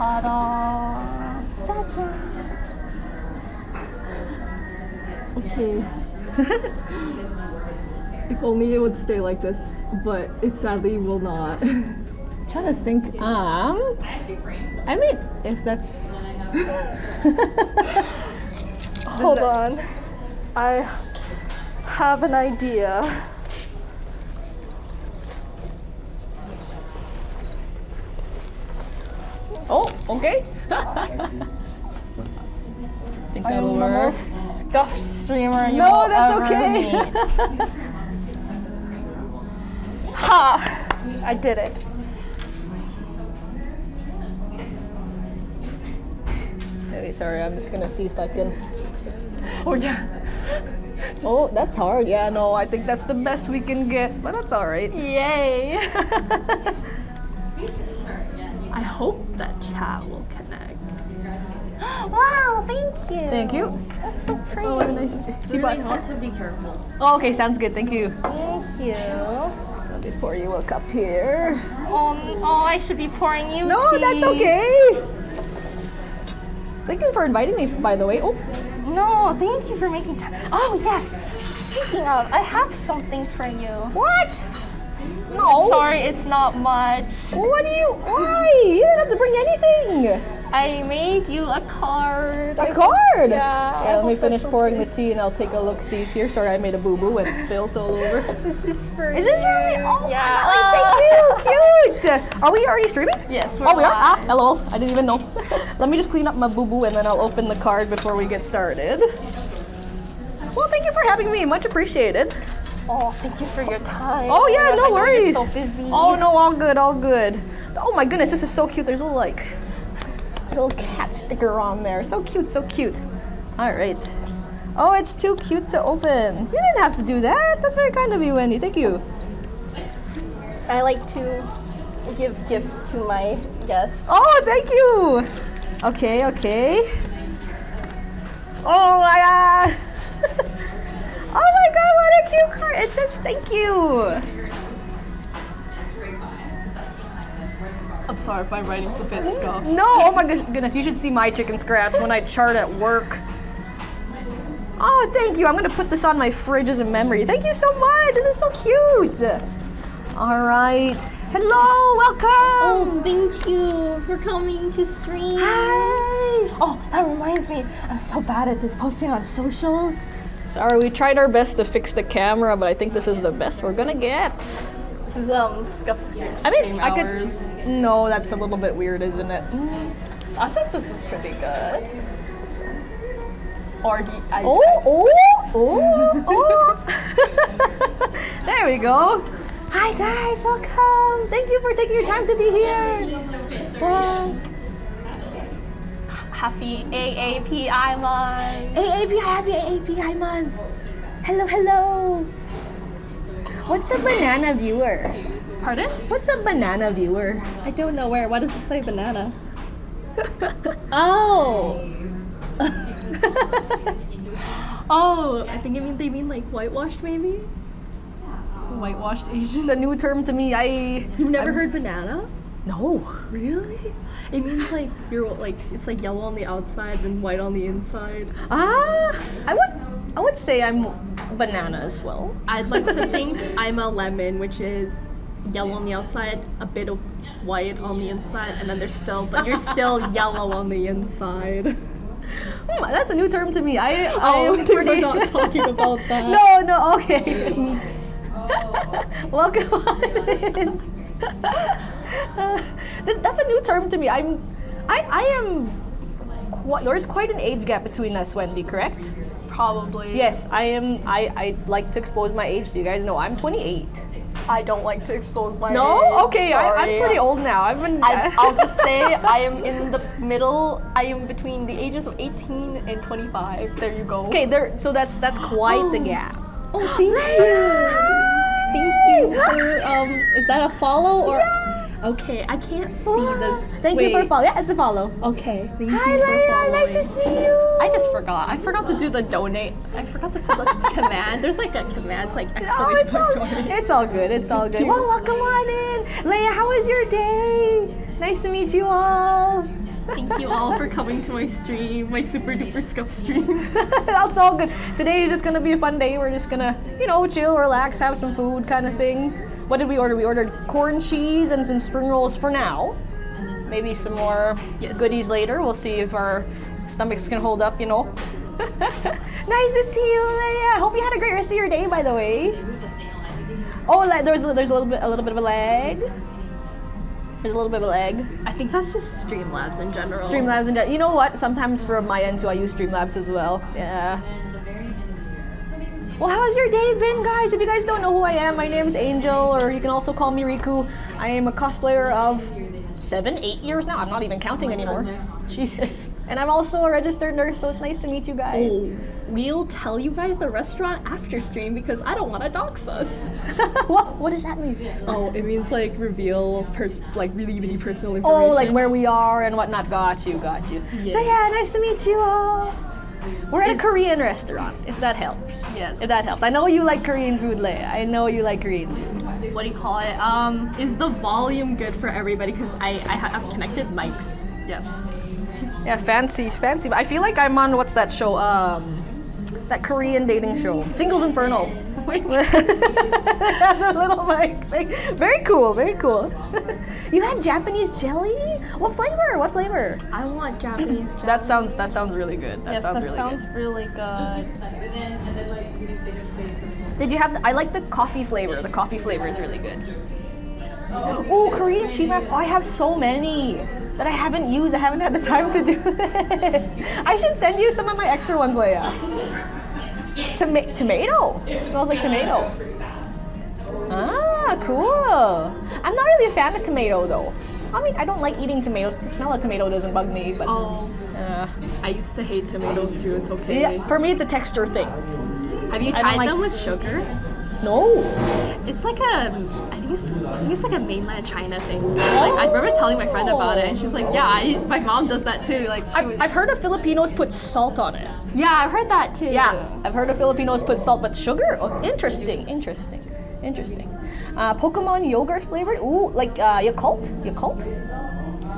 Ta-da! Cha-cha! Okay. If only it would stay like this, but it sadly will not. I'm trying to think. I mean, if that's. Hold on. I have an idea. Oh, okay. Think I'm that'll the work. most scuffed streamer you No, will that's ever okay. meet. Ha! I did it. Wait, sorry, I'm just gonna see if I can. Oh yeah. Oh, that's hard. Yeah, no, I think that's the best we can get, but that's all right. Yay! I hope that chat will connect. Wow, thank you. Thank you. That's so pretty. Oh, nice teapot. Not to be careful. Oh, okay, sounds good. Thank you. Thank you. Let me pour you a cup here. Oh, I should be pouring you No, tea. that's okay. Thank you for inviting me, by the way. Oh, No, thank you for making time. Oh, yes. Speaking of, I have something for you. what? No. Sorry, it's not much. What do you? Why? You didn't have to bring anything. I made you a card. A card? Yeah. Yeah, let me finish pouring the tea and I'll take a look-sees here. Sorry, I made a boo-boo and spilled all over. This is for Is this for me? you. Oh Yeah. my God, thank you, cute. Are we already streaming? Yes, we're Oh, we are? live. Ah, lol, I didn't even know. Let me just clean up my boo-boo and then I'll open the card before we get started. Well, thank you for having me, much appreciated. Oh, thank you for your time. Oh yeah, I no know worries. You're so busy. Oh no, all good, all good. Oh my goodness, this is so cute. There's a little cat sticker on there. So cute, so cute. All right. Oh, it's too cute to open. You didn't have to do that. That's very kind of you, Wendy. Thank you. I like to give gifts to my guests. Oh, thank you. Okay, okay. Oh my God. Oh my God, what a cute card. It says thank you. I'm sorry if my writing's a bit scuffed. No, oh my goodness, you should see my chicken scratch when I chart at work. Oh, thank you. I'm gonna put this on my fridge as a memory. Thank you so much. This is so cute. All right. Hello, welcome. Oh, thank you for coming to stream. Hi. Oh, that reminds me. I'm so bad at this posting on socials. Sorry, we tried our best to fix the camera, but I think this is the best we're gonna get. This is scuffed stream I hours. could. No, that's a little bit weird, isn't it? I think this is pretty good. Or do you, Oh. There we go. Hi guys, welcome. Thank you for taking your time to be here. Wow. Happy AAPI month. Happy AAPI month. Hello, hello. What's a banana viewer? Pardon? What's a banana viewer? I don't know where. Why does it say banana? Oh. Oh, I think they mean like whitewashed maybe? Whitewashed Asian. It's a new term to me. You've never heard banana? No. Really? It means like you're like it's like yellow on the outside and white on the inside. Ah, I would say I'm banana as well. I'd like to think I'm a lemon, which is yellow on the outside, a bit of white on the inside, and then but you're still yellow on the inside. That's a new term to me. I Oh, am we're not talking about that. No, okay. Welcome on in. That's a new term to me. I am. There's quite an age gap between us, Wendy. Correct? Probably. Yes, I am. I like to expose my age, so you guys know I'm 28. I don't like to expose my No? age. Okay, I'm Sorry. pretty old now. I'll just say I am in the middle. I am between the ages of 18 and 25. There you go. Okay, so that's quite the gap. Oh, thank you. Thank you for is that a follow or? Okay, I can't see the. Thank you for follow. Yeah, it's a follow. Okay, thank Hi, you for Leia. following. Nice to see you. I just forgot. I forgot to do the donate. I forgot to put the command. There's like a command, it's like Oh, exclamation point donate. it's all good. It's all good. Well, welcome on in. Leia, how was your day? Nice to meet you all. Thank you all for coming to my stream, my super duper scuff stream. That's all good. Today is just gonna be a fun day. We're just gonna, chill, relax, have some food kind of thing. What did we order? We ordered corn cheese and some spring rolls for now. Maybe some more goodies later. We'll see if our stomachs can hold up, Nice to see you, Leia. Hope you had a great rest of your day, by the way. Oh, there's a little bit of a lag. There's a little bit of a lag. I think that's just Streamlabs in general. Streamlabs in general. You know what? Sometimes for my end too, I use Streamlabs as well. Yeah. Well, how's your day been, guys? If you guys don't know who I am, my name's Angel, or you can also call me Riku. I am a cosplayer of 7-8 years now. I'm not even counting anymore. Jesus. And I'm also a registered nurse, so it's nice to meet you guys. Oh, we'll tell you guys the restaurant after stream because I don't want to dox us. What does that mean? Oh, it means like reveal really, really personal information. Oh, like where we are and whatnot. Got you. Yes. So yeah, nice to meet you all. We're at a Korean restaurant, if that helps. Yes. If that helps. I know you like Korean food, Leia. I know you like Korean food. What do you call it? Is the volume good for everybody? Because I have connected mics. Yes. Yeah, fancy. I feel like I'm on, what's that show? That Korean dating show. Singles Informal. The little mic thing. Very cool. You had Japanese jelly? What flavor? I want Japanese jelly. That sounds really good. That sounds really good. Did you have I like the coffee flavor. The coffee flavor is really good. Oh, Korean sheet mask. Oh, I have so many that I haven't used. I haven't had the time to do it. I should send you some of my extra ones, Leia. Tomato. It smells like tomato. Ah, cool. I'm not really a fan of tomato though. I mean, I don't like eating tomatoes. The smell of tomato doesn't bug me, but I used to hate tomatoes too. It's okay. Yeah, for me it's a texture thing. Have you tried them with sugar? No. It's like I think it's like a mainland China thing. Like I remember telling my friend about it, and she's like, "Yeah, my mom does that too." Like I've heard of Filipinos put salt on it. Yeah, I've heard that too. Yeah, I've heard of Filipinos put salt, but sugar? Oh, interesting. Pokemon yogurt flavored? Ooh, like Yakult?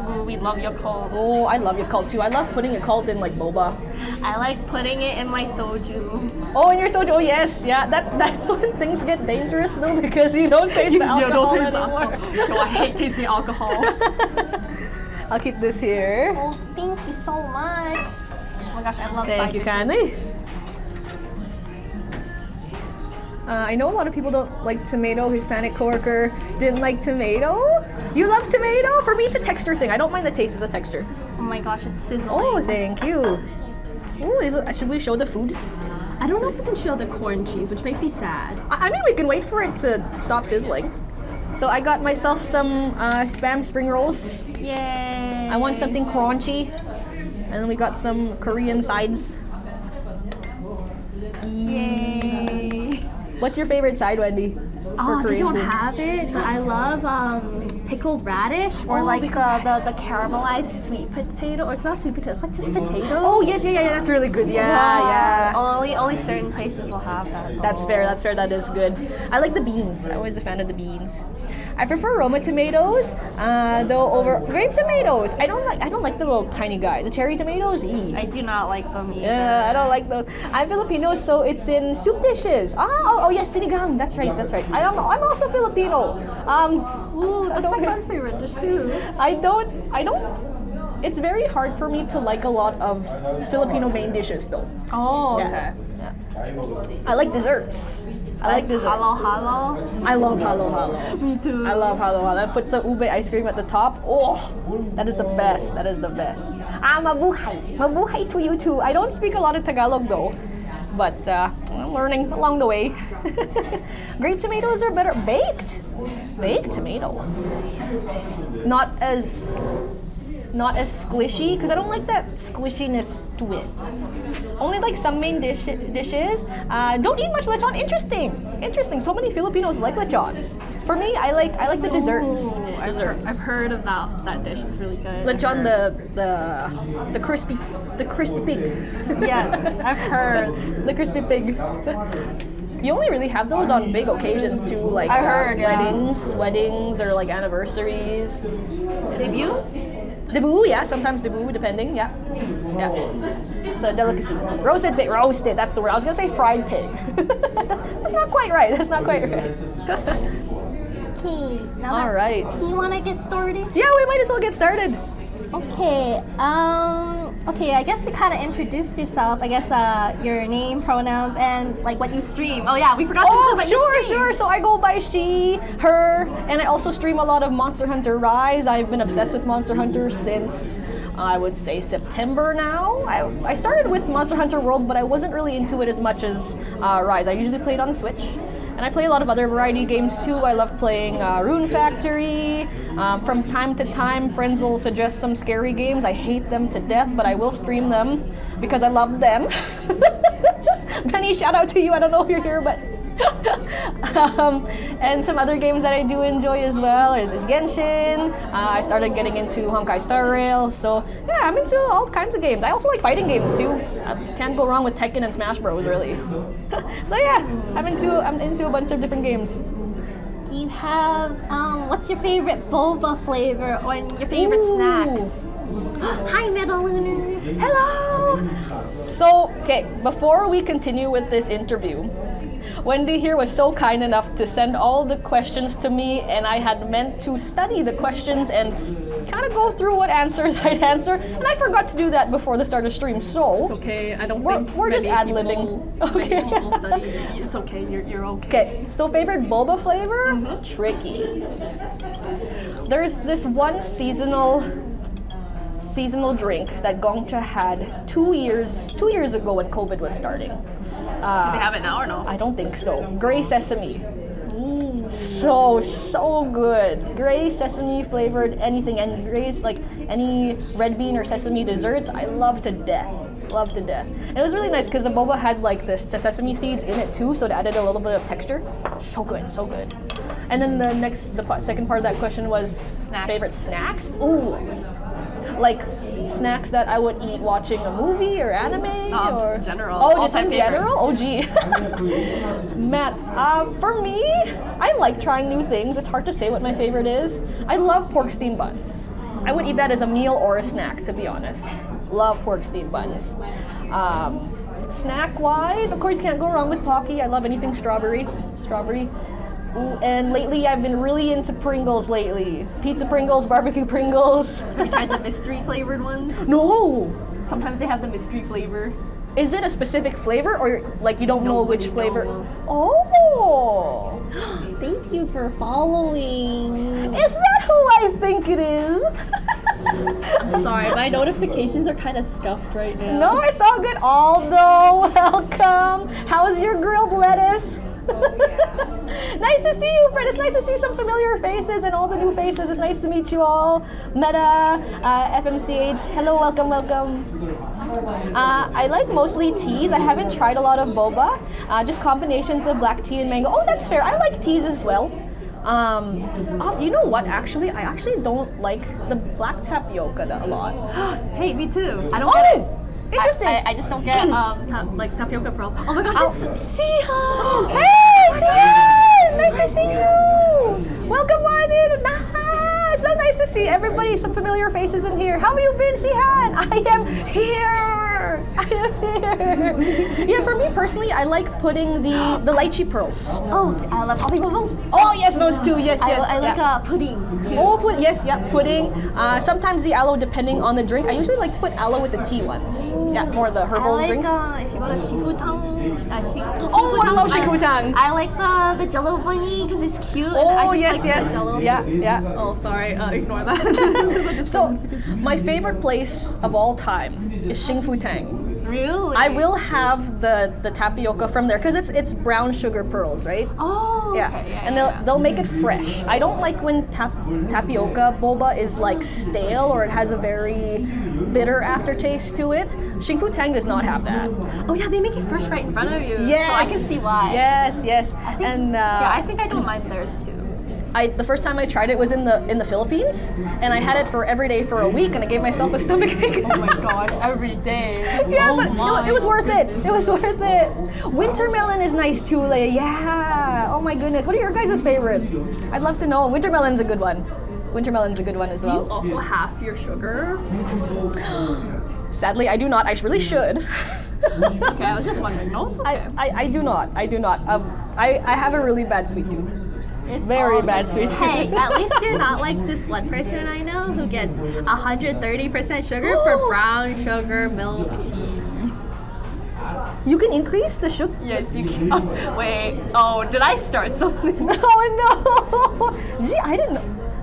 Ooh, we love Yakult. Oh, I love Yakult too. I love putting Yakult in like boba. I like putting it in my soju. Oh, in your soju? Oh, yes. Yeah, that's when things get dangerous though because you don't taste the alcohol anymore. No, I hate tasting alcohol. I'll keep this here. Oh, thank you so much. Oh my gosh, I love Thank side you dishes. kindly. I know a lot of people don't like tomato. Hispanic coworker didn't like tomato. You love tomato? For me, it's a texture thing. I don't mind the taste. It's a texture. Oh my gosh, it's sizzling. Oh, thank you. Ooh, should we show the food? I don't know if we can show the corn cheese, which makes me sad. I mean, we can wait for it to stop sizzling. So I got myself some Spam spring rolls. Yay! I want something crunchy. And then we got some Korean sides. Yay! What's your favorite side, Wendy? Oh, I Korean don't food? have it, but I love pickled radish or Oh, like the pickled caramelized sweet potato. Or it's not sweet potato, it's like just potato. Oh, yes, yeah, that's really good. Yeah. Only certain places will have that. That's fair, that is good. I like the beans. I'm always a fan of the beans. I prefer Roma tomatoes, though over grape tomatoes. I don't like the little tiny guys. The cherry tomatoes, I do not like them either. Yeah, I don't like those. I'm Filipino, so it's in soup dishes. Oh yes, sinigang. That's right. I'm also Filipino. Ooh, that's my friend's favorite dish too. I don't. It's very hard for me to like a lot of Filipino main dishes, though. Oh, Yeah. I like desserts. I like desserts. Halo. I love halo. Me too. I love halo. I put some ube ice cream at the top. Oh, that is the best. Mabuhay. Mabuhay to you too. I don't speak a lot of Tagalog though, but I'm learning along the way. Grape tomatoes are better baked. Baked tomato. Not as squishy because I don't like that squishiness to it. Only like some main dishes. Don't eat much lechon. Interesting. So many Filipinos like lechon. For me, I like the desserts. Desserts. I've heard of that dish. It's really good. Lechon, the crispy pig. Yes, I've heard. The crispy pig. You only really have those on big occasions too, like I heard, yeah. weddings or like anniversaries. Did you? Debu, yeah, sometimes debu, depending, yeah. Yeah. It's a delicacy. Roasted pig, roasted, that's the word. I was gonna say fried pig. that's not quite right, that's not quite right. Okay, now All right. do you want to get started? Yeah, we might as well get started. Okay, okay, I guess we kind of introduced yourself. I guess your name, pronouns, and like what you stream. Oh yeah, we forgot to include what you stream. Sure. So I go by she, her, and I also stream a lot of Monster Hunter Rise. I've been obsessed with Monster Hunter since I would say September now. I started with Monster Hunter World, but I wasn't really into it as much as Rise. I usually played on the Switch. And I play a lot of other variety games too. I love playing Rune Factory. From time to time, friends will suggest some scary games. I hate them to death, but I will stream them because I love them. Benny, shout out to you. I don't know if you're here, but... and some other games that I do enjoy as well is Genshin. I started getting into Honkai Star Rail, so yeah, I'm into all kinds of games. I also like fighting games too. Can't go wrong with Tekken and Smash Bros. Really. So yeah, I'm into a bunch of different games. Do you have what's your favorite boba flavor or your favorite snacks? Hi, Metaluna. Hello. So okay, before we continue with this interview, Wendy here was so kind enough to send all the questions to me, and I had meant to study the questions and kind of go through what answers I'd answer, and I forgot to do that before the start of stream, so... It's okay, I don't We're think just many ad-libbing. people- Okay. Many people study. It's okay, you're okay. Okay, so favorite boba flavor? Tricky. There's this one seasonal drink that Gongcha had 2 years ago when COVID was starting. Do they have it now or no? I don't think so. Gray sesame. So good. Gray sesame flavored anything, and like any red bean or sesame desserts, I love to death. Love to death. And it was really nice because the boba had like the sesame seeds in it too, so it added a little bit of texture. So good. And then the second part of that question was Snacks. favorite snacks. Ooh, like snacks that I would eat watching a movie or anime or just in general. Oh, just All-time in favorite. general? Oh, gee. Matt, for me, I like trying new things. It's hard to say what my favorite is. I love pork steamed buns. I would eat that as a meal or a snack, to be honest. Love pork steamed buns. Snack-wise, of course, can't go wrong with Pocky. I love anything strawberry. Ooh, and lately, I've been really into Pringles lately. Pizza Pringles, barbecue Pringles. Have you tried the mystery flavored ones? No! Sometimes they have the mystery flavor. Is it a specific flavor, or like you don't know which Nobody flavor? knows. Oh! Thank you for following. Is that who I think it is? Sorry, my notifications are kind of scuffed right now. No, it's all good. Aldo, welcome. How's your grilled lettuce? Nice to see you, Fred. It's nice to see some familiar faces and all the new faces. It's nice to meet you all. Meta, FMCH, hello, welcome. I like mostly teas. I haven't tried a lot of boba. Just combinations of black tea and mango. Oh, that's fair. I like teas as well. You know what? Actually, I actually don't like the black tapioca a lot. Hey, me too. I don't get it. Interesting. I just don't get like tapioca pearls. Oh my gosh, it's Siha! Hey, Sihan! Nice to see you! Welcome on in! It's so nice to see everybody, some familiar faces in here. How have you been, Sihan? I am here! Yeah, for me personally, I like putting the lychee pearls. Oh, I love coffee bubbles. Oh, yes, those two, yes. I like yeah. pudding too. Oh, pudding. Sometimes the aloe, depending on the drink. I usually like to put aloe with the tea ones. Yeah, more the herbal I like drinks. if you want a shifutang. Oh, I love shifutang. I like the Jello bunny because it's cute. And Oh, I just yes. like the Jello. Yeah. Oh, sorry. Ignore that. So, my favorite place of all time is Xingfutang. Really? I will have the tapioca from there because it's brown sugar pearls, right? Oh. Yeah, Okay, and they'll make it fresh. I don't like when tapioca boba is like stale or it has a very bitter aftertaste to it. Xingfutang does not have that. Oh yeah, they make it fresh right in front of you. Yes. So I can see why. Yes. I think, And I think I don't mind theirs too. the first time I tried it was in the Philippines, and I had it for every day for a week, and I gave myself a stomachache. Oh my gosh, every day. Yeah, Oh but my. it was worth it. It was worth it. Wintermelon is nice too, Leia. Yeah. Oh my goodness. What are your guys' favorites? I'd love to know. Wintermelon's a good one. Winter melon's a good one as Do you well. also half your sugar? Sadly, I do not. I really should. Okay, I was just wondering. No, it's okay. I do not. I do not. I have a really bad sweet tooth. It's Very all bad good. sweet tooth. Hey, at least you're not like this one person I know who gets 130% sugar for brown sugar milk tea. You can increase the sugar. Yes, you can. Oh, wait. Oh, did I start something? Oh no! Gee, I didn't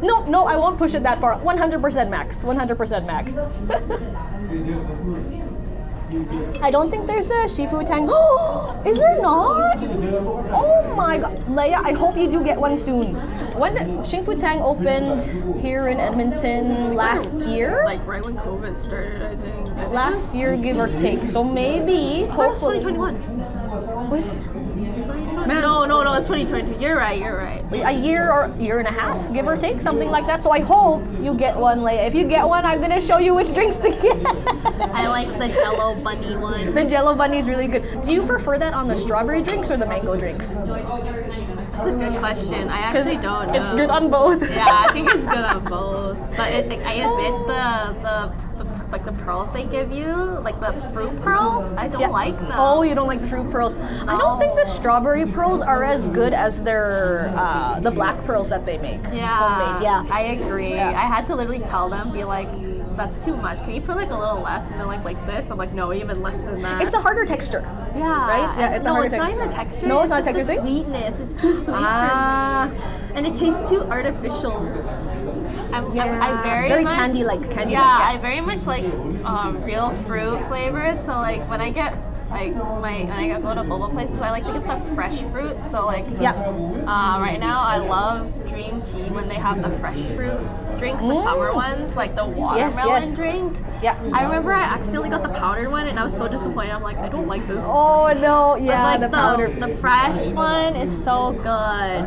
know. No, I won't push it that far. 100% max. 100% max. I don't think there's a Shifu Tang. Is there not? Oh my god. Leia, I hope you do get one soon. When did Shifu Tang opened here in Edmonton last year? Like right when COVID started, I think. Last year, give or take. So maybe, hopefully. 2021. Was it? No, it's 2022. You're right. A year or year and a half, give or take, something like that. So I hope you get one, Leia. If you get one, I'm gonna show you which drinks to get. I like the Jello bunny one. The Jello bunny is really good. Do you prefer that on the strawberry drinks or the mango drinks? That's a good question. I actually don't know. It's good on both. Yeah, I think it's good on both. But I admit the pearls they give you, like the fruit pearls, I don't like them. Oh, you don't like the fruit pearls? I don't think the strawberry pearls are as good as their the black pearls that they make. Yeah, Homemade. Yeah. I agree. Yeah. I had to literally tell them, be like, that's too much. Can you put like a little less? And they're like this. I'm like, no, even less than that. It's a harder texture. Yeah. Right? Yeah, it's a no, harder it's not even the texture. No, it's not a just texture the thing? sweetness. It's too sweet Ah. for me. And it tastes too artificial. I very much, candy-like. Yeah, I very much like real fruit flavors. So like when I get go to boba places, I like to get the fresh fruit. So like right now I love Dream Tea when they have the fresh fruit drinks, the summer ones, like the watermelon drink. Yeah. I remember I accidentally got the powdered one and I was so disappointed. I'm like, I don't like this. Oh no, yeah, But, like, the powder. The fresh one is so good. I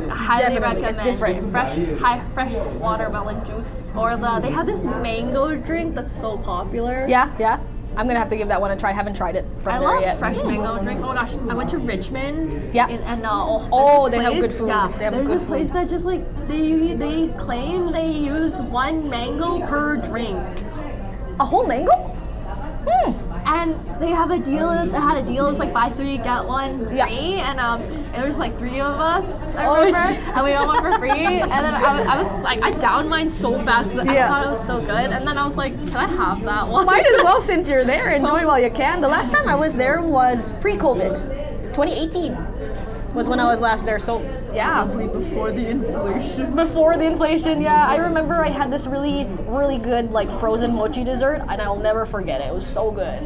highly Definitely, recommend it's different. it. Fresh watermelon juice. Or they have this mango drink that's so popular. Yeah. I'm gonna have to give that one a try. I haven't tried it from I there love yet. fresh mango drinks. Oh my gosh, I went to Richmond. Yeah. And they have good food. Yeah, They have there's good this place food. that just like they claim they use one mango per drink. A whole mango? And they have a deal. They had a deal. It's like buy 3 get 1 free. Yeah. And it was like 3 of us. I Oh, remember, and we got one for free. And then I was like, I downed mine so fast because I thought it was so good. And then I was like, can I have that one? Might as well since you're there. Enjoy while you can. The last time I was there was pre-COVID. 2018 was when I was last there. So yeah. Probably before the inflation. Before the inflation, yeah. I remember I had this really, really good like frozen mochi dessert and I'll never forget it. It was so good.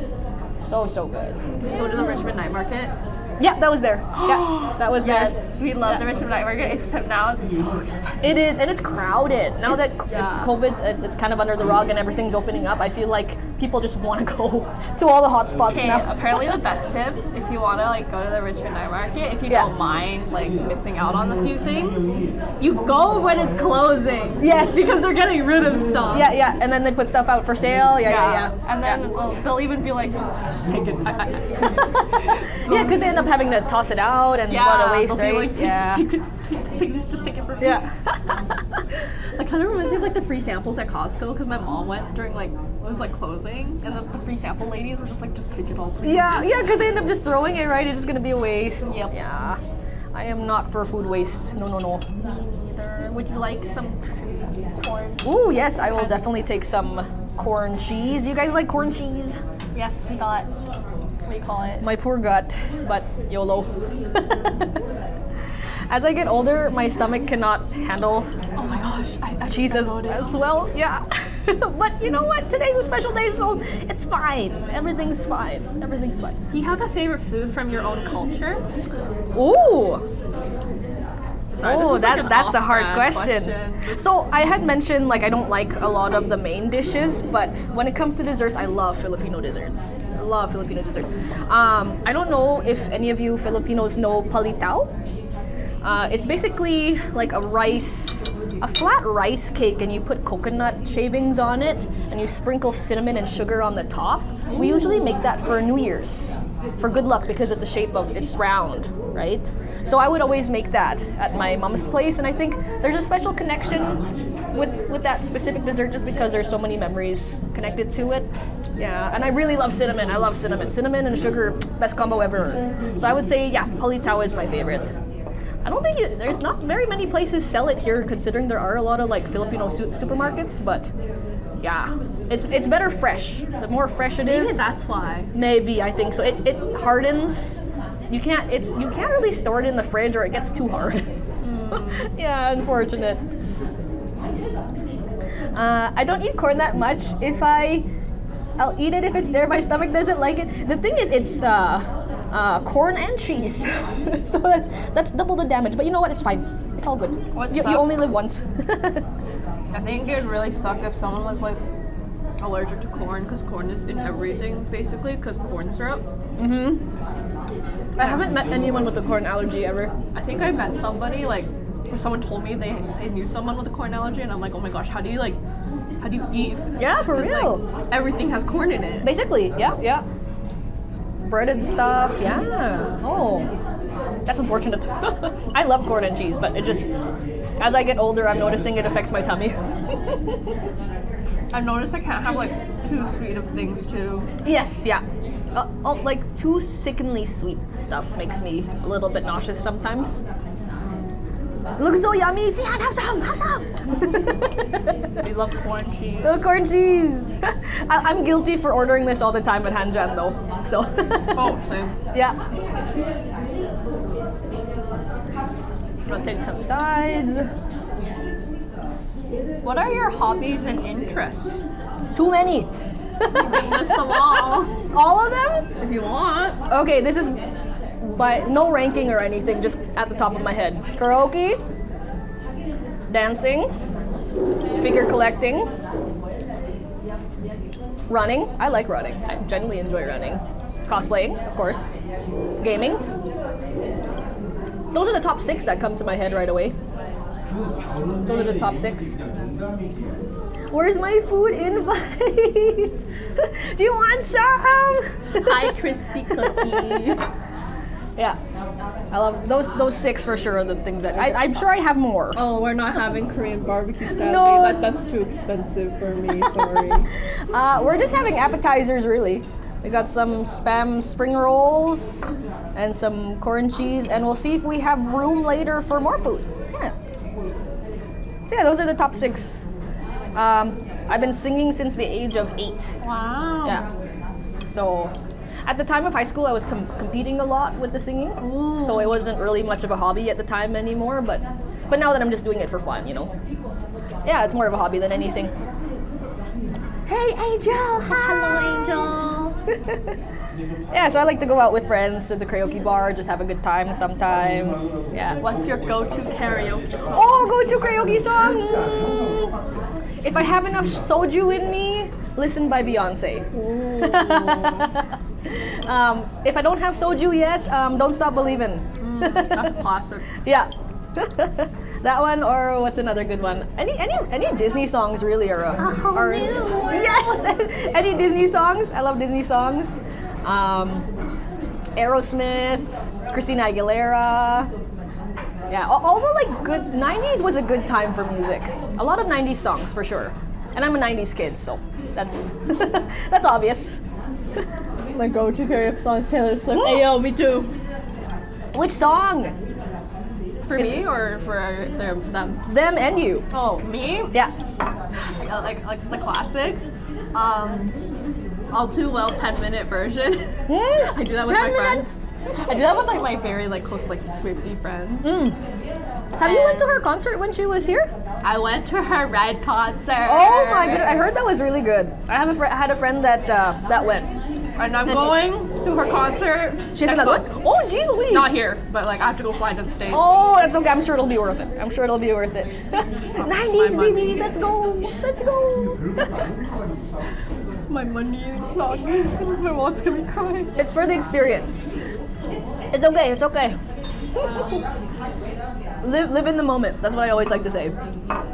So good. Did you go to the Richmond Night Market? Yeah, that was there. Yeah, that was there. Yes, we love the Richmond Night Market, except now it's so expensive. It is, and it's crowded. Now that yeah. COVID, it's kind of under the rug and everything's opening up, I feel like people just want to go to all the hot spots Okay, now. apparently the best tip, if you want to like go to the Richmond Night Market, if you don't mind like missing out on a few things, you go when it's closing. Yes. Because they're getting rid of stuff. Yeah, and then they put stuff out for sale. Yeah. And then they'll even be like, just take it. Yeah, because they end up having to toss it out and what a waste, they'll be right? like, Yeah. take this, just take it for me. Yeah. That kind of reminds me of like the free samples at Costco because my mom went during like it was like closing and the free sample ladies were just like, just take it all, please. Yeah, because they end up just throwing it, right? It's just gonna be a waste. Yep. Yeah. I am not for food waste. No. Me neither. Would you like some corn? Ooh, yes, I will definitely take some corn cheese. You guys like corn cheese? Yes, we got. What do you call it? My poor gut, but YOLO. As I get older, my stomach cannot handle Oh my gosh, I cheese as well. Yeah. But you know what? Today's a special day, so it's fine. Everything's fine. Do you have a favorite food from your own culture? Ooh. Sorry, this is like an that's a hard off-brand question. So I had mentioned like I don't like a lot of the main dishes, but when it comes to desserts, I love Filipino desserts. I don't know if any of you Filipinos know palitaw. It's basically like a flat rice cake, and you put coconut shavings on it, and you sprinkle cinnamon and sugar on the top. We usually make that for New Year's, for good luck, because it's round, right? So I would always make that at my mom's place, and I think there's a special connection with that specific dessert just because there's so many memories connected to it. Yeah, and I really love cinnamon. I love cinnamon. Cinnamon and sugar, best combo ever. So I would say, yeah, Halitaw is my favorite. I don't think there's not very many places sell it here, considering there are a lot of like Filipino supermarkets. But yeah, it's better fresh. The more fresh it is, Maybe that's why. maybe I think so. It hardens. You can't really store it in the fridge or it gets too hard. Yeah, unfortunate. I don't eat corn that much. I'll eat it if it's there. My stomach doesn't like it. The thing is, it's corn and cheese, so that's double the damage. But you know what? It's fine. It's all good. You only live once. I think it'd really suck if someone was like allergic to corn, because corn is in everything basically, because corn syrup. I haven't met anyone with a corn allergy ever. I think I met somebody like where someone told me they knew someone with a corn allergy, and I'm like, oh my gosh, how do you eat? Yeah, for 'Cause, real. like, everything has corn in it. Basically, yeah. Breaded stuff, yeah. Oh, that's unfortunate. I love corn and cheese, but it just, as I get older, I'm noticing it affects my tummy. I've noticed I can't have like too sweet of things too. Yes, yeah. Like too sickeningly sweet stuff makes me a little bit nauseous sometimes. Looks so yummy. Sian, have some. We love corn cheese. Oh, corn cheese. I'm guilty for ordering this all the time at Hanjan though. So. Oh, same. Yeah. I'll take some sides. What are your hobbies and interests? Too many. You can list them all All of them? if you want. Okay, this is by no ranking or anything, just at the top of my head. Karaoke, dancing, figure collecting, running. I like running. I genuinely enjoy running. Cosplaying, of course. Gaming. Those are the top 6 that come to my head right away. Those are the top 6. Where's my food invite? Do you want some? Hi, crispy cookie. Yeah, I love those 6 for sure are the things that I'm sure I have more. Oh, we're not having Korean barbecue, sadly. No. That's too expensive for me, sorry. We're just having appetizers, really. We got some Spam spring rolls and some corn cheese, and we'll see if we have room later for more food. Yeah. So yeah, those are the top 6. I've been singing since the age of 8. Wow. Yeah. So, at the time of high school, I was competing a lot with the singing. Ooh. So it wasn't really much of a hobby at the time anymore. But now that I'm just doing it for fun, you know. Yeah, it's more of a hobby than anything. Hey, Angel! Hi. Hello, Angel. Yeah, so I like to go out with friends to the karaoke bar, just have a good time sometimes. Yeah. What's your go-to karaoke song? Oh, go to karaoke song! If I have enough soju in me, Listen by Beyonce. If I don't have soju yet, Don't Stop Believin'. That's a classic. Yeah. That one, or what's another good one? Any Disney songs really are yes. Any Disney songs? I love Disney songs. Aerosmith, Christina Aguilera. Yeah, all the like good 90s was a good time for music. A lot of 90s songs for sure. And I'm a 90s kid, so that's that's obvious. My go-to karaoke song is Taylor Swift. Hey, yo, me too. Which song? For me or for them? Them and you. Oh, me? Yeah. Like the classics. All Too Well 10-minute version. I do that with 10 my minutes? friends. I do that with like my very like close like Swiftie friends. Have you went to her concert when she was here? I went to her Red concert. Oh my goodness, I heard that was really good. I had a friend that went. And I'm going to her concert. She's next another month. one? Oh, geez Louise. Not here, but like I have to go fly to the States. Oh, that's okay. I'm sure it'll be worth it. 90s money. babies, let's go. Let's go. My money is not good. My mom's gonna be crying. It's for the experience. It's okay. It's okay. Live in the moment. That's what I always like to say.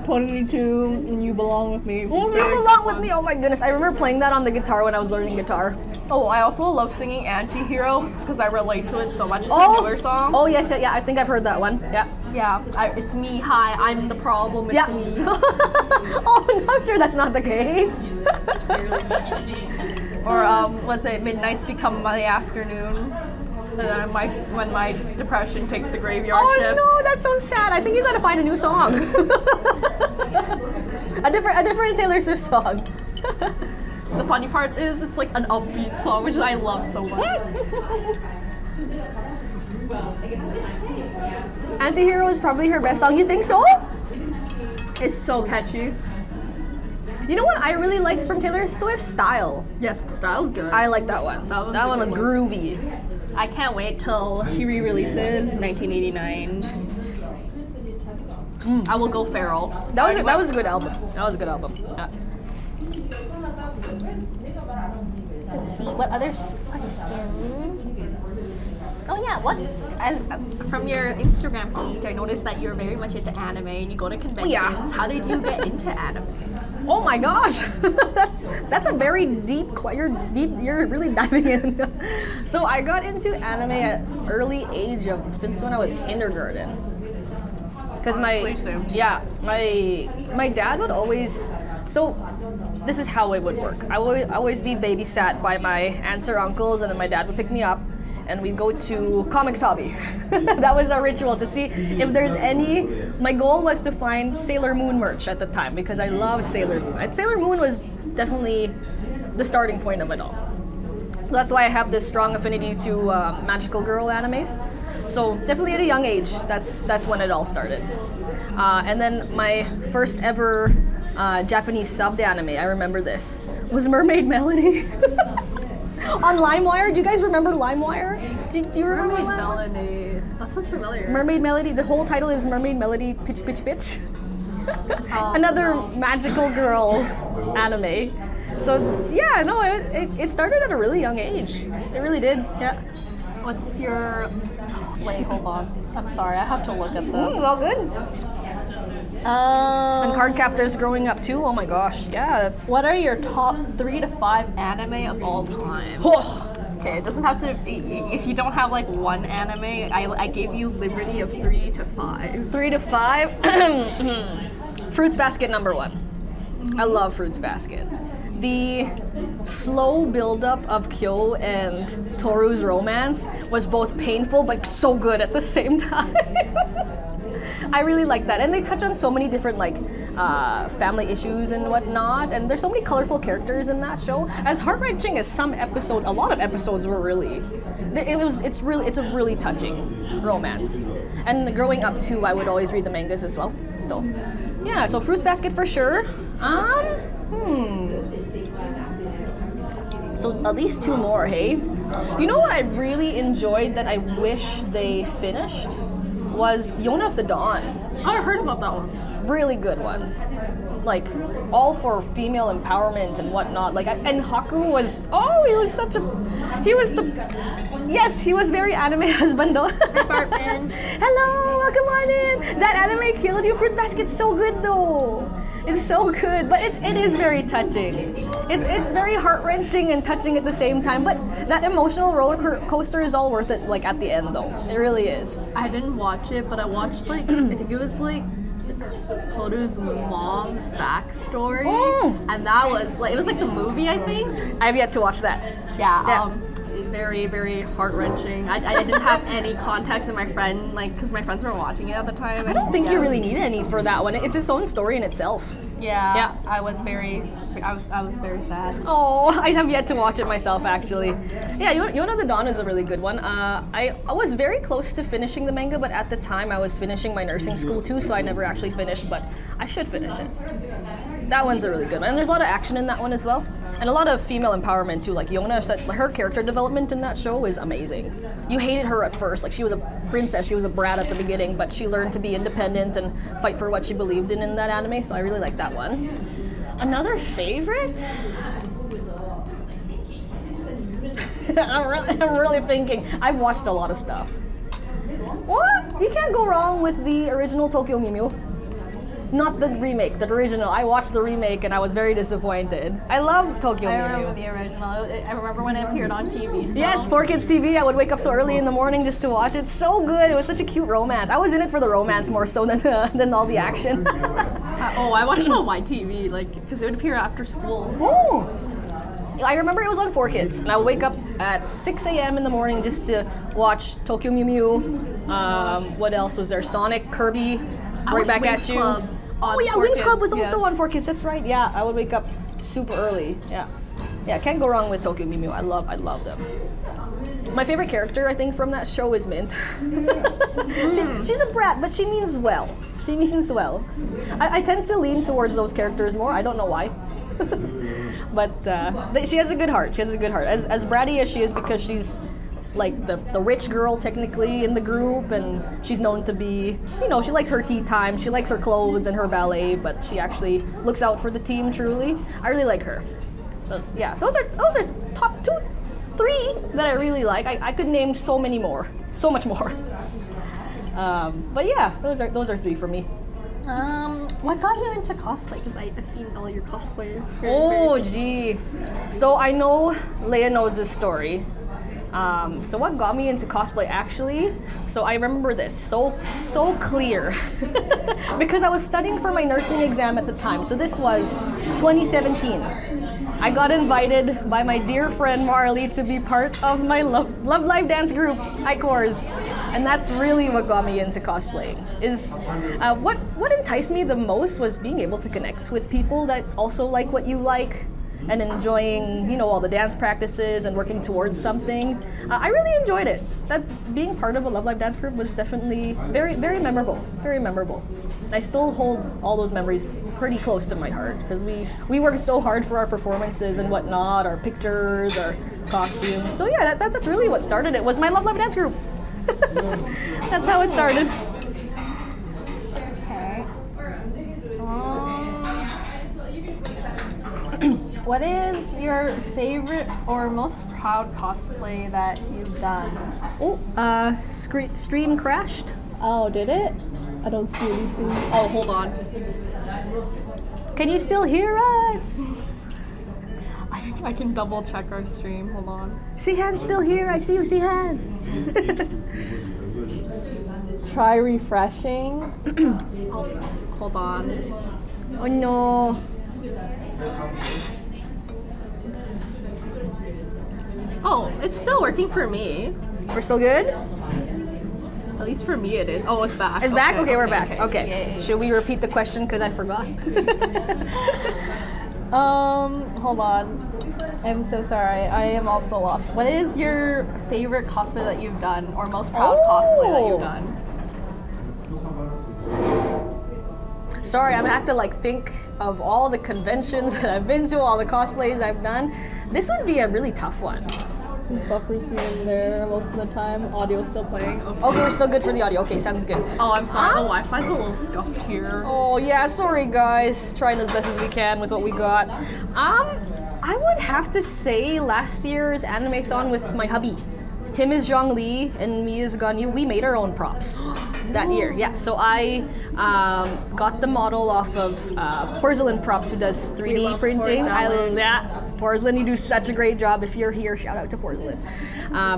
22, and you belong with me. You belong with me. Oh my goodness. I remember playing that on the guitar when I was learning guitar. Oh, I also love singing Anti-Hero because I relate to it so much. It's a newer song. Oh, yes, yeah, I think I've heard that one. Yeah. Yeah, it's me. Hi, I'm the problem. It's me. Oh, I'm sure that's not the case. Or let's say midnights become my afternoon. And when my depression takes the graveyard shift. Oh no, that's so sad. I think you gotta find a new song. a different Taylor Swift song. The funny part is it's like an upbeat song, which I love so much. Anti-Hero is probably her best song. You think so? It's so catchy. You know what I really liked from Taylor Swift? Style. Yes, the style's good. I like that one. That one was groovy. I can't wait till she re-releases 1989. I will go feral. That was a good album. That was a good album. Yeah. Let's see, what other questions? Oh yeah, from your Instagram page, I noticed that you're very much into anime and you go to conventions. Yeah. How did you get into anime? Oh my gosh, that's a very deep. You're really diving in. So I got into anime at early age since when I was kindergarten. Because my dad would always. So this is how it would work. I would always be babysat by my aunts or uncles, and then my dad would pick me up. And we'd go to Comics Hobby. That was our ritual to see if there's any. My goal was to find Sailor Moon merch at the time because I loved Sailor Moon. And Sailor Moon was definitely the starting point of it all. That's why I have this strong affinity to magical girl animes. So definitely at a young age, that's when it all started. And then my first ever Japanese subbed anime, I remember this, was Mermaid Melody. On LimeWire, do you guys remember LimeWire? Do you remember Mermaid Melody? That sounds familiar. Mermaid Melody, the whole title is Mermaid Melody Pitch Pitch Pitch. Another magical girl anime. So yeah, no, it started at a really young age. It really did, yeah. What's your... Wait, hold on. I'm sorry, I have to look at It's the... all good. And card captors growing up too, oh my gosh, yeah, that's... What are your top 3 to 5 anime of all time? Okay, it doesn't have to... If you don't have like one anime, I gave you liberty of 3 to 5. 3 to 5? Fruits Basket number 1. I love Fruits Basket. The slow buildup of Kyo and Toru's romance was both painful but so good at the same time. I really like that, and they touch on so many different family issues and whatnot, and there's so many colorful characters in that show. As heart-wrenching as some episodes, a lot of episodes were really, it's a really touching romance. And growing up too, I would always read the mangas as well. So, yeah, so Fruits Basket for sure. So at least 2 more, hey? You know what I really enjoyed that I wish they finished? Was Yona of the Dawn. Oh, I heard about that one. Really good one. Like, all for female empowerment and whatnot. And Haku was, he was very anime husband though. Department. Hello, welcome on in. That anime killed you. Fruits Basket's so good though. It's so good, but it is very touching. It's very heart-wrenching and touching at the same time, but that emotional roller coaster is all worth it, at the end, though. It really is. I didn't watch it, but I watched, I think it was, Toru's mom's backstory. And that was, it was the movie, I think. I have yet to watch that. Yeah. Very, very heart-wrenching. I didn't have any context in my friend, because my friends were watching it at the time. I don't think you really need any for that one. It's its own story in itself. Yeah. I was very sad. Oh, I have yet to watch it myself, actually. Yeah, Yona of the Dawn is a really good one. I was very close to finishing the manga, but at the time I was finishing my nursing school too, so I never actually finished, but I should finish it. That one's a really good one. And there's a lot of action in that one as well. And a lot of female empowerment too. Yona said her character development in that show is amazing. You hated her at first. She was a princess, she was a brat at the beginning, but she learned to be independent and fight for what she believed in that anime, so I really like that one. Another favorite? I'm really thinking. I've watched a lot of stuff. What? You can't go wrong with the original Tokyo Mew Mew. Not the remake, the original. I watched the remake and I was very disappointed. I love Tokyo I Mew remember Mew. the original. I remember when it appeared on TV. So. Yes, 4Kids TV. I would wake up so early in the morning just to watch it. So good. It was such a cute romance. I was in it for the romance more so than all the action. I watched it on my TV, like, because it would appear after school. Oh. I remember it was on 4Kids, and I would wake up at 6 a.m. in the morning just to watch Tokyo Mew Mew. What else was there? Sonic, Kirby, Right Back at You. Oh yeah, Wings Club was also on 4Kids. That's right. Yeah, I would wake up super early. Yeah, can't go wrong with Tokyo Mew Mew. I love them. My favorite character, I think, from that show is Mint. She's a brat, but she means well. She means well. I tend to lean towards those characters more. I don't know why. But she has a good heart. She has a good heart. As bratty as she is, because she's like the rich girl technically in the group, and she's known to be, she likes her tea time, she likes her clothes and her ballet, but she actually looks out for the team truly. I really like her. So yeah, those are top 2, 3 that I really like. I could name so many more, so much more. But yeah, those are 3 for me. What got you into cosplay? Because I've seen all your cosplays. Gee. So I know Leia knows this story. So what got me into cosplay actually? So I remember this so clear because I was studying for my nursing exam at the time. So this was 2017. I got invited by my dear friend Marley to be part of my Love Live dance group, Icors. And that's really what got me into cosplaying. Is what enticed me the most was being able to connect with people that also like what you like, and enjoying, all the dance practices and working towards something. I really enjoyed it. That being part of a Love Live dance group was definitely very, very memorable. Very memorable. And I still hold all those memories pretty close to my heart because we worked so hard for our performances and whatnot, our pictures, our costumes. So yeah, that's really what started it. Was my Love Live dance group. That's how it started. What is your favorite or most proud cosplay that you've done? Stream crashed. Oh, did it? I don't see anything. Oh, hold on. Can you still hear us? I can double check our stream. Hold on. Sihan's still here. I see you, Sihan. Try refreshing. Hold on. Oh no. Oh, it's still working for me. We're still good? At least for me it is. Oh, it's back. It's back? Okay, we're back. Okay. Yay. Should we repeat the question because I forgot? Hold on. I'm so sorry. I am also lost. What is your favorite cosplay that you've done, or most proud cosplay that you've done? Sorry, I'm gonna have to think of all the conventions that I've been to, all the cosplays I've done. This would be a really tough one. This buffers me in there most of the time. Audio's still playing. Okay, we're still good for the audio. Okay, sounds good. Oh, I'm sorry. The Wi-Fi's a little scuffed here. Oh yeah, sorry guys. Trying as best as we can with what we got. I would have to say last year's Animathon with my hubby. Him is Zhongli and me is Ganyu. We made our own props that year. Yeah, so I got the model off of Porcelain Props, who does 3D printing. Porcelain, you do such a great job. If you're here, shout out to Porcelain.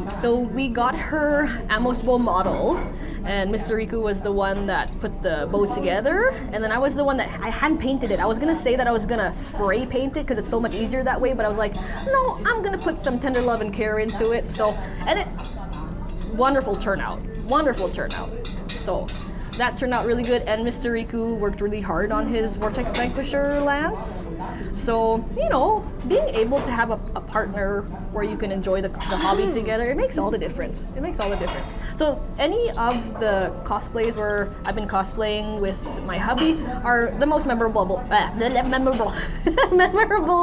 So we got her Amos bow model, and Mr. Riku was the one that put the bow together, and then I was the one that I hand painted it. I was gonna say that I was gonna spray paint it because it's so much easier that way, but I was like, no, I'm gonna put some tender love and care into it. So, and it, wonderful turnout. So that turned out really good, and Mr. Riku worked really hard on his Vortex Vanquisher lance. So, being able to have a partner where you can enjoy the hobby together, it makes all the difference. So any of the cosplays where I've been cosplaying with my hubby are the most memorable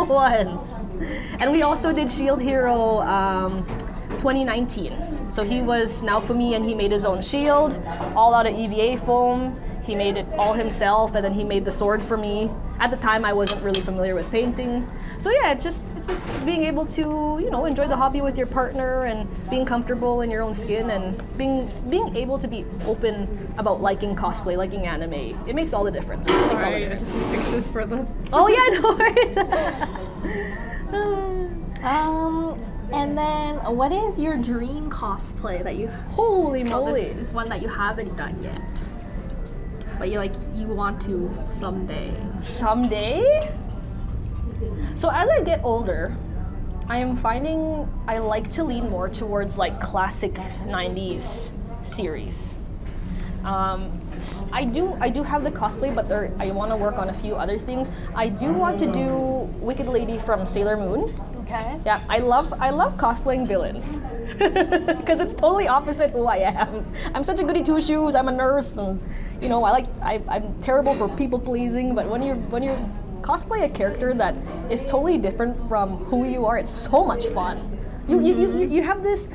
ones. And we also did Shield Hero 2019. So he was Naofumi and he made his own shield, all out of EVA foam. He made it all himself, and then he made the sword for me. at the time I wasn't really familiar with painting. So yeah, it's just being able to, you know, enjoy the hobby with your partner and being comfortable in your own skin and being able to be open about liking cosplay, liking anime. It makes all the difference. It makes all the difference. Just pictures for the. Oh yeah, no worries. And then what is your dream cosplay that you? Holy So moly! this is one that you haven't done yet, but you want to someday. Someday? So as I get older, I am finding I like to lean more towards like classic 90s series. I do have the cosplay, but I want to work on a few other things. I do want to do Wicked Lady from Sailor Moon. Okay. Yeah, I love cosplaying villains because it's totally opposite who I am. I'm such a goody two shoes. I'm a nurse, and you know I'm terrible for people pleasing. But when you cosplay a character that is totally different from who you are, it's so much fun. You have this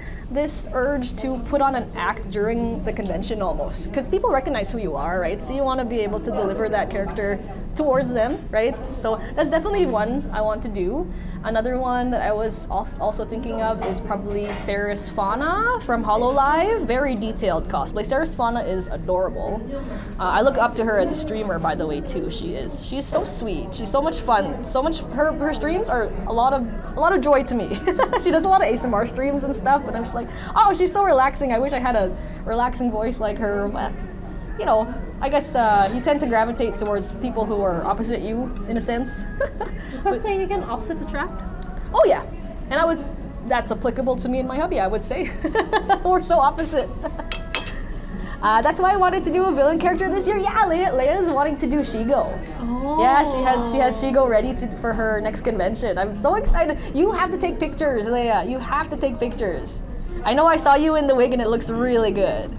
urge to put on an act during the convention almost because people recognize who you are, right? So you want to be able to deliver that character towards them, right? So that's definitely one I want to do. Another one that I was also thinking of is probably Ceres Fauna from HoloLive. Very detailed cosplay. Ceres Fauna is adorable. I look up to her as a streamer, by the way, too. She's so sweet. She's so much fun. So much. Her streams are a lot of joy to me. She does a lot of ASMR streams and stuff, but I'm just like, oh, she's so relaxing. I wish I had a relaxing voice like her. You know, I guess you tend to gravitate towards people who are opposite you, in a sense. Is that saying again? Opposites attract? Oh yeah, and that's applicable to me and my hobby, I would say. We're so opposite. That's why I wanted to do a villain character this year. Yeah, Leia's wanting to do Shigo. Oh. Yeah, she has Shigo ready for her next convention. I'm so excited. You have to take pictures, Leia. You have to take pictures. I know I saw you in the wig and it looks really good.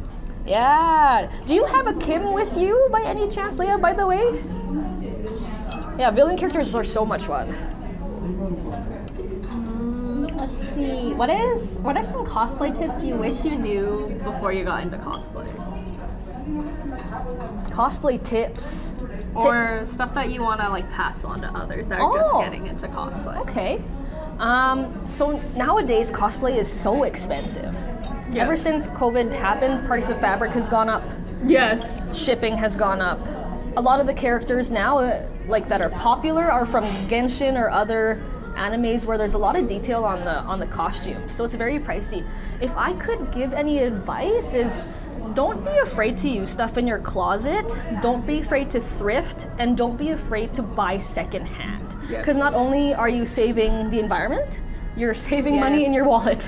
Yeah. Do you have a Kim with you by any chance, Leia, by the way? Yeah, villain characters are so much fun. Let's see. What are some cosplay tips you wish you knew? Before you got into cosplay, Cosplay tips. or stuff that you want to like pass on to others that are just getting into cosplay. Okay. So nowadays, cosplay is so expensive. Yes. Ever since COVID happened, price of fabric has gone up. Yes. Shipping has gone up. A lot of the characters now, like that are popular, are from Genshin or other animes where there's a lot of detail on the costumes. So it's very pricey. If I could give any advice, is don't be afraid to use stuff in your closet. Don't be afraid to thrift, and don't be afraid to buy secondhand. Because not only are you saving the environment, you're saving money in your wallet.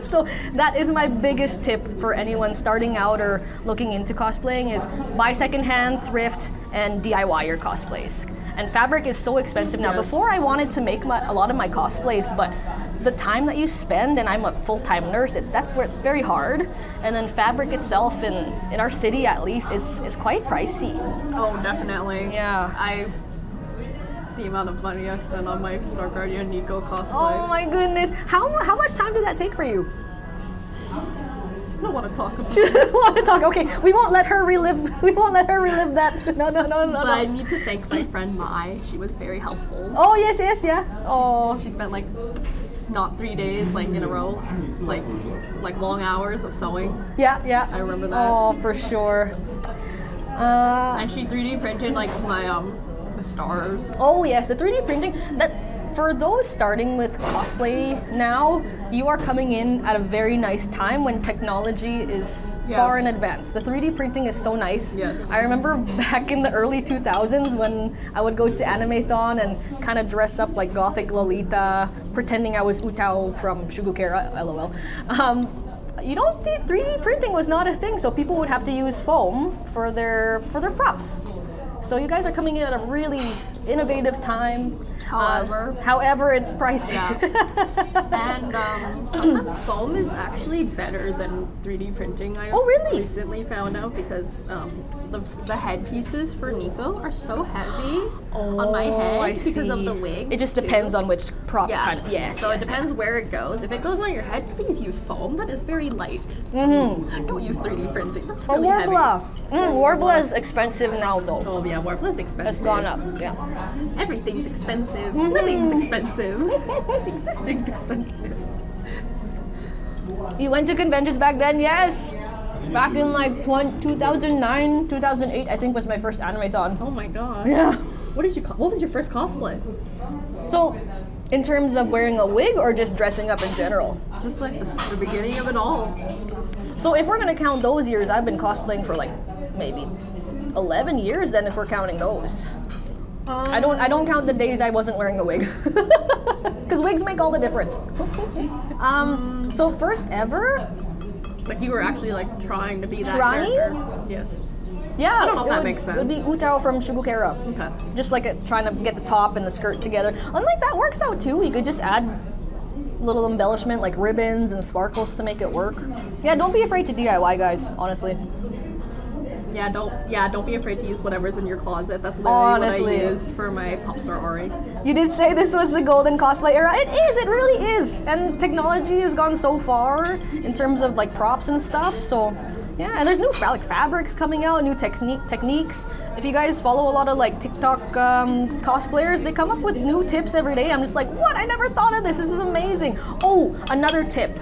So that is my biggest tip for anyone starting out or looking into cosplaying is buy secondhand, thrift, and DIY your cosplays. And fabric is so expensive now. Before I wanted to make a lot of my cosplays, but the time that you spend, and I'm a full-time nurse, that's where it's very hard. And then fabric itself in our city at least is quite pricey. Oh, definitely. Yeah. The amount of money I spent on my Star Guardian Nico cosplay. Oh my goodness. How much time did that take for you? I don't want to talk about She doesn't want to talk. Okay, we won't let her relive that. No. But I need to thank my friend Mai. She was very helpful. Oh, yes, yeah. Oh. She spent like not 3 days like in a row, like long hours of sewing. Yeah. I remember that. Oh, for sure. And she 3D printed like my the stars. Oh yes, the 3D printing. That for those starting with cosplay now, you are coming in at a very nice time when technology is far in advance. The 3D printing is so nice. Yes. I remember back in the early 2000s when I would go to Anime-thon and kind of dress up like gothic Lolita, pretending I was Utao from Shugukera, LOL. You don't see 3D printing was not a thing, so people would have to use foam for their props. So you guys are coming in at a really innovative time. However, it's pricey. And sometimes foam is actually better than 3D printing. I really? recently found out because the headpieces for Nico are so heavy on my head because of the wig. It just depends on which prop kind of. Yes. So it depends where it goes. If it goes on your head, please use foam. That is very light. Don't use 3D printing. That's really heavy. Warbler is expensive now though. Oh yeah, Warbler is expensive. It's gone up. Yeah. Everything's expensive. Living's expensive. Existing's expensive. You went to conventions back then? Yes. Back in like 2009, 2008, I think was my first anime-thon. Oh my god. Yeah. What was your first cosplay? So, in terms of wearing a wig or just dressing up in general? Just like the beginning of it all. So if we're gonna count those years, I've been cosplaying for like maybe 11 years then if we're counting those. I don't count the days I wasn't wearing a wig. Because wigs make all the difference. So first ever? Like you were actually like trying to be that Trying? character. Yes. Yeah. I don't know if that makes sense. It would be Utao from Shugukera. Okay. Just like trying to get the top and the skirt together. And like that works out too. You could just add little embellishment like ribbons and sparkles to make it work. Yeah, don't be afraid to DIY, guys, honestly. Yeah, don't be afraid to use whatever's in your closet. That's literally what I used for my Popstar Ori. You did say this was the golden cosplay era. It is, it really is. And technology has gone so far in terms of like props and stuff, so yeah, and there's new fabrics coming out, new techniques. If you guys follow a lot of like TikTok cosplayers, they come up with new tips every day. I'm just like, what? I never thought of this. This is amazing. Oh, another tip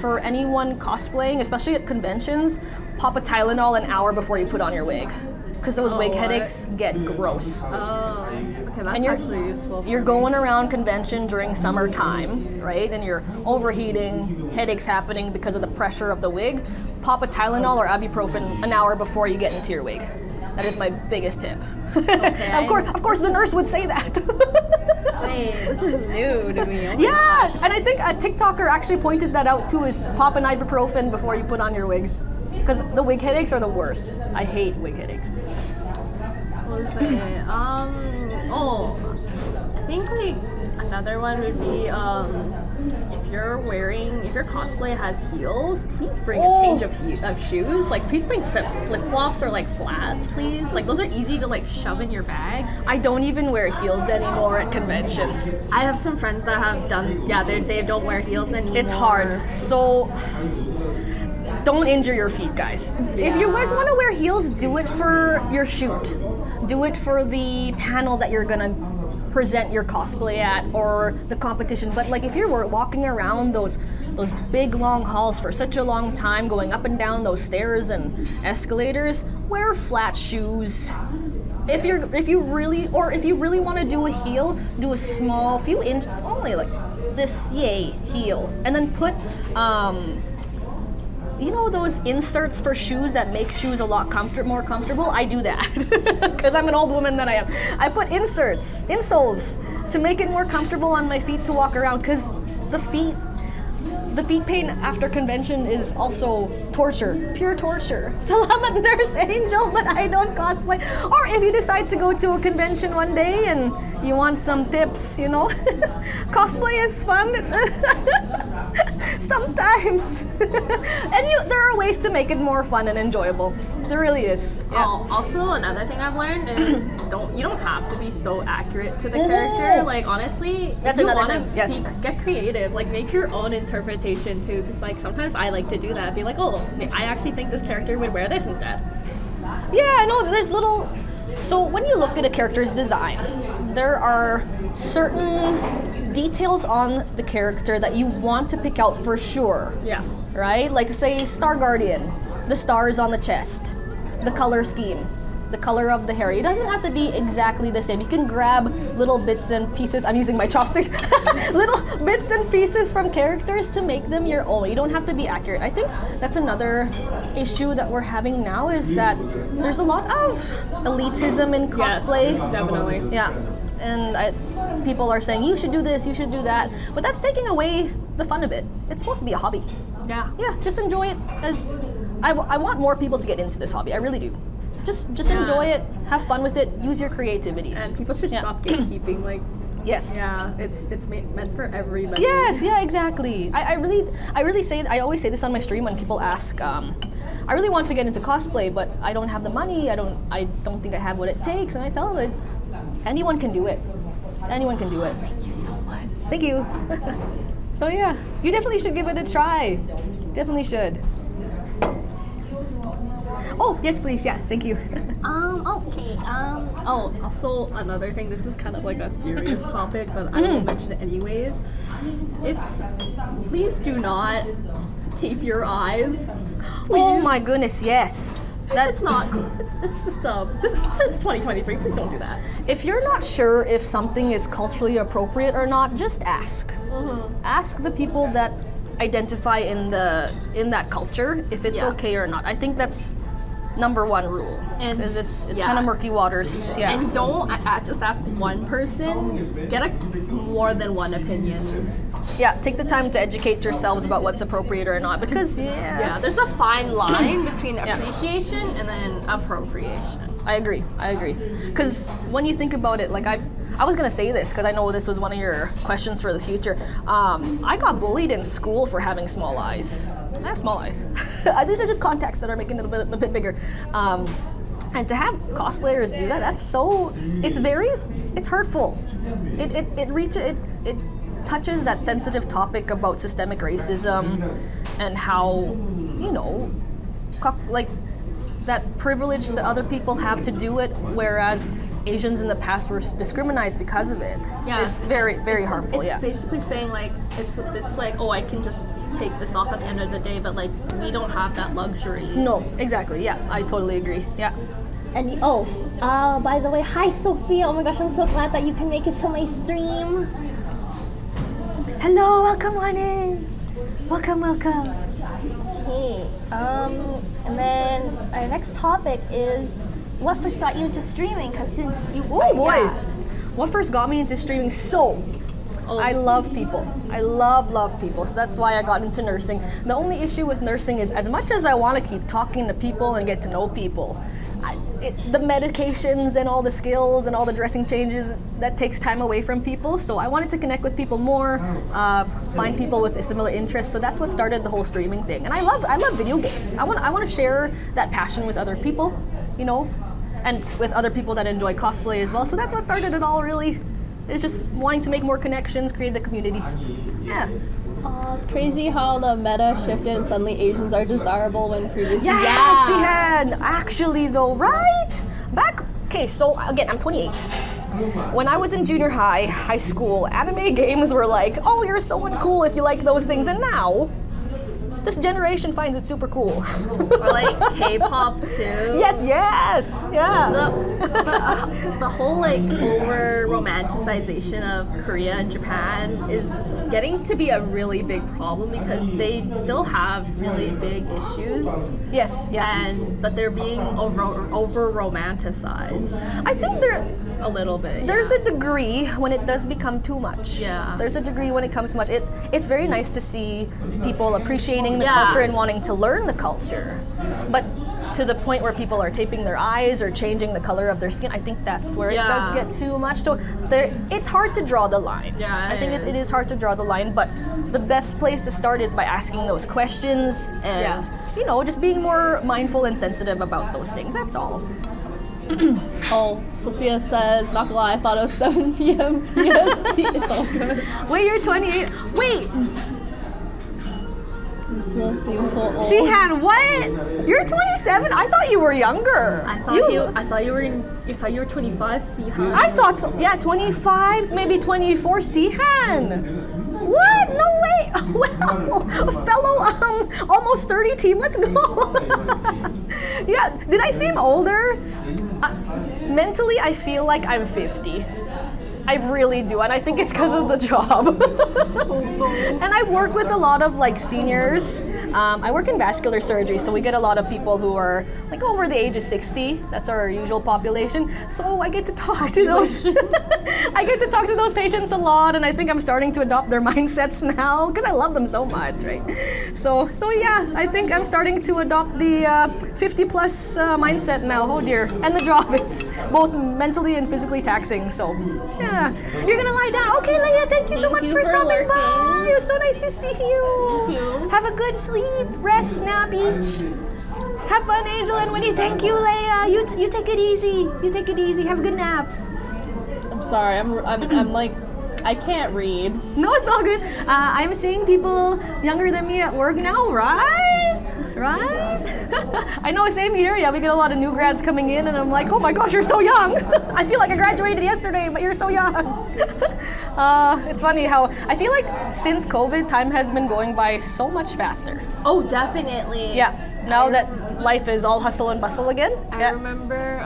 for anyone cosplaying, especially at conventions, pop a Tylenol an hour before you put on your wig. Because those wig headaches get gross. Oh, okay, that's actually useful. You're going around convention during summertime, right? And you're overheating, headaches happening because of the pressure of the wig. Pop a Tylenol or ibuprofen an hour before you get into your wig. That is my biggest tip. Okay, of course, the nurse would say that. Wait, this is new to me. Oh my Yeah, gosh. and I think a TikToker actually pointed that out too, is pop an ibuprofen before you put on your wig. Because the wig headaches are the worst. I hate wig headaches. What was it? I think like another one would be if your cosplay has heels, please bring a change of shoes. Like please bring flip-flops or like flats, please. Like those are easy to like shove in your bag. I don't even wear heels anymore at conventions. I have some friends that have done, they don't wear heels anymore. It's hard. So don't injure your feet, guys. If you guys want to wear heels, do it for your shoot. Do it for the panel that you're gonna present your cosplay at or the competition. But like if you're walking around those big long halls for such a long time, going up and down those stairs and escalators, wear flat shoes. If you really want to do a heel, do a small few inch, only like this heel, and then put you know those inserts for shoes that make shoes a lot more comfortable? I do that because I'm an old woman that I am. I put insoles to make it more comfortable on my feet to walk around because the feet pain after convention is also torture, pure torture. So I'm a nurse angel, but I don't cosplay. Or if you decide to go to a convention one day and you want some tips, you know, cosplay is fun. Sometimes. And there are ways to make it more fun and enjoyable. There really is. Yeah. Also, another thing I've learned is you don't have to be so accurate to the character. Like honestly, that's if you another want thing. Yes. get creative. Like make your own interpretation too. Because like sometimes I like to do that. Be like, oh, I actually think this character would wear this instead. Yeah, no, there's little. So when you look at a character's design, there are certain details on the character that you want to pick out for sure. Yeah. Right? Like say Star Guardian, the stars on the chest, the color scheme, the color of the hair. It doesn't have to be exactly the same. You can grab little bits and pieces. I'm using my chopsticks. Little bits and pieces from characters to make them your own. You don't have to be accurate. I think that's another issue that we're having now is that there's a lot of elitism in cosplay. Yes, definitely. Yeah. And people are saying, you should do this, you should do that. But that's taking away the fun of it. It's supposed to be a hobby. Yeah. Yeah, just enjoy it. As I want more people to get into this hobby. I really do. Just enjoy it, have fun with it, use your creativity. And people should stop gatekeeping. Like Yes. Yeah, it's meant for everybody. Yes, yeah, exactly. I always say this on my stream when people ask, I really want to get into cosplay, but I don't have the money, I don't think I have what it takes, and I tell them anyone can do it. Anyone can do it. Thank you so much. Thank you. So yeah, you definitely should give it a try. Definitely should. Oh, yes please, yeah, thank you. Okay. Oh, also another thing, this is kind of like a serious topic, but I will mention it anyways. Please do not tape your eyes. Please. Oh my goodness, yes. That's not cool. It's just it's 2023. Please don't do that. If you're not sure if something is culturally appropriate or not, just ask. Ask the people that identify in that culture if it's okay or not. I think that's number one rule. And it's kind of murky waters. Yeah. And don't just ask one person. Get more than one opinion. Yeah, take the time to educate yourselves about what's appropriate or not, because there's a fine line between appreciation and then appropriation. I agree. Because when you think about it, like I was gonna say this because I know this was one of your questions for the future. I got bullied in school for having small eyes. I have small eyes. These are just contacts that are making it a bit bigger. And to have cosplayers do that, it's hurtful. It touches that sensitive topic about systemic racism and how, like that privilege that other people have to do it, whereas Asians in the past were discriminated because of it. Yeah, it's very, very harmful. It's basically saying like it's like, oh, I can just take this off at the end of the day, but like we don't have that luxury. No, exactly. Yeah, I totally agree. Yeah. And by the way, hi Sophia. Oh my gosh, I'm so glad that you can make it to my stream. Hello, welcome on in. Welcome. Okay. And then our next topic is what first got you into streaming? Because since you what first got me into streaming? I love people. I love people. So that's why I got into nursing. The only issue with nursing is, as much as I want to keep talking to people and get to know people, the medications and all the skills and all the dressing changes, that takes time away from people. So I wanted to connect with people more, find people with similar interests. So that's what started the whole streaming thing. And I love video games. I want to share that passion with other people, and with other people that enjoy cosplay as well. So that's what started it all, really. It's just wanting to make more connections, create a community. Yeah. Oh, it's crazy how the meta shifted and suddenly Asians are desirable when previously. Yes, yeah. Actually, though, right? So again, I'm 28. When I was in junior high school, anime games were like, oh, you're so uncool if you like those things. And now, this generation finds it super cool. Or like K-pop too. Yes, yeah. The whole like over romanticization of Korea and Japan is getting to be a really big problem because they still have really big issues. Yes, yeah. But they're being over romanticized. I think a little bit. There's a degree when it does become too much. Yeah. There's a degree when it comes too much. It's very nice to see people appreciating the culture and wanting to learn the culture. But to the point where people are taping their eyes or changing the color of their skin, I think that's where it does get too much. So it's hard to draw the line. Yeah, I think it is hard to draw the line, but the best place to start is by asking those questions and, just being more mindful and sensitive about those things. That's all. Oh, Sophia says, not gonna lie, I thought it was 7 p.m. PST. It's all good. Wait, you're 28. Wait! This seems so old. Sihan, what? You're 27? I thought you were younger. I thought you were 25, Sihan. I thought so. Yeah, 25, maybe 24, Sihan. What? No way. Well, fellow almost 30 team, let's go. Yeah, did I seem older? Mentally, I feel like I'm 50. I really do, and I think it's because of the job. And I work with a lot of seniors. I work in vascular surgery, so we get a lot of people who are over the age of 60. That's our usual population. So I get to talk to those. I get to talk to those patients a lot, and I think I'm starting to adopt their mindsets now because I love them so much, right? So yeah, I think I'm starting to adopt the 50 plus mindset now. Oh dear, and the job is both mentally and physically taxing. So yeah. You're gonna lie down. Okay, Leia, thank you so much you for for stopping lurking. by. It was so nice to see you. Thank you. Have a good sleep. Rest, Snappy. Have fun, Angel and Winnie. Thank you, Leia. You take it easy. You take it easy. Have a good nap. I'm sorry. I'm like, I can't read. No, it's all good. I'm seeing people younger than me at work now, right? Right? I know, same here. Yeah, we get a lot of new grads coming in, and I'm like, oh my gosh, you're so young. I feel like I graduated yesterday, but you're so young. It's funny how I feel like since COVID, time has been going by so much faster. Oh, definitely. Yeah, now that life is all hustle and bustle again. I remember,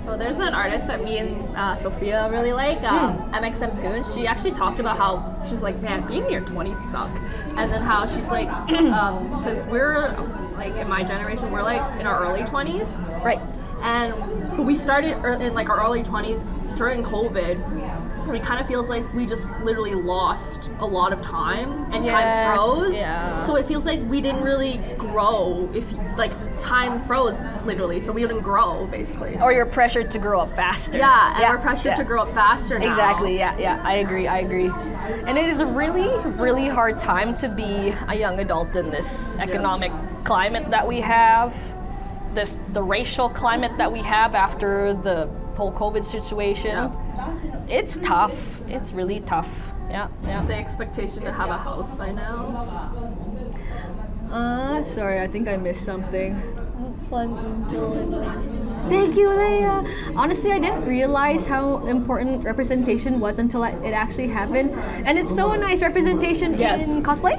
so there's an artist that me and Sophia really like, MXM2, and she actually talked about how she's like, man, being in your 20s suck. And then how she's like, because we're like, in my generation, we're like in our early 20s. Right. And we started in like our early 20s during COVID. It kind of feels like we just literally lost a lot of time and time froze. Yeah. So it feels like we didn't really grow if like time froze literally, so we didn't grow basically. Or you're pressured to grow up faster. Yeah, and we're pressured to grow up faster now. Exactly, yeah, I agree. And it is a really, really hard time to be a young adult in this economic climate that we have, the racial climate that we have after the whole COVID situation. Yeah. It's tough. It's really tough. Yeah. The expectation to have a house by now. Sorry, I think I missed something. Fun Indolency. Thank you, Leia. Honestly, I didn't realize how important representation was until it actually happened. And it's so nice representation in cosplay.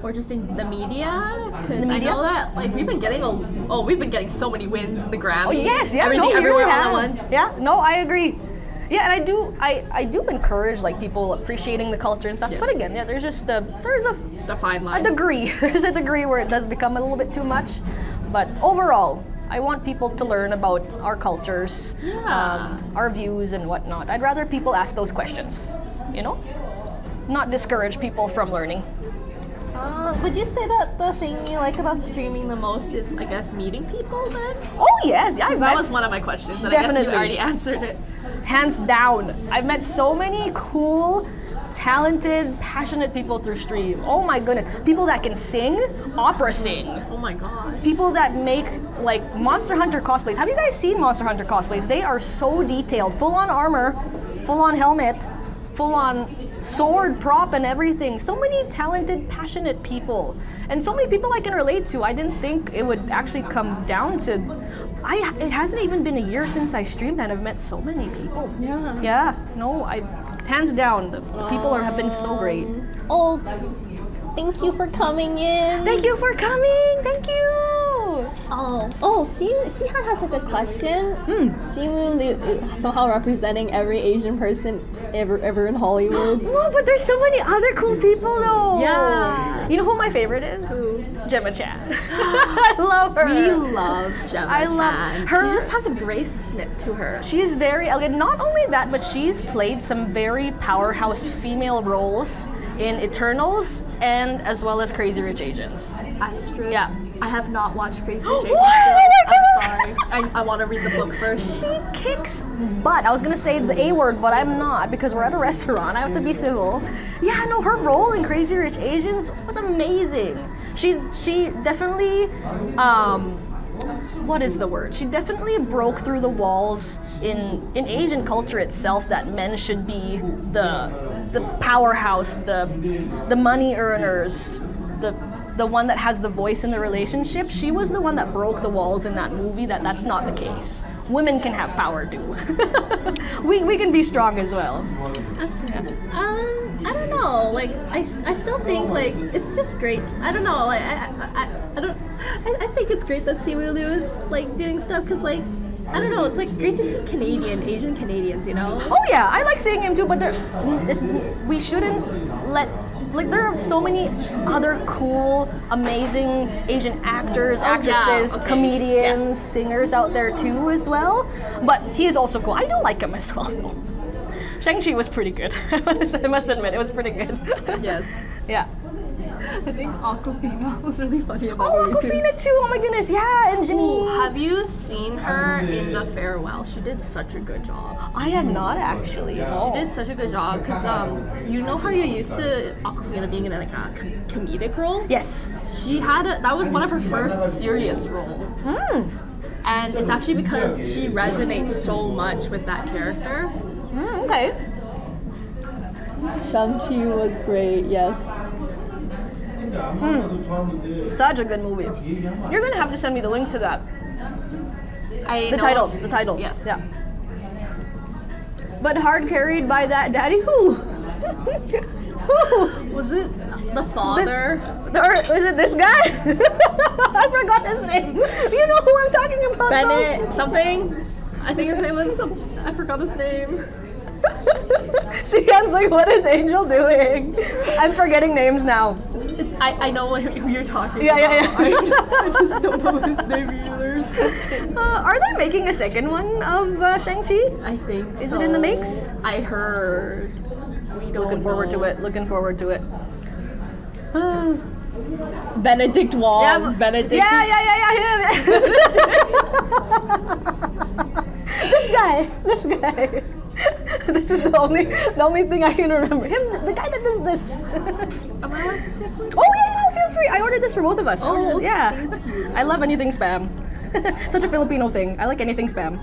Or just in the media, because I media? know that like we've been getting so many wins in the Grammys. Oh yes, yeah, everything no, we everywhere really all at have. once. Yeah, no, I agree. Yeah, and I do encourage like people appreciating the culture and stuff. Yes. But again, yeah, there's The fine a line. degree. There's a degree where it does become a little bit too much. But overall, I want people to learn about our cultures, our views and whatnot. I'd rather people ask those questions, not discourage people from learning. Would you say that the thing you like about streaming the most is, I guess, meeting people then? Oh yes, yeah, That was one of my questions, and I guess Definitely. you already answered it. Hands down. I've met so many cool, talented, passionate people through stream. Oh my goodness. People that can sing, opera sing. Oh my god. People that make like Monster Hunter cosplays. Have you guys seen Monster Hunter cosplays? They are so detailed. Full on armor, full on helmet, full on sword prop and everything. So many talented, passionate people. And so many people I can relate to. I didn't think it would actually come down to... It hasn't even been a year since I streamed and I've met so many people. Yeah. Yeah, no, hands down, the people have been so great. Oh, thank you for coming in. Thank you for coming, thank you. Sihan has a good question. Simu Liu somehow representing every Asian person ever in Hollywood. Whoa, but there's so many other cool people though. Yeah. You know who my favorite is? Who? Gemma Chan. I love her. We love Gemma I love Chan. her. She just has a grace to her. She is very elegant. Not only that, but she's played some very powerhouse female roles in Eternals and as well as Crazy Rich Asians. Astrid. Yeah. I have not watched Crazy Rich Asians. What? Oh my I'm sorry. I want to read the book first. She kicks butt. I was gonna say the A word, but I'm not because we're at a restaurant. I have to be civil. Yeah, no, her role in Crazy Rich Asians was amazing. She definitely, what is the word? She definitely broke through the walls in Asian culture itself that men should be the powerhouse, the money earners, the one that has the voice in the relationship. She was the one that broke the walls in that movie that's not the case. Women can have power too. we can be strong as well. I don't know. Like I still think like it's just great. I don't know. Like I think it's great that Simu Liu is like doing stuff because like I don't know. It's like great to see Asian Canadians. Oh yeah, I like seeing him too. But we shouldn't let. Like there are so many other cool, amazing Asian actors, actresses, comedians, singers out there too as well. But he is also cool. I do like him as well though. Shang-Chi was pretty good. I must admit, it was pretty good. Yes. Yeah. I think Aquafina was really funny about Oh, Aquafina too. Oh my goodness. Yeah, and Jimmy. Have you seen her in The Farewell? She did such a good job. I have not actually. She did such a good job because you know how you're used to Aquafina being in like a comedic role? Yes. She had that was one of her first serious roles. And it's actually because she resonates so much with that character. Okay. Shang-Chi was great, yes. Such a good movie. You're gonna have to send me the link to that. The title. Yes. Yeah. But hard carried by that daddy who? Who? Was it the father? Or was it this guy? I forgot his name. You know who I'm talking about? Bennett something? I think his name was I forgot his name. Sian's like, what is Angel doing? I'm forgetting names now. I know who you're talking Yeah. about. I just don't know his name either. Are they making a second one of Shang-Chi? I think Is it in the mix? I heard. We don't Looking forward to it. Looking forward to it. Benedict Wong. Yeah, Benedict. Yeah, him. This guy. This is the only thing I can remember. Him, the guy that does this. Am I allowed to take one? Oh yeah, no, feel free. I ordered this for both of us. Oh, Yeah. I love anything spam. Such a Filipino thing. I like anything spam.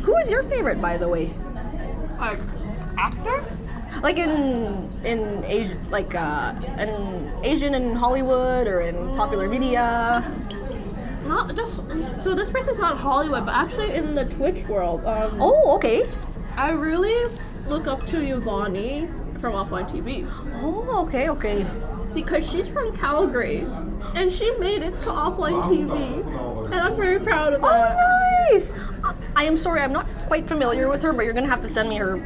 Who is your favorite, by the way? Actor? Like in Asia, like an Asian in Hollywood or in popular media. Not just so. This person's not Hollywood, but actually in the Twitch world. Oh, okay. I really look up to Yvonne from Offline TV Oh, okay. because she's from Calgary and she made it to Offline TV, and I'm very proud of that. Oh, nice. I am sorry, I'm not quite familiar with her, but you're gonna have to send me her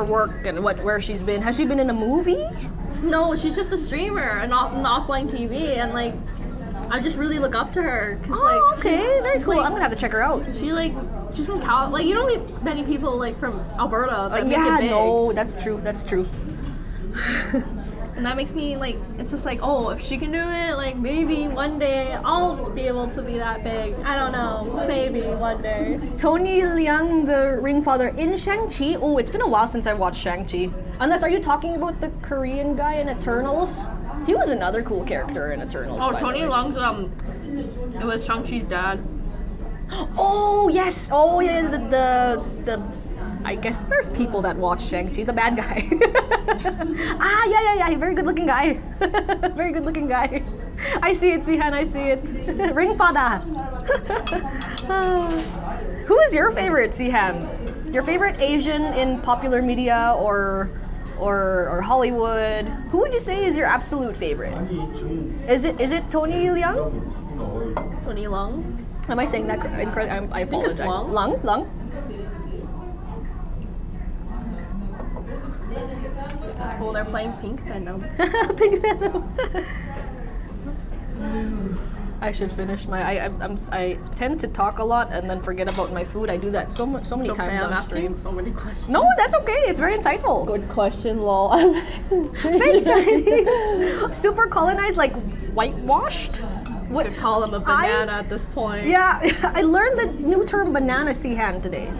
work and where she's been. Has she been in a movie? No, she's just a streamer and Offline TV, and like I just really look up to her. Cause, Oh, okay, very she's cool. like- I'm gonna have to check her out. She's from Cal. Like you don't meet many people like from Alberta that make Yeah, it big. no, that's true. And that makes me like, it's just like, oh, if she can do it, like maybe one day I'll be able to be that big. I don't know, maybe one day. Tony Leung, the ring father in Shang-Chi. Oh, it's been a while since I watched Shang-Chi. Unless, are you talking about the Korean guy in Eternals? He was another cool character in Eternals. Oh, by the Tony way. Leung's it was Shang-Chi's dad. Oh yes. Oh yeah. The I guess there's people that watch Shang-Chi. The bad guy. Yeah. Very good looking guy. Very good looking guy. I see it, Sihan. I see it. Ring Fada. Who is your favorite, Sihan? Your favorite Asian in popular media or Hollywood? Who would you say is your absolute favorite? Is it Tony Leung? Tony Leung. Am I saying that incorrectly? I apologize. it's Lung. Lung? Oh, they're playing Pink Venom. Pink Venom. I should finish my. I tend to talk a lot and then forget about my food. I do that so many times I'm on asking stream. so many questions. No, that's okay. It's very insightful. Good question, lol. Fake Chinese, super colonized, like whitewashed. What? Could call him a banana at this point. Yeah, I learned the new term banana Sihan today.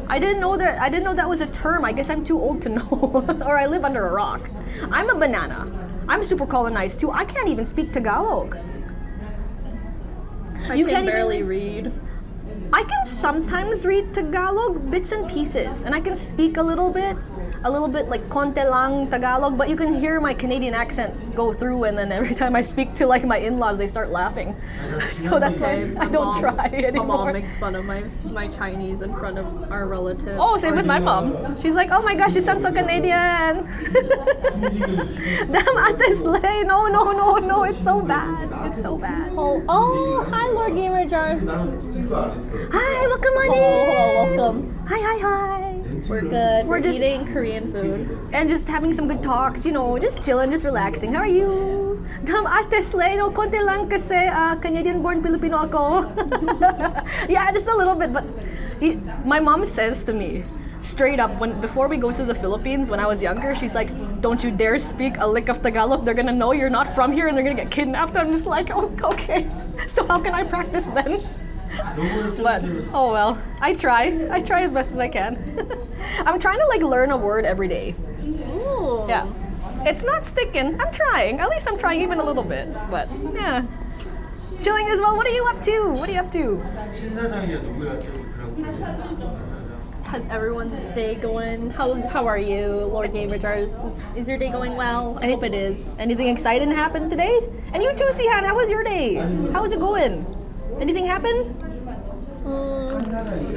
I didn't know that was a term. I guess I'm too old to know, or I live under a rock. I'm a banana. I'm super colonized too. I can't even speak Tagalog. I You can can't barely even- read. I can sometimes read Tagalog, bits and pieces, and I can speak a little bit like konte lang Tagalog, but you can hear my Canadian accent go through, and then every time I speak to like my in-laws, they start laughing. So that's why I don't try anymore. My mom makes fun of my Chinese in front of our relatives. Oh, same with my mom. She's like, oh my gosh, you sound so Canadian. Damn, Ate Slay. No, it's so bad. It's so bad. Oh, hi, Lord Gamer Jars. Hi, welcome on in. Hello, welcome. Hi. We're good. We're just- eating Korean food. And just having some good talks, just chilling, just relaxing. How are you? Damn, Ate Slay. No, konti lang kasi Canadian-born Filipino ako. Yeah, just a little bit, but my mom says to me, straight up, before we go to the Philippines, when I was younger, she's like, don't you dare speak a lick of Tagalog. They're gonna know you're not from here and they're gonna get kidnapped. I'm just like, oh, okay. So how can I practice then? But, oh well, I try as best as I can. I'm trying to like learn a word every day. Ooh. Yeah. It's not sticking. I'm trying. At least I'm trying even a little bit. But, yeah. Chilling as well. What are you up to? What are you up to? How's everyone's day going? How are you, Lord Gamer Jars? Is your day going well? I hope it is. Anything exciting happened today? And you too, Sihan, how was your day? How was it going? Anything happen?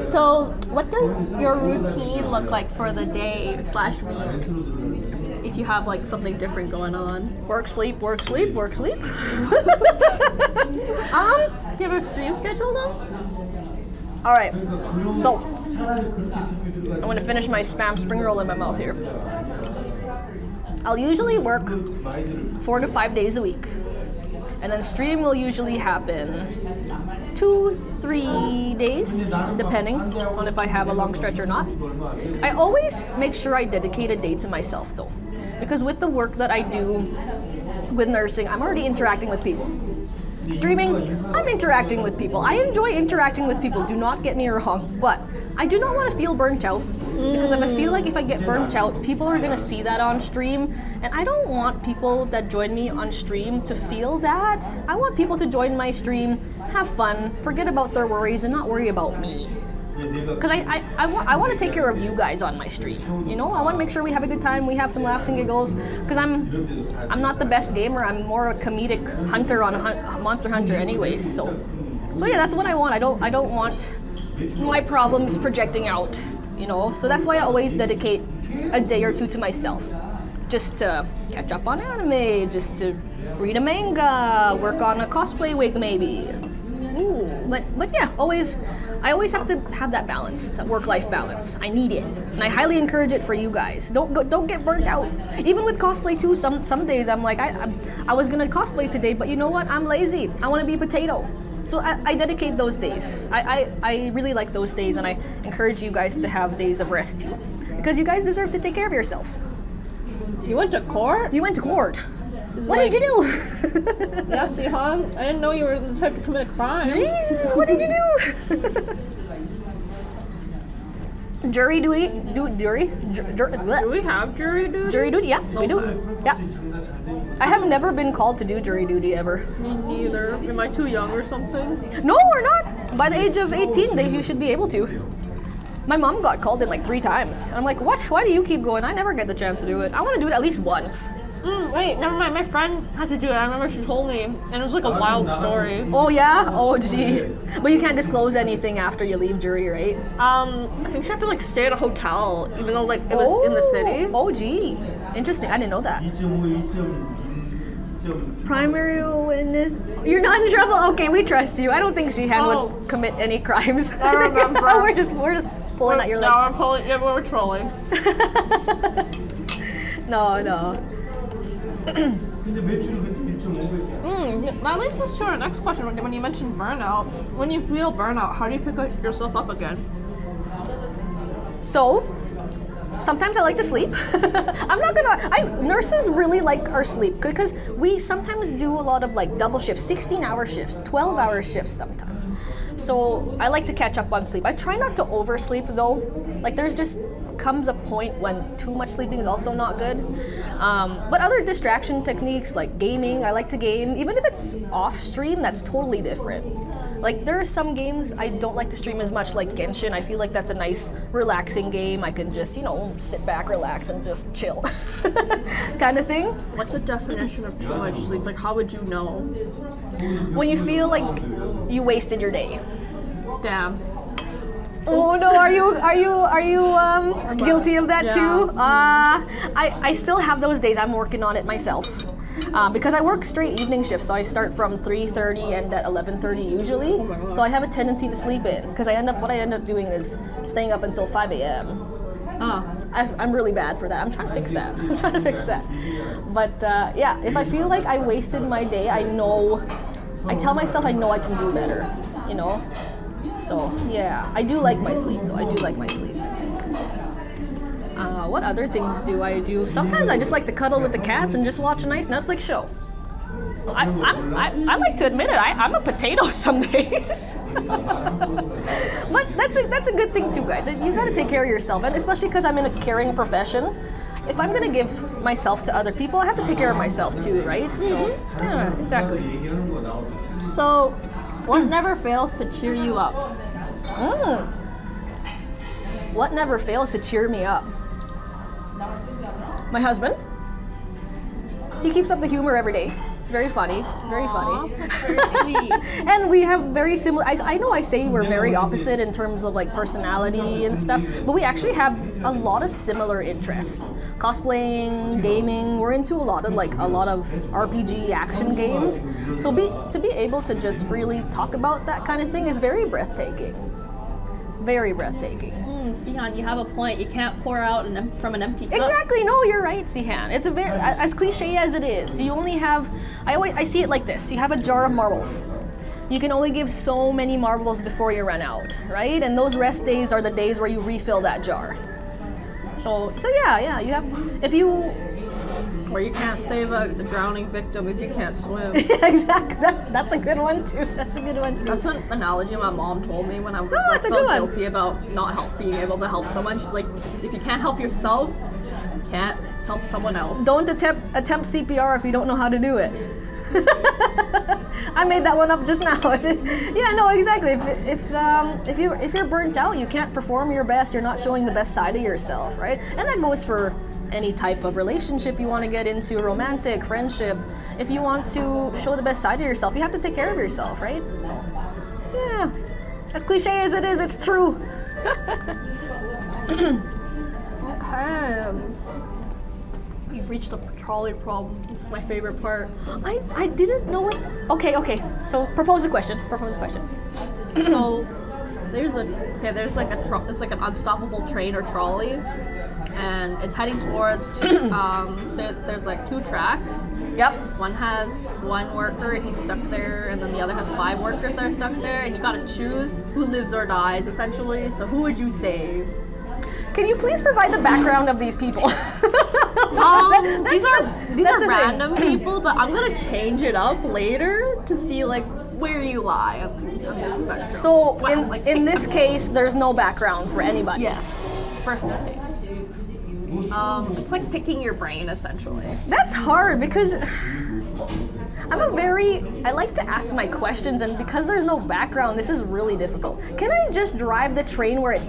So, what does your routine look like for the day/week? If you have like something different going on. Work, sleep, work, sleep, work, sleep. Do you have a stream schedule though? All right. So, I'm going to finish my spam spring roll in my mouth here. I'll usually work 4 to 5 days a week. And then stream will usually happen 2-3 days, depending on if I have a long stretch or not. I always make sure I dedicate a day to myself though. Because with the work that I do with nursing, I'm already interacting with people. Streaming, I'm interacting with people. I enjoy interacting with people, do not get me wrong, but I do not want to feel burnt out. Because if I feel like if I get burnt out, people are gonna see that on stream, and I don't want people that join me on stream to feel that. I want people to join my stream, have fun, forget about their worries, and not worry about me. Because I want to take care of you guys on my stream. You know, I want to make sure we have a good time, we have some laughs and giggles. Because I'm not the best gamer. I'm more a comedic hunter on Monster Hunter, anyways. So yeah, that's what I want. I don't want my problems projecting out. You know, so that's why I always dedicate a day or two to myself, just to catch up on anime, just to read a manga, work on a cosplay wig maybe. Ooh, but yeah, I always have to have that balance, that work-life balance. I need it, and I highly encourage it for you guys. Don't get burnt out. Even with cosplay too, some days I'm like, I was gonna cosplay today, but you know what? I'm lazy. I want to be a potato. So I dedicate those days. I really like those days, and I encourage you guys to have days of rest too, because you guys deserve to take care of yourselves. You went to court? You went to court. What did you do? Yeah, Sihan, I didn't know you were the type to commit a crime. Jesus, what did you do? Jury duty? Do we have jury duty? Jury duty? Yeah, we do. Yeah. I have never been called to do jury duty ever. Me neither. Am I too young or something? No, we're not. By the age of 18, you should be able to. My mom got called in like 3 times. And I'm like, what? Why do you keep going? I never get the chance to do it. I want to do it at least once. Wait, never mind. My friend had to do it. I remember she told me, and it was like a wild story. Oh yeah? Oh gee. But you can't disclose anything after you leave jury, right? I think she had to like stay at a hotel, even though like it was in the city. Oh gee. Interesting. I didn't know that. Primary witness. You're not in trouble. Okay, we trust you. I don't think Sihan would commit any crimes. I remember. we're just pulling at your leg. No, we're pulling. Yeah, we're trolling. No. That leads us to our next question. When you mentioned burnout, when you feel burnout, how do you pick yourself up again? So, sometimes I like to sleep. Nurses really like our sleep because we sometimes do a lot of like double shifts, 16-hour shifts, 12-hour shifts sometimes. So I like to catch up on sleep. I try not to oversleep though. Like there's just comes a point when too much sleeping is also not good. But other distraction techniques like gaming, I like to game. Even if it's off stream, that's totally different. Like there are some games I don't like to stream as much, like Genshin. I feel like that's a nice, relaxing game. I can just, sit back, relax, and just chill, kind of thing. What's the definition of too much sleep? Like, how would you know? When you feel like you wasted your day. Damn. Oh no, are you guilty of that too? I still have those days. I'm working on it myself. Because I work straight evening shifts, so I start from 3:30 and at 11:30 usually. So I have a tendency to sleep in because what I end up doing is staying up until 5 a.m. I'm really bad for that. I'm trying to fix that. But yeah, if I feel like I wasted my day, I tell myself I know I can do better, So yeah, I do like my sleep though. I do like my sleep. What other things do I do? Sometimes I just like to cuddle with the cats and just watch a nice Netflix show. I like to admit it, I'm a potato some days. But that's a good thing too, guys. You gotta take care of yourself, and especially because I'm in a caring profession. If I'm gonna give myself to other people, I have to take care of myself too, right? So, yeah, exactly. So, what never fails to cheer you up? What never fails to cheer me up? My husband. He keeps up the humor every day. It's very funny, very funny. That's very sweet. And we have very similar, I know I say we're very opposite in terms of like personality and stuff, but we actually have a lot of similar interests. Cosplaying, gaming, we're into a lot of RPG action games. So to be able to just freely talk about that kind of thing is very breathtaking. Very breathtaking. Sihan, you have a point. You can't pour out from an empty cup. Exactly. No, you're right, Sihan. It's a very, as cliche as it is. You only have, I see it like this. You have a jar of marbles. You can only give so many marbles before you run out, right? And those rest days are the days where you refill that jar. So yeah, you have, if you... Or you can't save a drowning victim if you can't swim. Yeah, exactly. That's a good one too. That's an analogy my mom told me when I that's a felt good one. guilty about not being able to help someone. She's like, if you can't help yourself, you can't help someone else. Don't attempt CPR if you don't know how to do it. I made that one up just now. Yeah, no, exactly. If you're burnt out, you can't perform your best. You're not showing the best side of yourself, right? And that goes for any type of relationship you want to get into, romantic, friendship. If you want to show the best side of yourself, you have to take care of yourself, right? So, yeah. As cliche as it is, it's true. Okay. You've reached the trolley problem. This is my favorite part. I didn't know it. Okay. So propose a question. So there's like an unstoppable train or trolley, and it's heading towards there's like 2 tracks. Yep. One has 1 worker and he's stuck there, and then the other has 5 workers that are stuck there, and you gotta choose who lives or dies essentially. So who would you save? Can you please provide the background of these people? These are random people, but I'm gonna change it up later to see like where you lie on this spectrum. So in this case, there's no background for anybody. Yes, first case. It's like picking your brain essentially. That's hard because I like to ask my questions, and because there's no background, this is really difficult. Can I just drive the train where it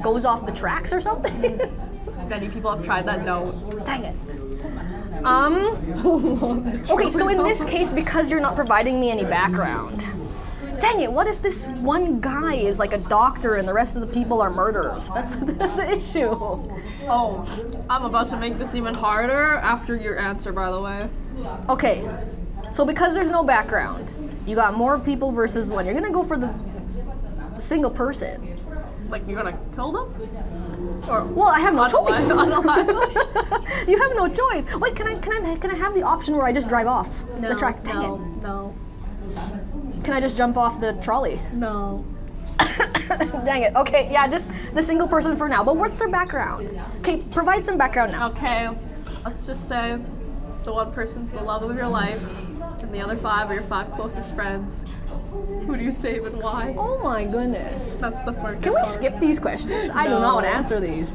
goes off the tracks or something? Many people have tried that. No. Dang it. Okay, so in this case, because you're not providing me any background, dang it, what if this one guy is like a doctor and the rest of the people are murderers? That's the issue. Oh, I'm about to make this even harder after your answer, by the way. Okay, so because there's no background, you got more people versus 1. You're gonna go for the single person. Like, you're gonna kill them? Or well, I have no choice. Unalive. You have no choice. Wait, can I have the option where I just drive off the track? Dang it. No. Can I just jump off the trolley? No. Dang it. Okay, yeah, just the single person for now. But what's their background? Okay, provide some background now. Okay, let's just say the 1 person's the love of your life, and the other 5 are your 5 closest friends. Who do you save and why? Oh my goodness. That's where it gets Can we hard. skip these questions? I do not want to answer these.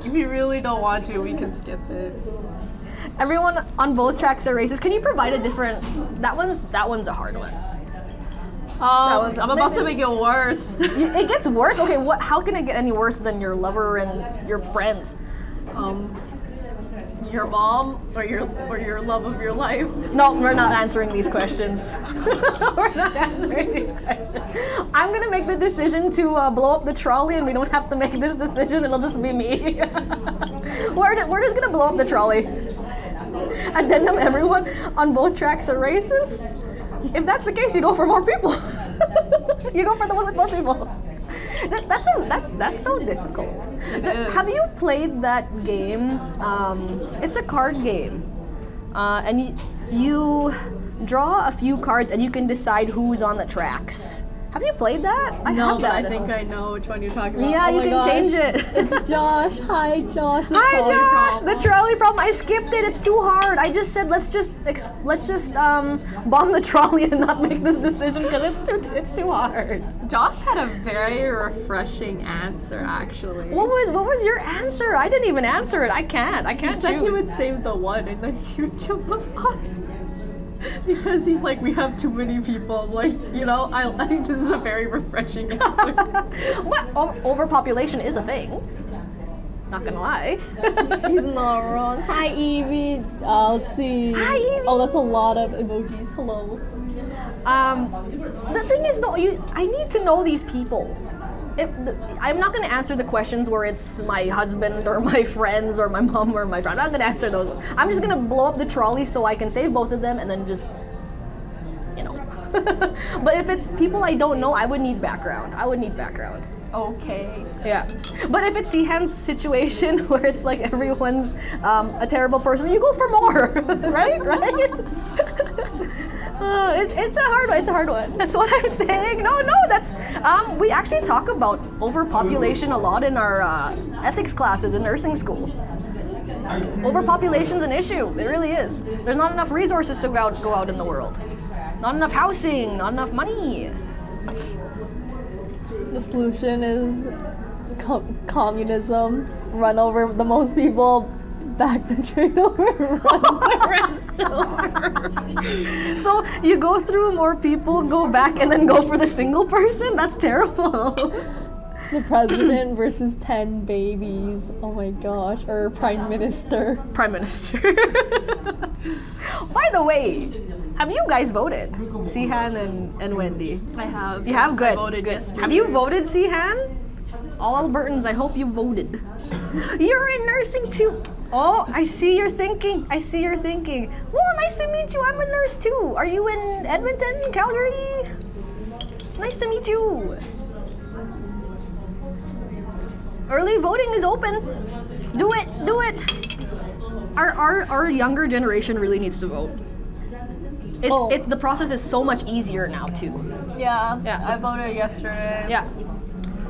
If you really don't want to, we can skip it. Everyone on both tracks are racist. Can you provide a different? That one's a hard one. I'm about to make it worse. It gets worse? Okay, how can it get any worse than your lover and your friends? Your mom or your love of your life. No, we're not answering these questions. We're not answering these questions. I'm gonna make the decision to blow up the trolley, and we don't have to make this decision. It'll just be me. We're just gonna blow up the trolley. Addendum: everyone on both tracks are racist. If that's the case, you go for more people. You go for the one with more people. That's so difficult. Have you played that game? It's a card game, and you draw a few cards and you can decide who's on the tracks. Have you played that? I No, have but I that. think I know which one you're talking about. Yeah, Oh you my can gosh. change it. It's Josh. Hi, Josh. The Hi, trolley Josh. problem. The trolley problem. I skipped it. It's too hard. I just said let's just bomb the trolley and not make this decision because it's too hard. Josh had a very refreshing answer, actually. What was your answer? I didn't even answer it. I can't He said he choose. would save the one and then he would kill the five. Because he's like, we have too many people. I'm like, I think this is a very refreshing answer. But overpopulation is a thing. Not gonna lie. He's not wrong. Hi, Evie. Let's see. Hi, Evie. Oh, that's a lot of emojis. Hello. The thing is though, I need to know these people. I'm not gonna answer the questions where it's my husband or my friends or my mom or my friend. I'm not gonna answer those. I'm just gonna blow up the trolley so I can save both of them and then just, But if it's people I don't know, I would need background. Okay. Yeah. But if it's Sihan's situation where it's like everyone's a terrible person, you go for more, right? It's a hard one. That's what I'm saying. No, that's we actually talk about overpopulation a lot in our ethics classes in nursing school. Overpopulation's an issue. It really is. There's not enough resources to go out in the world. Not enough housing, not enough money. The solution is communism. Run over the most people, back the train over, run the rest over. So you go through more people, go back, and then go for the single person? That's terrible. The president versus 10 babies. Oh my gosh. Or prime minister. Prime Minister. By the way, have you guys voted? Sihan and Wendy. I have. You have? Yes, Good. I voted Good. yesterday. Have you voted, Sihan? All Albertans, I hope you voted. You're in nursing too. Oh, I see you're thinking. Well, nice to meet you. I'm a nurse too. Are you in Edmonton, Calgary? Nice to meet you. Early voting is open. Do it. Our younger generation really needs to vote. The process is so much easier now too. Yeah. Yeah. I voted yesterday. Yeah.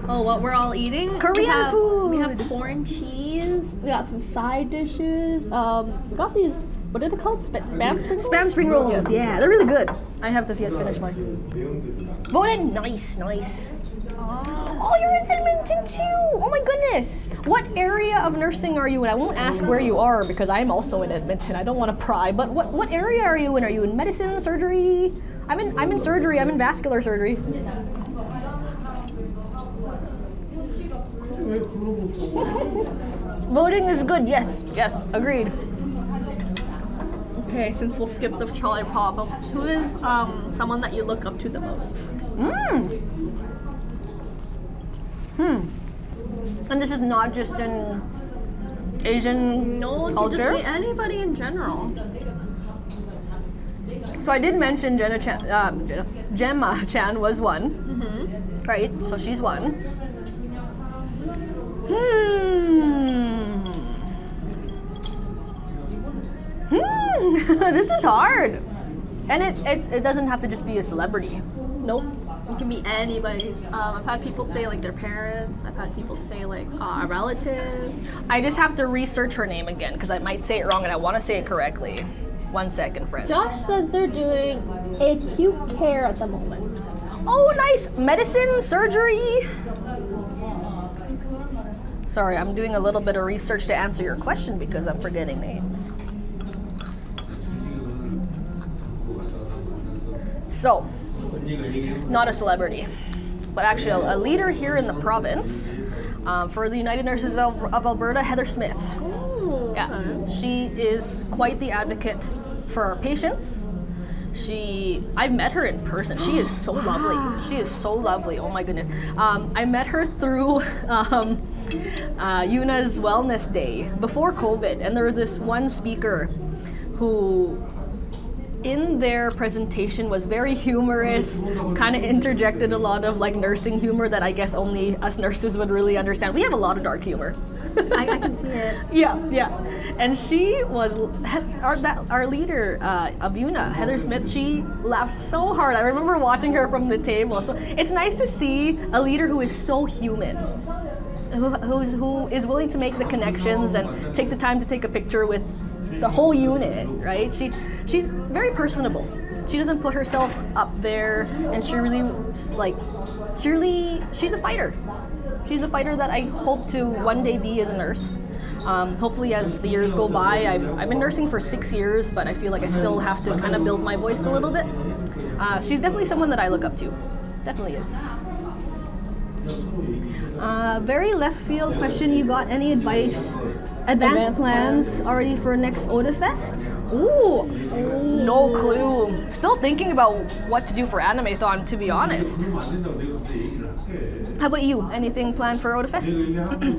Oh, what we're all eating? Korean food. We have corn cheese. We got some side dishes. We got these. What are they called? Spam spring rolls? Spam spring rolls. Yes. Yeah, they're really good. I have to finish mine. Voted. Nice. Oh, you're in Edmonton too. Oh my goodness. What area of nursing are you in? I won't ask where you are because I'm also in Edmonton. I don't want to pry. But what area are you in? Are you in medicine, surgery? I'm in surgery. I'm in vascular surgery. Voting is good. Yes, agreed. Okay, since we'll skip the trolley problem, who is someone that you look up to the most? And this is not just an Asian No, it could culture. just be anybody in general. So I did mention Gemma Chan was one, right? So she's one. This is hard, and it doesn't have to just be a celebrity. Nope. It can be anybody. I've had people say like their parents. I've had people say like a relative. I just have to research her name again because I might say it wrong and I want to say it correctly. 1 second, friends. Josh says they're doing acute care at the moment. Oh, nice! Medicine, surgery. Sorry, I'm doing a little bit of research to answer your question because I'm forgetting names. So, not a celebrity, but actually a leader here in the province for the United Nurses of Alberta, Heather Smith. Ooh, Yeah, okay. she is quite the advocate for our patients. I've met her in person. She is so lovely. She is so lovely. Oh my goodness. I met her through Yuna's Wellness Day before COVID, and there was this one speaker who, in their presentation, was very humorous, kind of interjected a lot of like nursing humor that I guess only us nurses would really understand. We have a lot of dark humor. I can see it. Yeah. And she was our leader, Abuna, Heather Smith. She laughed so hard. I remember watching her from the table. So it's nice to see a leader who is so human, who is willing to make the connections and take the time to take a picture with the whole unit. Right? She's very personable. She doesn't put herself up there, and she's a fighter. She's a fighter that I hope to one day be as a nurse. Hopefully as the years go by, I've been nursing for 6 years, but I feel like I still have to kind of build my voice a little bit. She's definitely someone that I look up to. Definitely is. Very left field question. You got any advice? Advanced plans already for next Otafest? Ooh, no clue. Still thinking about what to do for Animathon, to be honest. How about you? Anything planned for Otafest?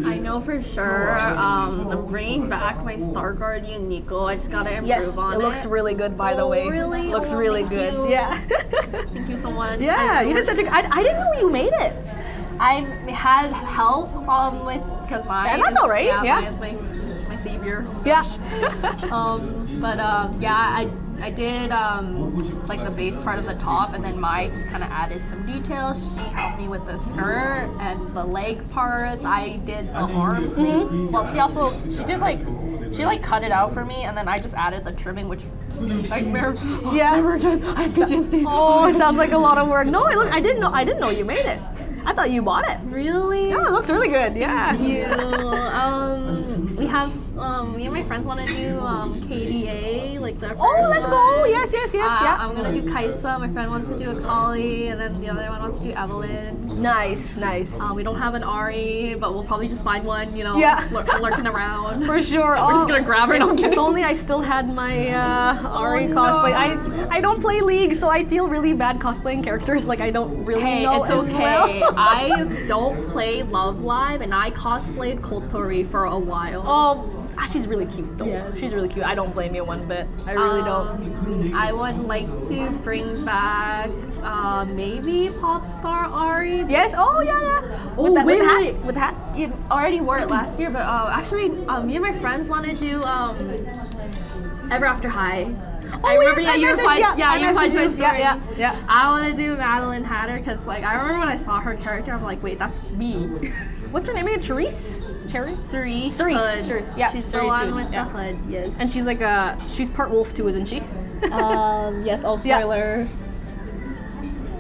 I know for sure. I'm bringing back my Star Guardian Nico. I just gotta improve on it. It looks really good, by the way. Really? Looks Oh, really thank good. you. Yeah. Thank you so much. Yeah, you did such a. I didn't know you made it. I had help with because my Yeah, that's all right. Yeah. mine is my savior. Yeah. I did like the base part of the top, and then Mai just kind of added some details. She helped me with the skirt and the leg parts. I did the arm thing. Well, she cut it out for me, and then I just added the trimming, which was a nightmare. Yeah. Never good. I have PTSD. Oh, it sounds like a lot of work. No, look, I didn't know you made it. I thought you bought it. Really? Yeah, it looks really good. Yeah. Thank you. We have me and my friends want to do KDA, like the first Let's one. go. Yes, yeah. I'm gonna do Kaisa. My friend wants to do a Kali, and then the other one wants to do Evelyn. Nice. We don't have an Ari, but we'll probably just find one. Yeah. Lurking around. For sure. We're just gonna grab her. No, I'm If kidding. only I still had my Ari cosplay. I don't play League, so I feel really bad cosplaying characters. Like I don't really Hey, know it's as okay. well. I don't play Love Live, and I cosplayed Kotori for a while. She's really cute though. Yes. She's really cute. I don't blame you one bit. I really don't. I would like to bring back maybe Pop Star Ari. Yes. Oh yeah. Oh, With that, wait, with that, wait. with that. You already wore it last year, but actually, me and my friends want to do Ever After High. I remember, yes, I you replied. messaged, Yeah, you replied to my story. Yeah. I want to do Madeline Hatter because, like, I remember when I saw her character, I'm like, wait, that's me. What's her name again? Therese? Cerise. Cerise, Hood. sure. Yeah, She's the Cerise one Hood, with yeah. the hood. Yes. And she's like she's part wolf too, isn't she? Yes, spoiler.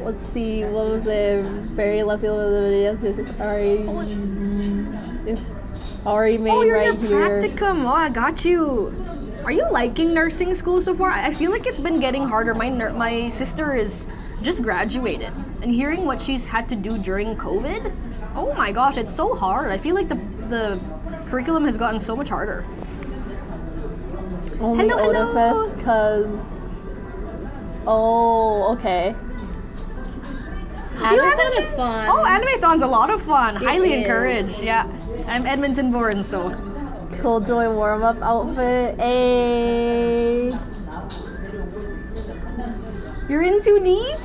Let's see, what was it? Very left field of the videos. This is Ari made You're right in your here. practicum. Oh, I got you. Are you liking nursing school so far? I feel like it's been getting harder. My sister is just graduated, and hearing what she's had to do during COVID, oh my gosh, it's so hard. I feel like the curriculum has gotten so much harder. Only Hello, hello. Otafest, because. Oh, okay. Animathon is fun. Oh, Animathon's a lot of fun. Highly is. encouraged. Yeah, I'm Edmonton born, so. Killjoy warm-up outfit. Ayy. You're in too deep?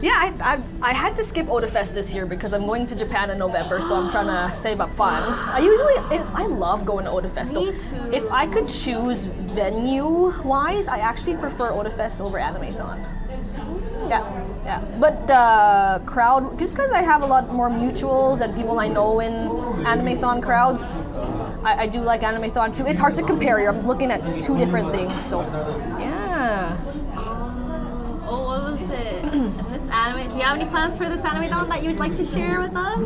Yeah, I had to skip Otafest this year because I'm going to Japan in November, so I'm trying to save up funds. I love going to Otafest. Me too. If I could choose venue-wise, I actually prefer Otafest over Animathon. Yeah. But crowd, just because I have a lot more mutuals and people I know in Animathon crowds, I do like Animathon too. It's hard to compare. I'm looking at two different things, so yeah. Oh, what was it? And this anime. Do you have any plans for this Animathon that you would like to share with us?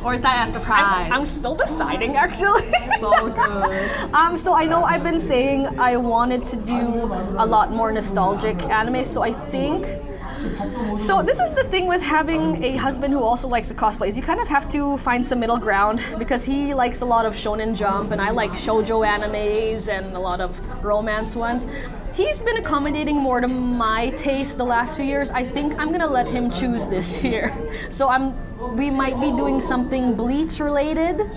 Or is that a surprise? I'm still deciding actually. So good. So I know I've been saying I wanted to do a lot more nostalgic anime, so I think. So this is the thing with having a husband who also likes to cosplay, is you kind of have to find some middle ground because he likes a lot of Shonen Jump and I like shoujo animes and a lot of romance ones. He's been accommodating more to my taste the last few years. I think I'm gonna let him choose this year. So we might be doing something Bleach related.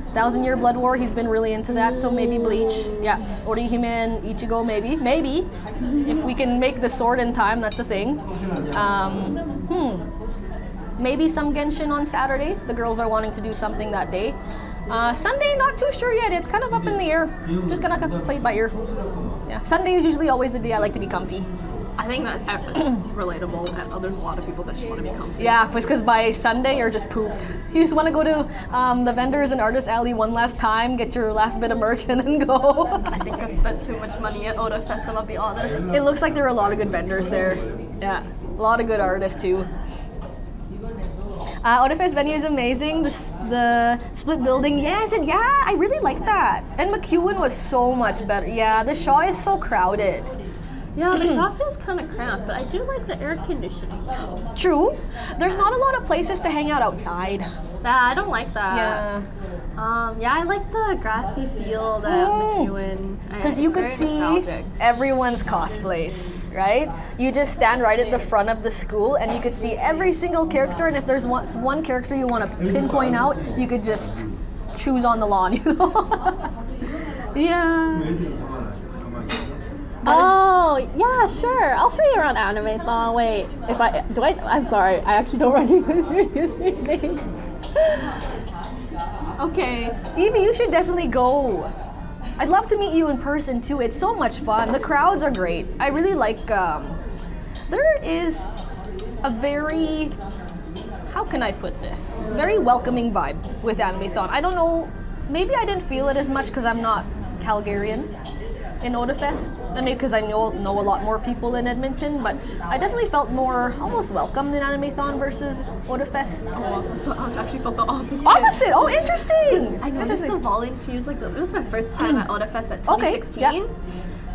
1,000 Year Blood War, he's been really into that, so maybe Bleach. Yeah, Orihime and Ichigo, maybe. If we can make the sword in time, that's a thing. Maybe some Genshin on Saturday. The girls are wanting to do something that day. Sunday, not too sure yet. It's kind of up in the air. Just gonna play it by ear. Yeah, Sunday is usually always the day I like to be comfy. I think that it's relatable. There's a lot of people that just want to be comfy. Yeah, because by Sunday you're just pooped. You just want to go to the vendors and artist alley one last time, get your last bit of merch, and then go. I think I spent too much money at Otafest, I'll be honest. It looks like there are a lot of good vendors there. Yeah, a lot of good artists too. Otafest venue is amazing. The split building, yes, I really like that. And McEwen was so much better. Yeah, the Shaw is so crowded. Yeah, the shop feels kind of cramped, but I do like the air conditioning. True. There's not a lot of places to hang out outside. I don't like that. Yeah. Yeah, I like the grassy field at McEwen. Because you could see everyone's cosplays, right? You just stand right at the front of the school and you could see every single character, and if there's one character you want to pinpoint out, you could just choose on the lawn, you know? Yeah. Oh, yeah, sure. I'll show you around Animathon. Wait, I'm sorry. I actually don't recognize your username. Okay. Evie, you should definitely go. I'd love to meet you in person too. It's so much fun. The crowds are great. I really like, there is a very, how can I put this? Very welcoming vibe with Animathon. I don't know, maybe I didn't feel it as much because I'm not Calgarian in Otafest. I mean, because I know a lot more people in Edmonton, but I definitely felt more almost welcomed in Animathon versus Otafest. Oh, so I actually felt the opposite. Opposite? Oh, interesting! I noticed the volunteers, it was my first time at Otafest at 2016. Okay, yeah.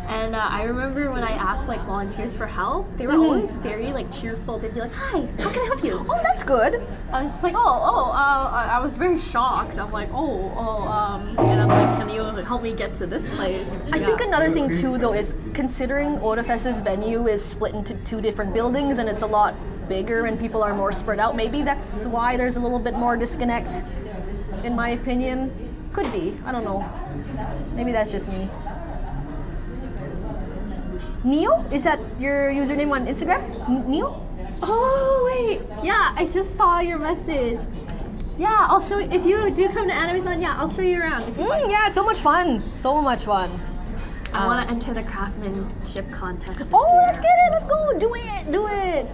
And I remember when I asked volunteers for help, they were always very cheerful. They'd be like, "Hi, how can I help you?" Oh, that's good. I'm just like, I was very shocked. I'm like, and I'm like, can you help me get to this place? I think another thing too, though, is considering Otafest's venue is split into 2 different buildings and it's a lot bigger and people are more spread out. Maybe that's why there's a little bit more disconnect, in my opinion. Could be. I don't know. Maybe that's just me. Neo? Is that your username on Instagram? Neo? Oh, wait. Yeah, I just saw your message. Yeah, I'll show you. If you do come to Animathon, yeah, I'll show you around. If you like. Yeah, it's so much fun. So much fun. I want to enter the craftsmanship contest. Let's get it. Let's go. Do it.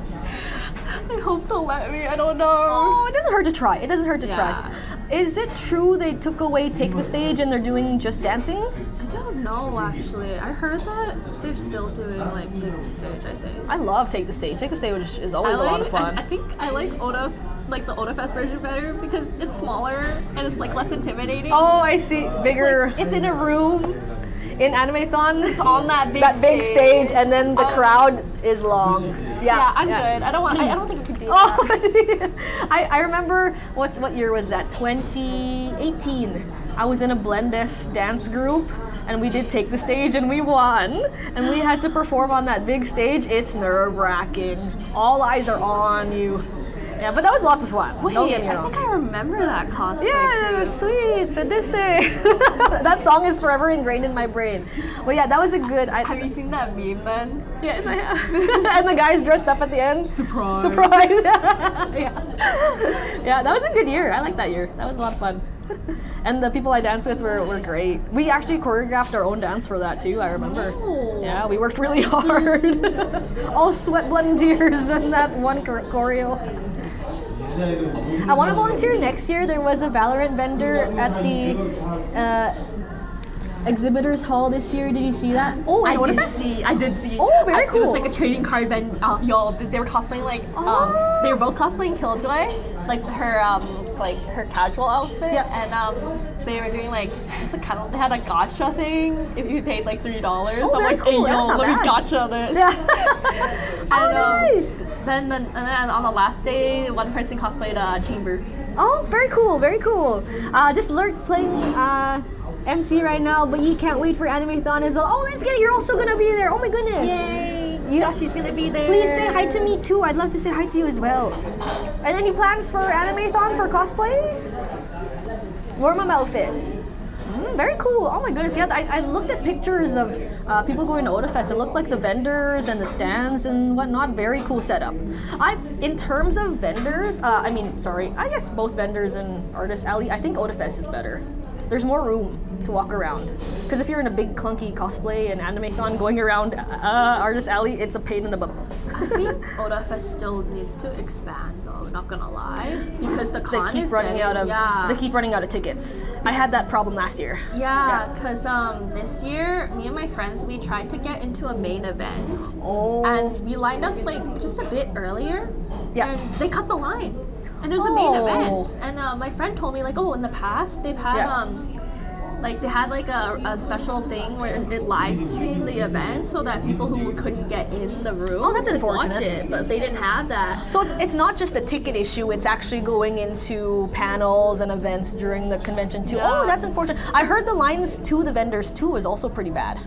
I hope they'll let me. I don't know. Oh, it doesn't hurt to try. Try. Is it true they took away Take the Stage and they're doing just dancing? I don't know, actually. I heard that they're still doing Take the Stage, I think. I love Take the Stage. Take the Stage is always a lot of fun. I think I like the Otafest version better because it's smaller and it's less intimidating. Oh, I see. Bigger. It's in a room. In Animathon, it's on that big stage, and then the crowd is long. Yeah, I'm good. I don't think I can do that. I remember what year was that? 2018. I was in a Blendes dance group, and we did Take the Stage, and we won. And we had to perform on that big stage. It's nerve-wracking. All eyes are on you. Yeah, but that was lots of fun. Wait, I think I remember that cosplay. Yeah, it was sweet. So this day, that song is forever ingrained in my brain. Well, yeah, that was a good. Have you seen that meme then? Yes, I have. And the guys dressed up at the end. Surprise. Yeah, that was a good year. I liked that year. That was a lot of fun. And the people I danced with were great. We actually choreographed our own dance for that too, I remember. Oh. Yeah, we worked really hard. All sweat, blood, and tears in that one choreo. I want to volunteer next year. There was a Valorant vendor at the exhibitors hall this year. Did you see that? Oh, I did see. Oh, very cool. It was a trading card vendor. Y'all, they were cosplaying they were both cosplaying Killjoy, her casual outfit. Yeah. And they were doing they had a gacha thing. If you paid $3. Oh, I'm very cool. hey, yo, let me gacha this. Yeah. Nice. And then on the last day, one person cosplayed Chamber. Oh, very cool, very cool. Just Lurk playing MC right now, but you can't wait for Animathon as well. Oh, let's get it. You're also gonna be there. Oh my goodness. Yay. Joshy's gonna be there. Please say hi to me too. I'd love to say hi to you as well. And any plans for Animathon for cosplays? Warm-up outfit. very cool. Oh my goodness. Yeah, I looked at pictures of people going to Otafest. It looked like the vendors and the stands and whatnot. Very cool setup. In terms of vendors, I guess both vendors and Artist Alley, I think Otafest is better. There's more room to walk around. Because if you're in a big clunky cosplay and animathon going around Artist Alley, it's a pain in the butt. I think Otafest still needs to expand though, not gonna lie. Because the con They keep running out of tickets. I had that problem last year. Yeah, because this year, me and my friends, we tried to get into a main event. Oh. And we lined up like just a bit earlier. Yeah. And they cut the line. And it was a main Oh. event. And my friend told me like, oh, in the past they've had they had a special thing where it live streamed the event so that people who couldn't get in the room Oh, that's could unfortunate. watch it, but they didn't have that. So it's not just a ticket issue, it's actually going into panels and events during the convention too. Yeah. Oh, that's unfortunate. I heard the lines to the vendors too was also pretty bad.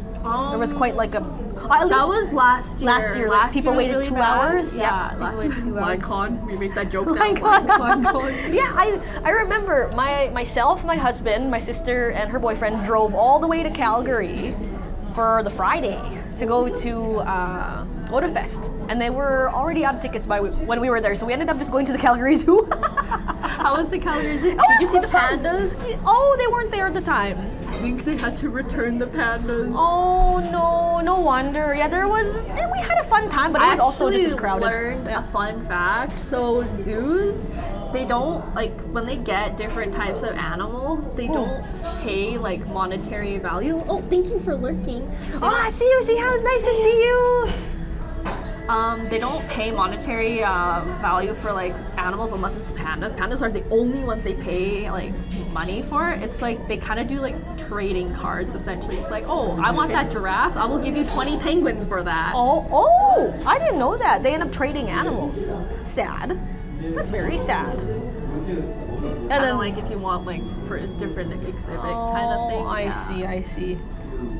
There was quite like a... at That least was last year. last year, like, people year was waited really 2 bad. hours. Yeah, People last waited 2 hours. LineCon, we make that joke now. LineCon. LineCon. Yeah, I remember myself, my husband, my sister, and her boyfriend drove all the way to Calgary for the Friday to go to Otafest, and they were already out of tickets when we were there, so we ended up just going to the Calgary Zoo. How was the Calgary Zoo? Oh, Did you see the it was fun. pandas? Oh, they weren't there at the time. I think they had to return the pandas. Oh no wonder. Yeah, we had a fun time, but it was also just as crowded. I learned a fun fact. So zoos, they don't, like, when they get different types of animals, they don't pay like monetary value. Oh, thank you for lurking. Oh, I see you. See how it's nice to see you. They don't pay monetary value for like animals unless it's pandas. Pandas are the only ones they pay like money for. It's like they kind of do like trading cards essentially. It's like, oh, I want that giraffe. I will give you 20 penguins for that. Oh, I didn't know that. They end up trading animals. Sad. That's very sad. And then like if you want like for a different exhibit kind of thing. I see.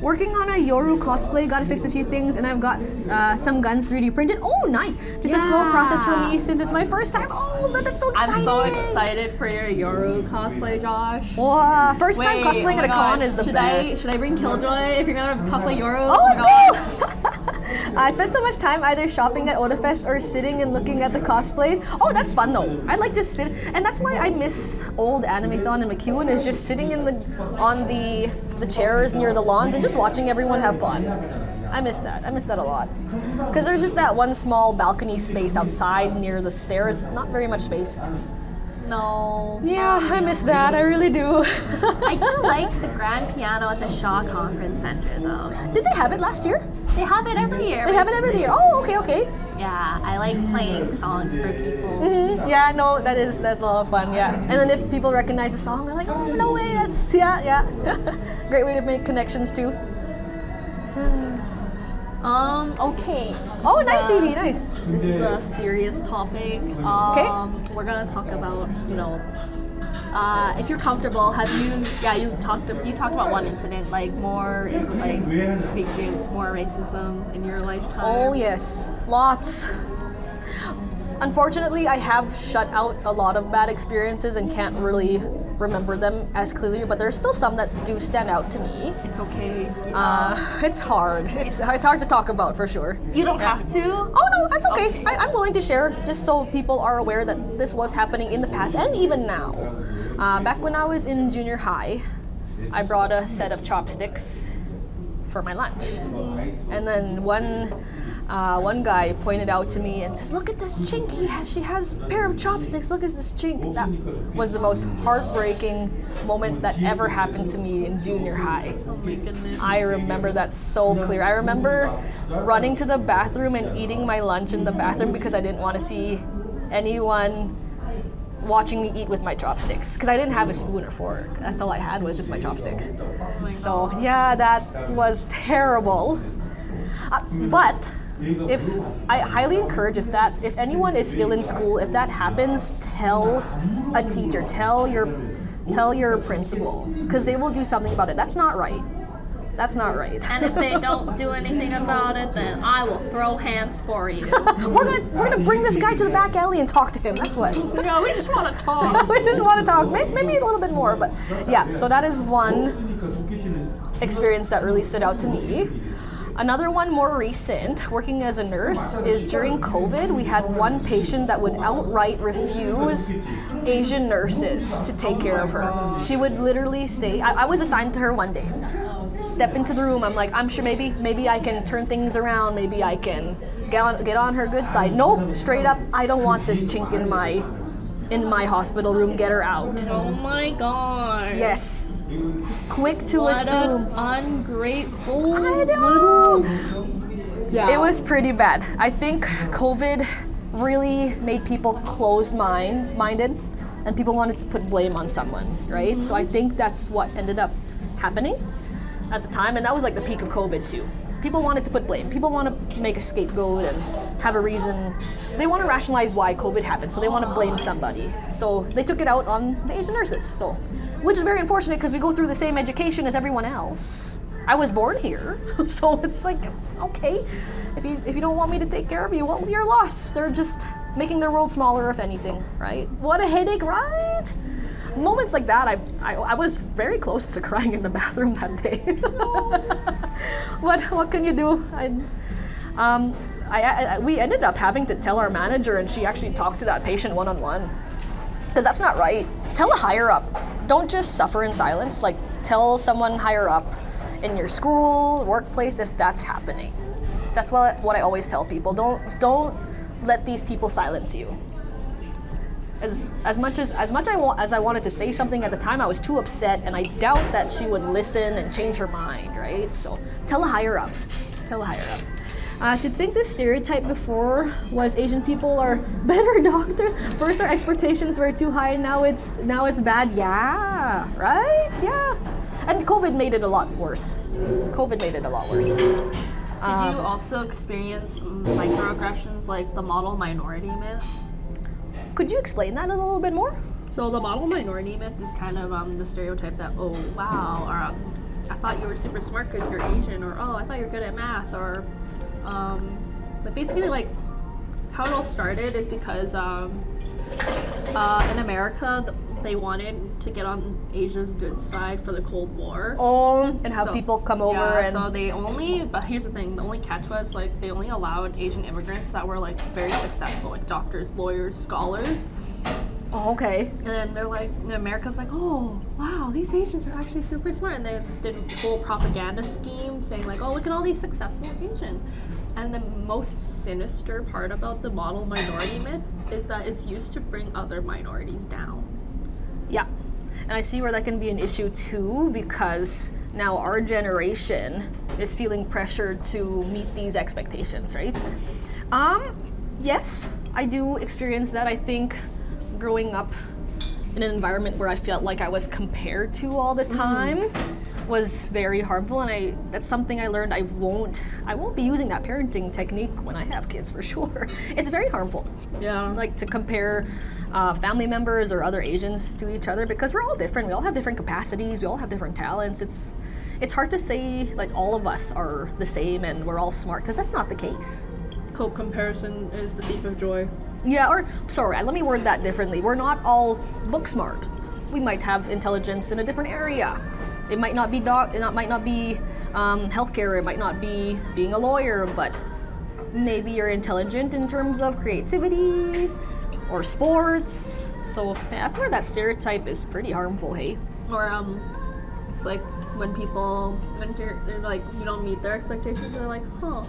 Working on a Yoru cosplay, gotta fix a few things, and I've got some guns 3D printed. Oh, nice! Just a slow process for me since it's my first time. Oh, that's so exciting! I'm so excited for your Yoru cosplay, Josh. Wow, first time cosplaying at a con is the best. Should I bring Killjoy if you're gonna cosplay Yoru? Oh, let's go! I spent so much time either shopping at Otafest or sitting and looking at the cosplays. Oh, that's fun though. I like just sit, and that's why I miss old Animathon in McEwen, is just sitting on the chairs near the lawns and just watching everyone have fun. I miss that. I miss that a lot. Because there's just that one small balcony space outside near the stairs. Not very much space. No. Yeah, I miss that. I really do. I do like the grand piano at the Shaw Conference Center though. Did they have it last year? They have it every year. They have it every year. Oh, okay. Yeah, I like playing songs for people. Mm-hmm. Yeah, no, that's a lot of fun. Yeah, and then if people recognize the song, they're like, oh no way, that's yeah. Great way to make connections too. Okay. Oh, nice, Evie, nice. This is a serious topic. Okay. We're gonna talk about, if you're comfortable, you talked about one incident, like you experienced more racism in your lifetime. Oh yes, lots. Unfortunately, I have shut out a lot of bad experiences and can't really remember them as clearly, but there's still some that do stand out to me. It's okay. It's hard. It's hard to talk about for sure. You don't have to. Oh no, that's okay. I'm willing to share, just so people are aware that this was happening in the past and even now. Back when I was in junior high, I brought a set of chopsticks for my lunch, and then one guy pointed out to me and says, "Look at this chink! She has a pair of chopsticks. Look at this chink." That was the most heartbreaking moment that ever happened to me in junior high. Oh my goodness. I remember that so clear. I remember running to the bathroom and eating my lunch in the bathroom because I didn't want to see anyone watching me eat with my chopsticks, because I didn't have a spoon or fork. That's all I had was just my chopsticks. So yeah, that was terrible. But I highly encourage, if anyone is still in school, if that happens, tell a teacher, tell your principal, because they will do something about it. That's not right. That's not right. And if they don't do anything about it, then I will throw hands for you. we're gonna bring this guy to the back alley and talk to him. That's what. No, we just want to talk. We just want to talk. Maybe a little bit more, but yeah. So that is one experience that really stood out to me. Another one more recent, working as a nurse, is during COVID, we had one patient that would outright refuse Asian nurses to take care of her. She would literally say, I was assigned to her one day. Step into the room, I'm like, I'm sure maybe I can turn things around, maybe I can get on her good side. Nope, straight up, I don't want this chink in my hospital room, get her out. Oh my god. Yes. Quick to What assume. an ungrateful I know. Yeah. It was pretty bad. I think COVID really made people closed-minded, and people wanted to put blame on someone, right? So I think that's what ended up happening at the time, and that was like the peak of COVID too. People wanted to put blame. People want to make a scapegoat and have a reason. They want to rationalize why COVID happened, so they want to blame somebody. So they took it out on the Asian nurses. So, which is very unfortunate because we go through the same education as everyone else. I was born here, so it's like, okay, if you don't want me to take care of you, well, you're lost. They're just making their world smaller, if anything, right? What a headache, right? Moments like that, I was very close to crying in the bathroom that day. What can you do? We ended up having to tell our manager, and she actually talked to that patient one-on-one. Because that's not right. Tell a higher up. Don't just suffer in silence. Like, tell someone higher up in your school, workplace, if that's happening. That's what I always tell people. Don't let these people silence you. As much as I wanted to say something at the time, I was too upset, and I doubt that she would listen and change her mind, right? So tell a higher up. Tell a higher up. To think this stereotype before was Asian people are better doctors. First our expectations were too high, now it's bad. Yeah, right? Yeah. And COVID made it a lot worse. Did you also experience microaggressions like the model minority myth? Could you explain that a little bit more? So the model minority myth is kind of the stereotype that, oh wow, or I thought you were super smart because you're Asian, or oh, I thought you were good at math, or but basically like how it all started is because in America they wanted to get on Asia's good side for the Cold War. And have people come over and... so but here's the thing, the only catch was like they only allowed Asian immigrants that were like very successful, like doctors, lawyers, scholars. Oh, okay. And then they're like, America's like, oh, wow, these Asians are actually super smart. And they did a whole propaganda scheme saying like, oh, look at all these successful Asians. And the most sinister part about the model minority myth is that it's used to bring other minorities down. Yeah. And I see where that can be an issue too, because now our generation is feeling pressure to meet these expectations, right? Yes, I do experience that. I think growing up in an environment where I felt like I was compared to all the time was very harmful, and that's something I learned I won't be using that parenting technique when I have kids, for sure. It's very harmful. Yeah. Like to compare family members or other Asians to each other, because we're all different. We all have different capacities. We all have different talents. It's hard to say like all of us are the same and we're all smart, because that's not the case. Comparison is the thief of joy. Yeah, or sorry, let me word that differently. We're not all book smart. We might have intelligence in a different area. It might not be healthcare. It might not be being a lawyer, but maybe you're intelligent in terms of creativity or sports. So that's where that stereotype is pretty harmful, hey? Or it's like when they're like, you don't meet their expectations, they're like, huh,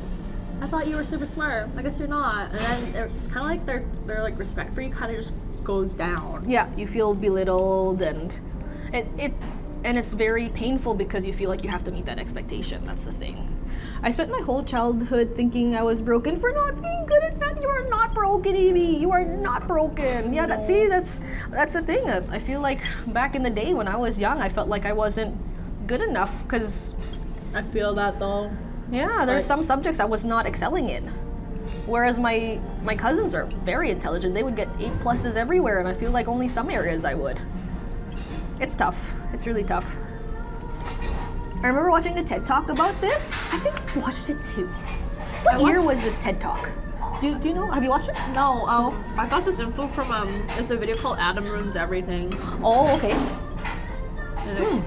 I thought you were super smart. I guess you're not. And then they're kind of like their like respect for you kind of just goes down. Yeah, you feel belittled, and it's very painful because you feel like you have to meet that expectation. That's the thing. I spent my whole childhood thinking I was broken for not being good at math. You are not broken, Amy. You are not broken. Yeah, that's the thing. I feel like back in the day when I was young, I felt like I wasn't good enough because I feel that though. Yeah, there's some subjects I was not excelling in. Whereas my cousins are very intelligent. They would get 8+s everywhere, and I feel like only some areas I would. It's tough. It's really tough. I remember watching a TED Talk about this. I think I watched it too. What year was this TED Talk? Do you know? Have you watched it? No, I got this info from it's a video called Adam Ruins Everything. Oh, okay. And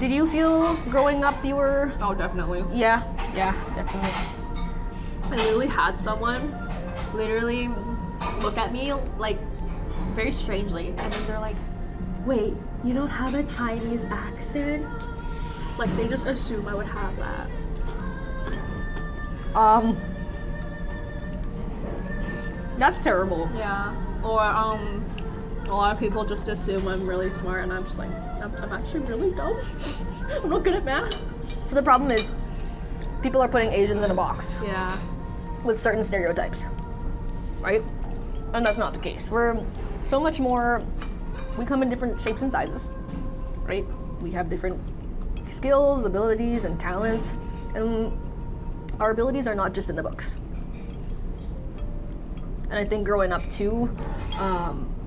Did you feel growing up you were? oh, definitely. Yeah, definitely. I literally had someone literally look at me like very strangely, and then they're like, "Wait, you don't have a Chinese accent?" Like they just assume I would have that. That's terrible. Yeah. Or a lot of people just assume I'm really smart, and I'm just like, I'm actually really dumb. I'm not good at math. So the problem is, people are putting Asians in a box Yeah. with certain stereotypes, right? And that's not the case. We're so much more, we come in different shapes and sizes, right? We have different skills, abilities, and talents, and our abilities are not just in the books. And I think growing up too,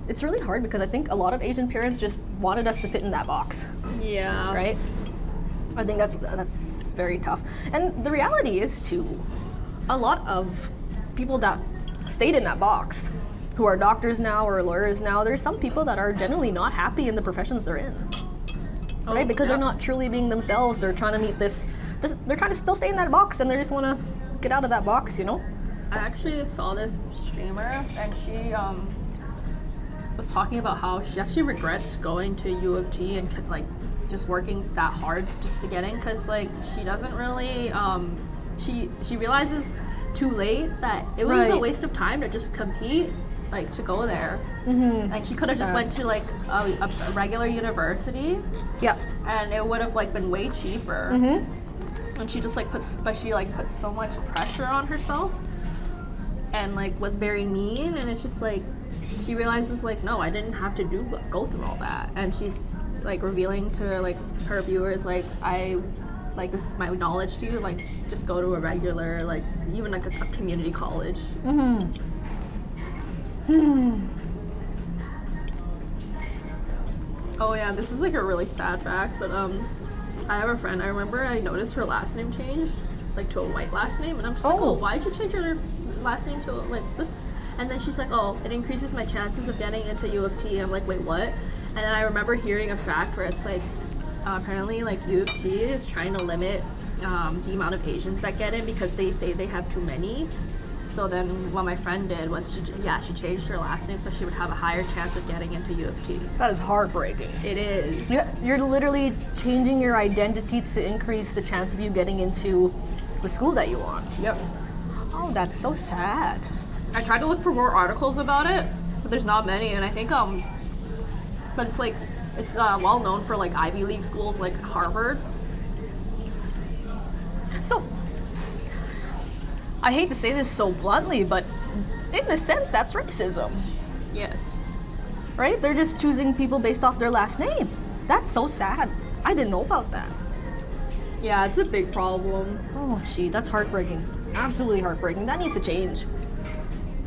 it's really hard because I think a lot of Asian parents just wanted us to fit in that box, Yeah. right? I think that's very tough. And the reality is too, a lot of people that stayed in that box, who are doctors now or lawyers now, there's some people that are generally not happy in the professions they're in, right? Because they're not truly being themselves. They're trying to meet this. They're trying to still stay in that box, and they just want to get out of that box, you know? I actually saw this streamer, and she was talking about how she actually regrets going to U of T and like just working that hard just to get in, because like she doesn't really she realizes too late that it was a waste of time to just compete, like to go there. Like she could have just went to like a regular university, and it would have like been way cheaper. And she just like puts so much pressure on herself, and like was very mean, and it's just like she realizes like, no, I didn't have to go through all that. And she's like revealing to like her viewers like, this is my knowledge to you, like just go to a regular, like even like a community college. Oh yeah, this is like a really sad fact, but I have a friend, I remember I noticed her last name changed like to a white last name, and I'm just like, oh, why'd you change your last name to like this? And then she's like, oh, it increases my chances of getting into U of T. I'm like, wait, what? And then I remember hearing a fact where it's like, apparently like U of T is trying to limit the amount of Asians that get in because they say they have too many. So then what my friend did was, she changed her last name so she would have a higher chance of getting into U of T. That is heartbreaking. It is. You're literally changing your identity to increase the chance of you getting into the school that you want. Yep. Oh, that's so sad. I tried to look for more articles about it, but there's not many, and I think but it's like it's well known for like Ivy League schools like Harvard. So I hate to say this so bluntly, but in a sense that's racism. Yes. Right? They're just choosing people based off their last name. That's so sad. I didn't know about that. Yeah, it's a big problem. Oh, gee, that's heartbreaking. Absolutely heartbreaking. That needs to change.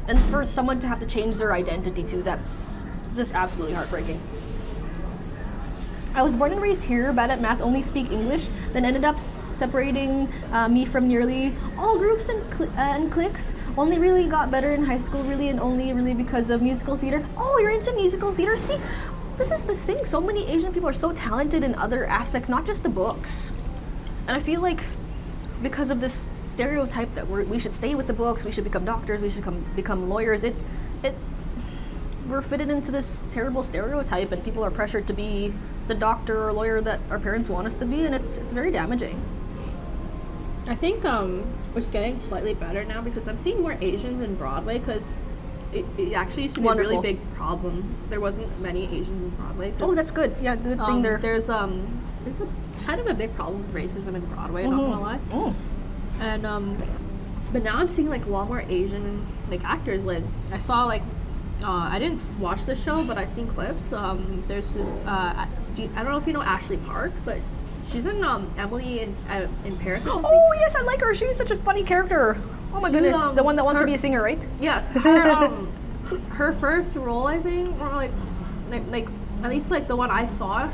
And for someone to have to change their identity too, that's just absolutely heartbreaking. I was born and raised here, bad at math, only speak English, then ended up separating me from nearly all groups and cliques. Only really got better in high school, really, and only really because of musical theater. Oh, you're into musical theater? See, this is the thing. So many Asian people are so talented in other aspects, not just the books. And I feel like because of this stereotype that we should stay with the books, we should become doctors, we should become lawyers, we're fitted into this terrible stereotype, and people are pressured to be the doctor or lawyer that our parents want us to be, and it's very damaging. I think it's getting slightly better now because I'm seeing more Asians in Broadway, because it actually used to be a really big problem. There wasn't many Asians in Broadway. Oh, that's good. Yeah, good thing there. There's a kind of a big problem with racism in Broadway, not gonna lie. Oh. And but now I'm seeing like a lot more Asian like actors. Like I saw like I didn't watch the show, but I've seen clips. There's this I don't know if you know Ashley Park, but she's in Emily in Paris. Oh yes, I like her. She's such a funny character. Oh my goodness, the one that wants to be a singer, right? Yes. Her her first role, I think, or like at least like the one I saw,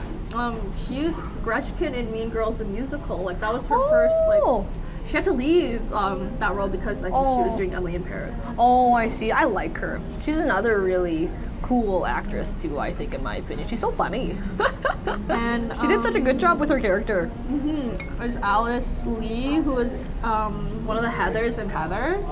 She's Gretchen in Mean Girls the musical. Like that was her first like. She had to leave that role because I think she was doing Emily in Paris. Oh, I see. I like her. She's another really cool actress too, I think, in my opinion. She's so funny. And she did such a good job with her character. There's Alice Lee, who was one of the Heathers in Heathers.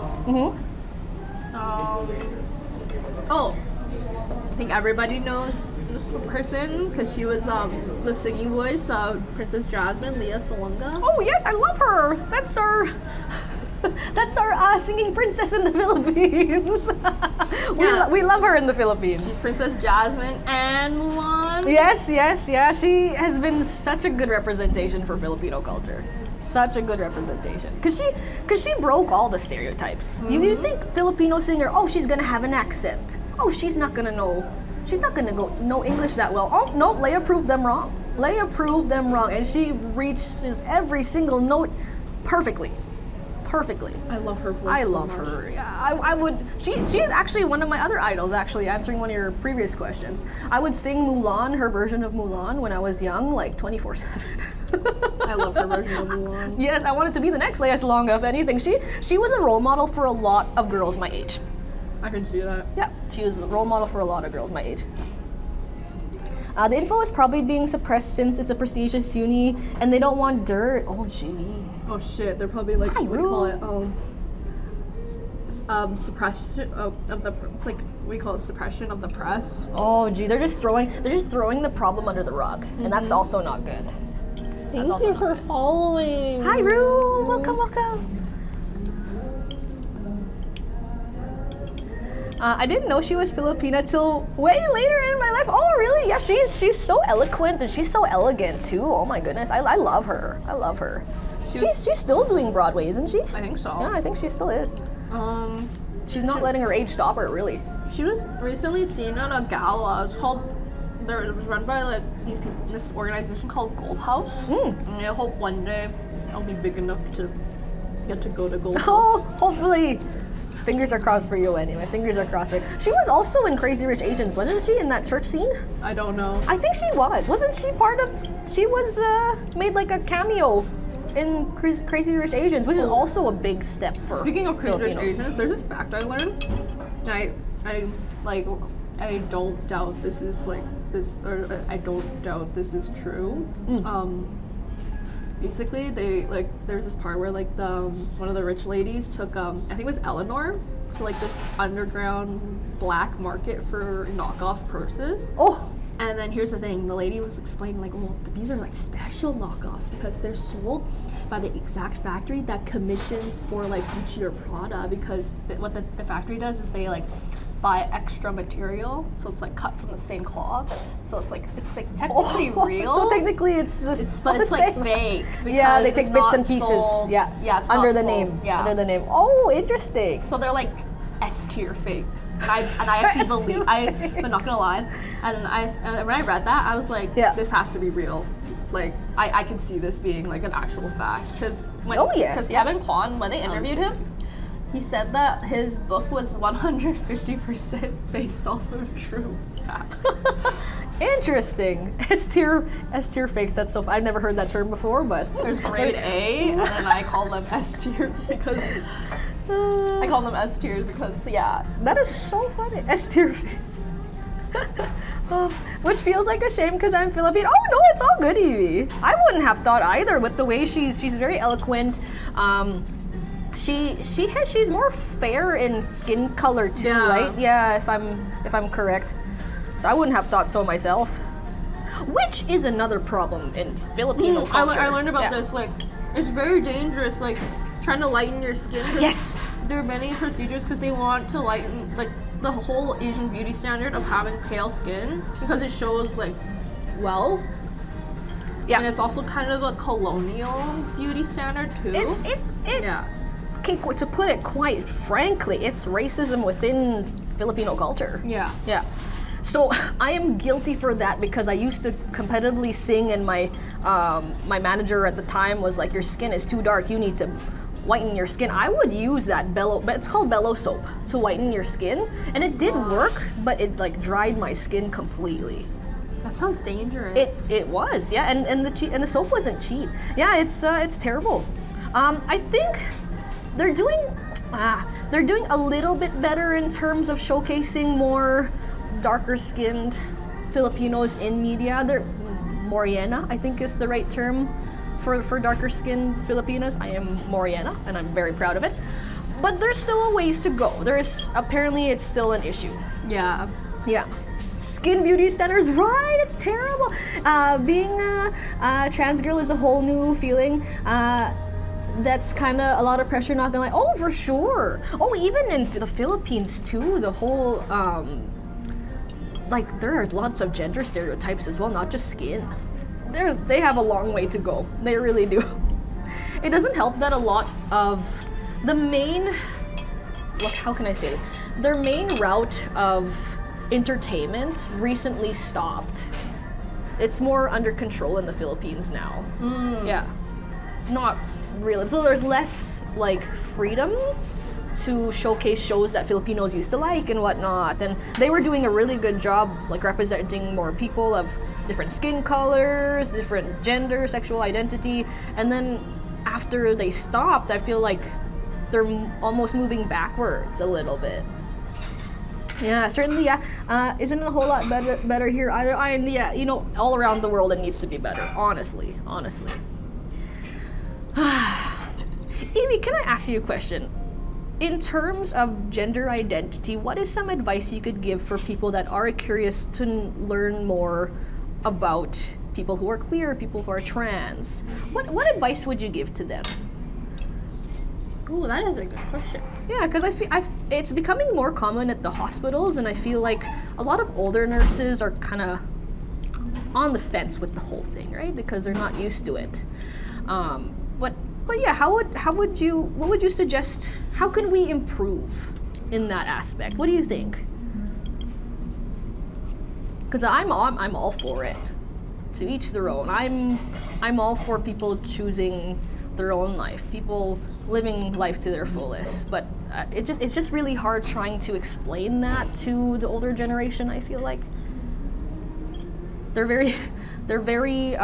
I think everybody knows this person because she was the singing voice of Princess Jasmine, Leah Salonga. Oh yes, I love her. That's our singing princess in the Philippines. we love her in the Philippines. She's Princess Jasmine and Mulan. Yes. She has been such a good representation for Filipino culture. Such a good representation. Cause she broke all the stereotypes. You think Filipino singer, oh, she's gonna have an accent. Oh, she's not gonna know English that well. Oh no, Leia proved them wrong. And she reaches every single note perfectly. I love her voice. I love her. Yeah, I would. She is actually one of my other idols. Actually, answering one of your previous questions, I would sing Mulan, her version of Mulan, when I was young, like 24/7. I love her version of Mulan. Yes, I wanted to be the next Leia Salonga, if anything. She was a role model for a lot of girls my age. I can see that. Yeah, she was a role model for a lot of girls my age. The info is probably being suppressed since it's a prestigious uni and they don't want dirt. Oh, gee. Oh, shit. They're probably like, what do you call it? Suppression of the, like, what do you call it? Suppression of the press. Oh, gee. They're just throwing the problem under the rug. And that's also not good. Thank you for following. Hi, Rue. Welcome. I didn't know she was Filipina till way later in my life. Oh, really? Yeah, she's so eloquent and she's so elegant too. Oh my goodness, I love her. She's still doing Broadway, isn't she? I think so. Yeah, I think she still is. She's not letting her age stop her, really. She was recently seen at a gala. It was run by like this organization called Gold House. And I hope one day I'll be big enough to get to go to Gold House. Oh, hopefully. Fingers are crossed for you anyway. Fingers are crossed for you. She was also in Crazy Rich Asians, wasn't she, in that church scene? I don't know. I think she was. Wasn't she she was made like a cameo in Crazy Rich Asians, which is also a big step for Speaking of Crazy Rich Filipinos. Asians, there's this fact I learned. And I don't doubt this is like this, or I don't doubt this is true. Basically, there's this part where like one of the rich ladies took I think it was Eleanor to like this underground black market for knockoff purses. Oh, and then here's the thing: the lady was explaining like, well, but these are like special knockoffs because they're sold by the exact factory that commissions for like Gucci or Prada. Because what the factory does is they like buy extra material, so it's like cut from the same cloth. So it's like technically real. So technically, it's like fake. Yeah, they take bits and pieces. Sold. Yeah, it's under the sold. name. Yeah, under the name. Oh, interesting. So they're like S-tier fakes, and I actually believe. But not gonna lie, and when I read that, I was like, this has to be real. Like I can see this being like an actual fact because Kevin Kwan, when they interviewed him, he said that his book was 150% based off of true facts. Interesting. S-tier fakes. That's so. I've never heard that term before, but there's grade A, and then I call them S-tier because that is so funny. S-tier. Which feels like a shame because I'm Filipino. Oh no, it's all good, Evie. I wouldn't have thought either with the way she's very eloquent. She's more fair in skin color too, right? Yeah, if I'm correct. So I wouldn't have thought so myself. Which is another problem in Filipino culture. I learned about this. Like, it's very dangerous. Like, trying to lighten your skin. Yes. There are many procedures because they want to lighten like the whole Asian beauty standard of having pale skin because it shows like wealth. Yeah. And it's also kind of a colonial beauty standard too. Yeah. Okay, to put it quite frankly, it's racism within Filipino culture. Yeah. Yeah. So I am guilty for that because I used to competitively sing, and my manager at the time was like, "Your skin is too dark. You need to whiten your skin." I would use that bellow, but it's called bellow soap, to whiten your skin, and it did work, but it like dried my skin completely. That sounds dangerous. It was, yeah, and the soap wasn't cheap. Yeah, it's terrible. I think they're doing a little bit better in terms of showcasing more darker skinned Filipinos in media. They're Morena, I think is the right term for darker skinned Filipinos. I am Morena and I'm very proud of it. But there's still a ways to go. Apparently it's still an issue. Yeah. Yeah. Skin beauty standards, right? It's terrible. Being a trans girl is a whole new feeling. That's kind of a lot of pressure, not gonna lie. Oh, for sure. Oh, even in the Philippines too, the whole, like, there are lots of gender stereotypes as well, not just skin. They have a long way to go. They really do. It doesn't help that a lot of the main, look, how can I say this? Their main route of entertainment recently stopped. It's more under control in the Philippines now. Yeah, not really. So there's less like freedom to showcase shows that Filipinos used to like and whatnot. And they were doing a really good job like representing more people of different skin colors, different gender, sexual identity. And then after they stopped, I feel like they're almost moving backwards a little bit. Yeah, certainly, yeah. Isn't it a whole lot better here either? Yeah, you know, all around the world it needs to be better, honestly. Evie, can I ask you a question? In terms of gender identity, what is some advice you could give for people that are curious to learn more about people who are queer, people who are trans? What advice would you give to them? Ooh, that is a good question. Yeah, because it's becoming more common at the hospitals, and I feel like a lot of older nurses are kind of on the fence with the whole thing, right? Because they're not used to it. But yeah, what would you suggest? How can we improve in that aspect? What do you think? Because I'm all for it. To each their own. I'm all for people choosing their own life, people living life to their fullest. But it's just really hard trying to explain that to the older generation. I feel like they're very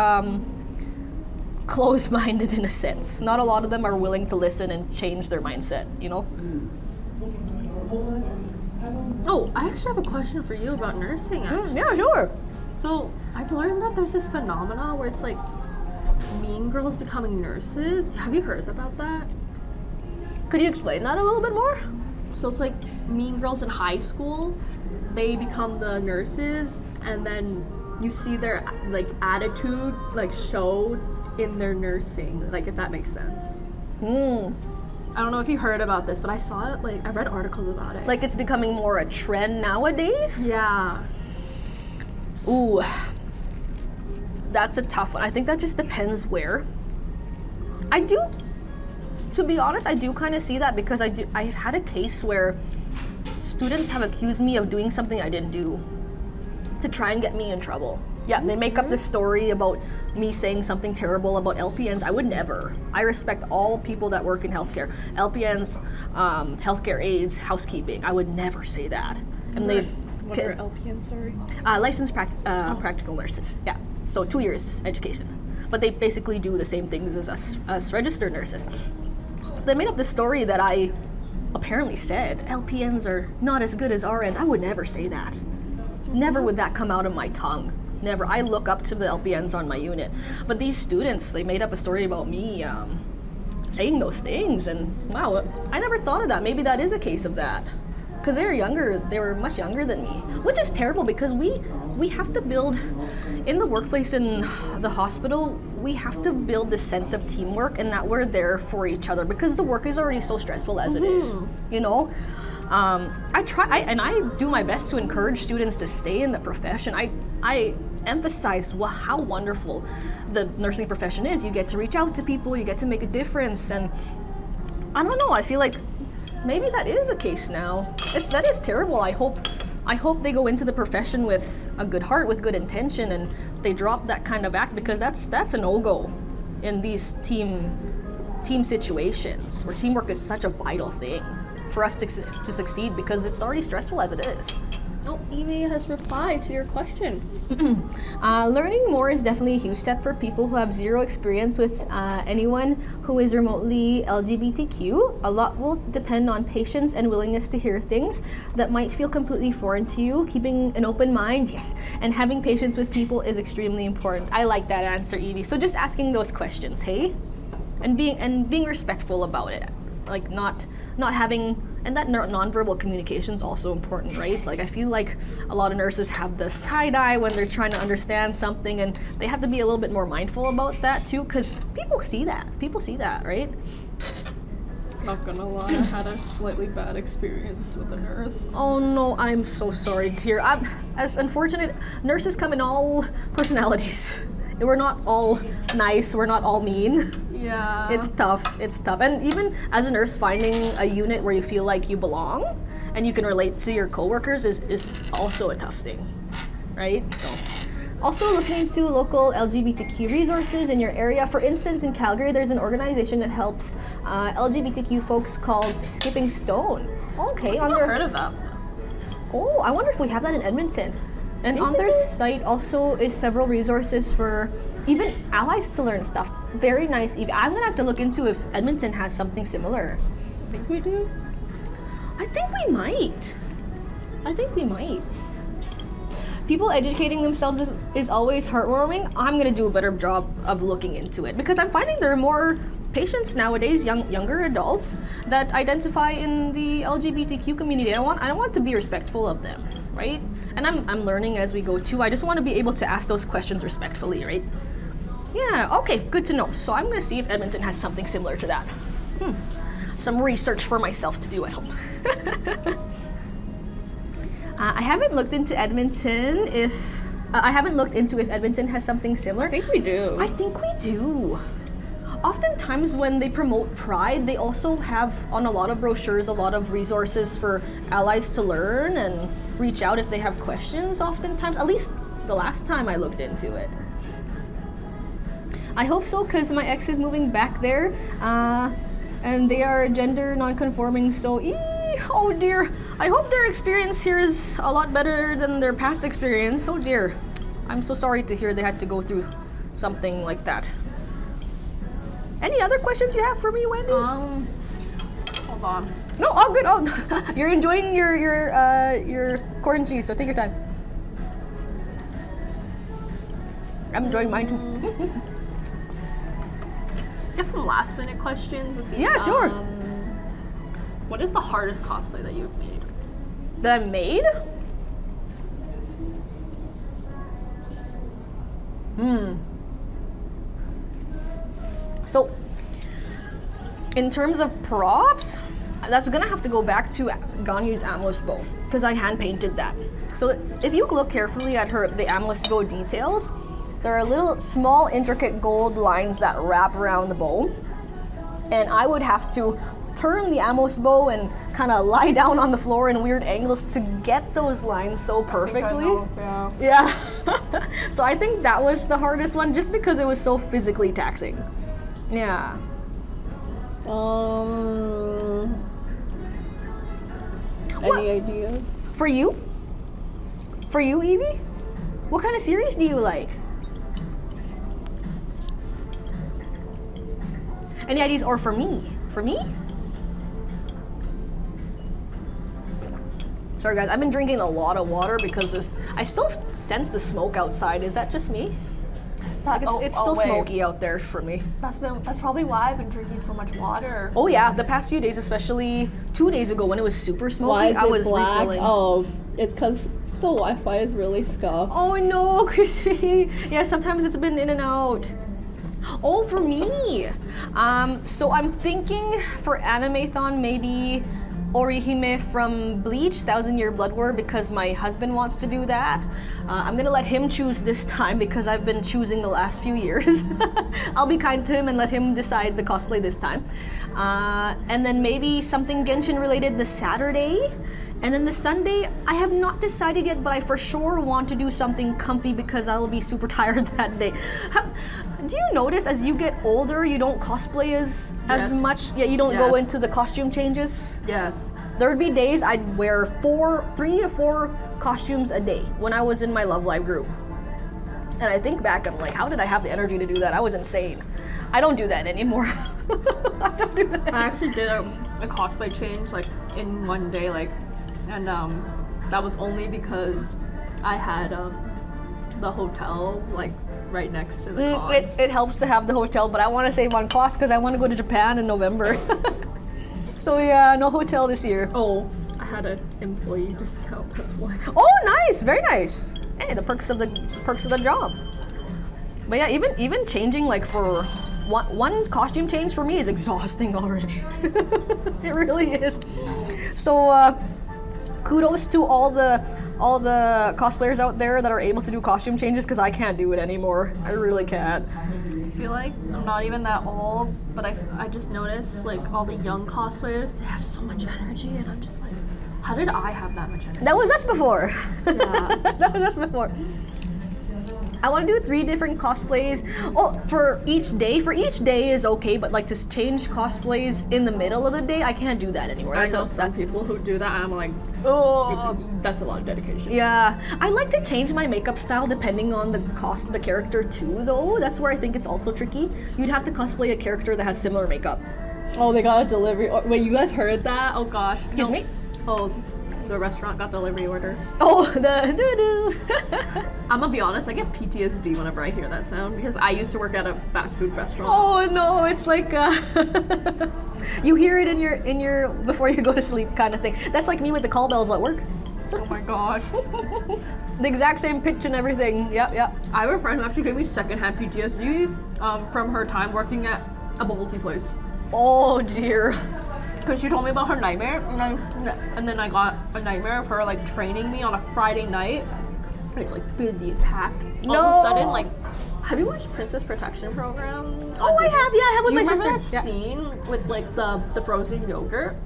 closed-minded in a sense. Not a lot of them are willing to listen and change their mindset, you know? Oh, I actually have a question for you about nursing, actually. Yeah, sure. So, I've learned that there's this phenomenon where it's like mean girls becoming nurses. Have you heard about that? Could you explain that a little bit more? So it's like mean girls in high school, they become the nurses, and then you see their like attitude like showed in their nursing, like if that makes sense. I don't know if you heard about this, but I saw it, like I read articles about it. Like it's becoming more a trend nowadays? Yeah. Ooh, that's a tough one. I think that just depends where. To be honest, I do kind of see that because I've had a case where students have accused me of doing something I didn't do to try and get me in trouble. Yeah, they make up this story about me saying something terrible about LPNs. I would never. I respect all people that work in healthcare. LPNs, healthcare aides, housekeeping. I would never say that. And What are LPNs, sorry? Licensed practical nurses. Yeah, so 2 years education. But they basically do the same things as us registered nurses. So they made up this story that I apparently said, LPNs are not as good as RNs. I would never say that. Never would that come out of my tongue. Never. I look up to the LPNs on my unit. But these students, they made up a story about me saying those things. And wow, I never thought of that. Maybe that is a case of that. Because they were younger, they were much younger than me. Which is terrible because we have to build, in the workplace, in the hospital, we have to build this sense of teamwork and that we're there for each other because the work is already so stressful as it is, you know? I do my best to encourage students to stay in the profession. I emphasize how wonderful the nursing profession is. You get to reach out to people, you get to make a difference, and I don't know, I feel like maybe that is a case now. That is terrible. I hope they go into the profession with a good heart, with good intention, and they drop that kind of act because that's a no-go in these team situations where teamwork is such a vital thing for us to succeed because it's already stressful as it is. Oh, Evie has replied to your question. Learning more is definitely a huge step for people who have zero experience with anyone who is remotely LGBTQ. A lot will depend on patience and willingness to hear things that might feel completely foreign to you. Keeping an open mind, yes, and having patience with people is extremely important. I like that answer, Evie. So just asking those questions, hey? And being respectful about it. Like not having, and that nonverbal communication is also important, right? Like I feel like a lot of nurses have the side eye when they're trying to understand something, and they have to be a little bit more mindful about that too, because people see that, right? Not gonna lie, I had a slightly bad experience with a nurse. Oh no, I'm so sorry to hear. As unfortunate, nurses come in all personalities. We're not all nice, we're not all mean. Yeah. It's tough. And even as a nurse, finding a unit where you feel like you belong and you can relate to your coworkers is also a tough thing, right? So, also looking into local LGBTQ resources in your area. For instance, in Calgary, there's an organization that helps LGBTQ folks called Skipping Stone. Okay. I've never heard of that. Oh, I wonder if we have that in Edmonton. And on their site also is several resources for even allies to learn stuff. Very nice. I'm gonna have to look into if Edmonton has something similar. I think we do. I think we might. People educating themselves is always heartwarming. I'm gonna do a better job of looking into it because I'm finding there are more patients nowadays, younger adults that identify in the LGBTQ community. I want to be respectful of them, right? And I'm learning as we go too. I just want to be able to ask those questions respectfully, right? Yeah, okay, good to know. So I'm gonna see if Edmonton has something similar to that. Some research for myself to do at home. I haven't looked into Edmonton if Edmonton has something similar. I think we do. I think we do. Oftentimes when they promote Pride, they also have on a lot of brochures a lot of resources for allies to learn and reach out if they have questions oftentimes, at least the last time I looked into it. I hope so, because my ex is moving back there, and they are gender non-conforming, so oh dear. I hope their experience here is a lot better than their past experience. Oh dear. I'm so sorry to hear they had to go through something like that. Any other questions you have for me, Wendy? Hold on. No, all good. Oh, you're enjoying your corn cheese, so take your time. I'm enjoying mine too. I guess some last minute questions would be. Yeah, sure. What is the hardest cosplay that you've made? That I made? So, in terms of props, that's gonna have to go back to Ganyu's Amless bow, because I hand painted that. So if you look carefully at the Amless bow details, there are little small intricate gold lines that wrap around the bow, and I would have to turn the Amless bow and kind of lie down on the floor in weird angles to get those lines so perfectly. Yeah. So I think that was the hardest one, just because it was so physically taxing. Yeah. Any ideas? For you? For you, Evie? What kind of series do you like? Any ideas? Or for me? For me? Sorry guys, I've been drinking a lot of water because I still sense the smoke outside. Is that just me? It's still smoky out there for me. That's probably why I've been drinking so much water. Oh yeah, the past few days, especially 2 days ago when it was super smoky, I was refilling. Oh, it's because the Wi-Fi is really scuffed. Oh no, Crispy. Yeah, sometimes it's been in and out. Oh, for me. So I'm thinking for Animathon maybe Orihime from Bleach, 1,000 Year Blood War, because my husband wants to do that. I'm gonna let him choose this time because I've been choosing the last few years. I'll be kind to him and let him decide the cosplay this time. And then maybe something Genshin related the Saturday. And then the Sunday, I have not decided yet, but I for sure want to do something comfy because I will be super tired that day. Do you notice as you get older, you don't cosplay as much? Yeah, you don't go into the costume changes? Yes. There would be days I'd wear 3 to 4 costumes a day when I was in my Love Live group. And I think back, I'm like, how did I have the energy to do that? I was insane. I don't do that anymore. I don't do that. I actually did a cosplay change like in one day, like, and that was only because I had the hotel like right next to the con. It helps to have the hotel, but I want to save on cost because I want to go to Japan in November. So yeah, no hotel this year. Oh, I had an employee discount. That's why. Oh, nice, very nice. Hey, the perks of the job. But yeah, even changing like for one costume change for me is exhausting already. It really is. So kudos to all the cosplayers out there that are able to do costume changes because I can't do it anymore. I really can't. I feel like I'm not even that old, but I just noticed like all the young cosplayers, they have so much energy, and I'm just like, how did I have that much energy? That was us before. Yeah. That was us before. I want to do 3 different cosplays. Oh, for each day. For each day is okay, but like to change cosplays in the middle of the day, I can't do that anymore. I know some people who do that, and I'm like, Oh, that's a lot of dedication. yeah. I like to change my makeup style depending on the character too, though. That's where I think it's also tricky. You'd have to cosplay a character that has similar makeup. Oh, they got a delivery. Wait, you guys heard that? Oh gosh. Excuse me? Oh, the restaurant got delivery order. Oh, the doo-doo. I'm gonna be honest, I get PTSD whenever I hear that sound because I used to work at a fast food restaurant. Oh no, it's like you hear it in your before you go to sleep kind of thing. That's like me with the call bells at work. Oh my god. The exact same pitch and everything. Yep. I have a friend who actually gave me secondhand PTSD from her time working at a bubble tea place. Oh dear. Because she told me about her nightmare, and then I got a nightmare of her like training me on a Friday night. And it's like busy and packed. All of a sudden, like, have you watched Princess Protection Program? Oh, I have. Yeah, I have with Do my you sister. remember that Yeah. scene with like the frozen yogurt?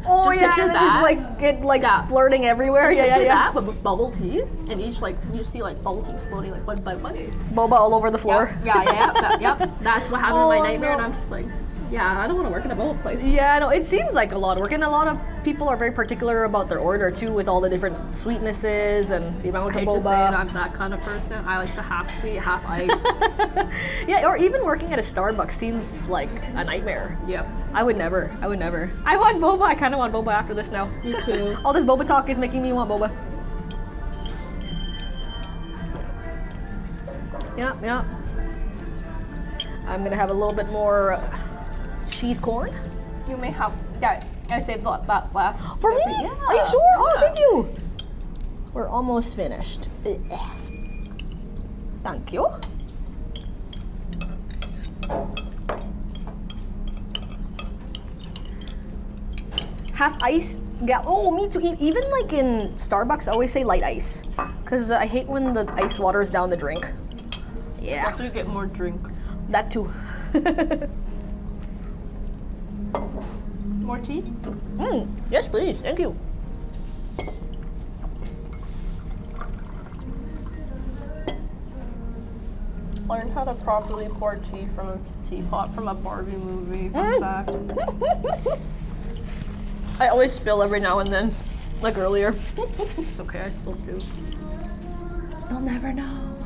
Oh Just yeah, picture and then that. just like it like Yeah. splurting everywhere. Picture Yeah. that, but with bubble tea, and each like you see like bubble tea exploding like one by one. Boba all over the floor. Yep. That's what happened Oh, in my nightmare, no. and I'm just like, yeah, I don't want to work in a bubble place. Yeah, no, it seems like a lot of work, and a lot of people are very particular about their order too, with all the different sweetnesses and the amount I of hate to say it, boba. I'm that kind of person. I like to half sweet, half ice. Yeah, or even working at a Starbucks seems like a nightmare. Yep, I would never. I want boba. I kind of want boba after this now. me too. All this boba talk is making me want boba. Yeah. I'm gonna have a little bit more cheese corn. You may have. Yeah, I saved that last. For me? Yeah. Are you sure? Oh, thank you. We're almost finished. Thank you. Half ice. Yeah. Oh, me too. Even like in Starbucks, I always say light ice, because I hate when the ice waters down the drink. Yeah, Also, you get more drink. that too. More tea? Yes, please. Thank you. Learned how to properly pour tea from a teapot from a Barbie movie. Fun fact. I always spill every now and then, like earlier. It's okay, I spilled too. They'll never know.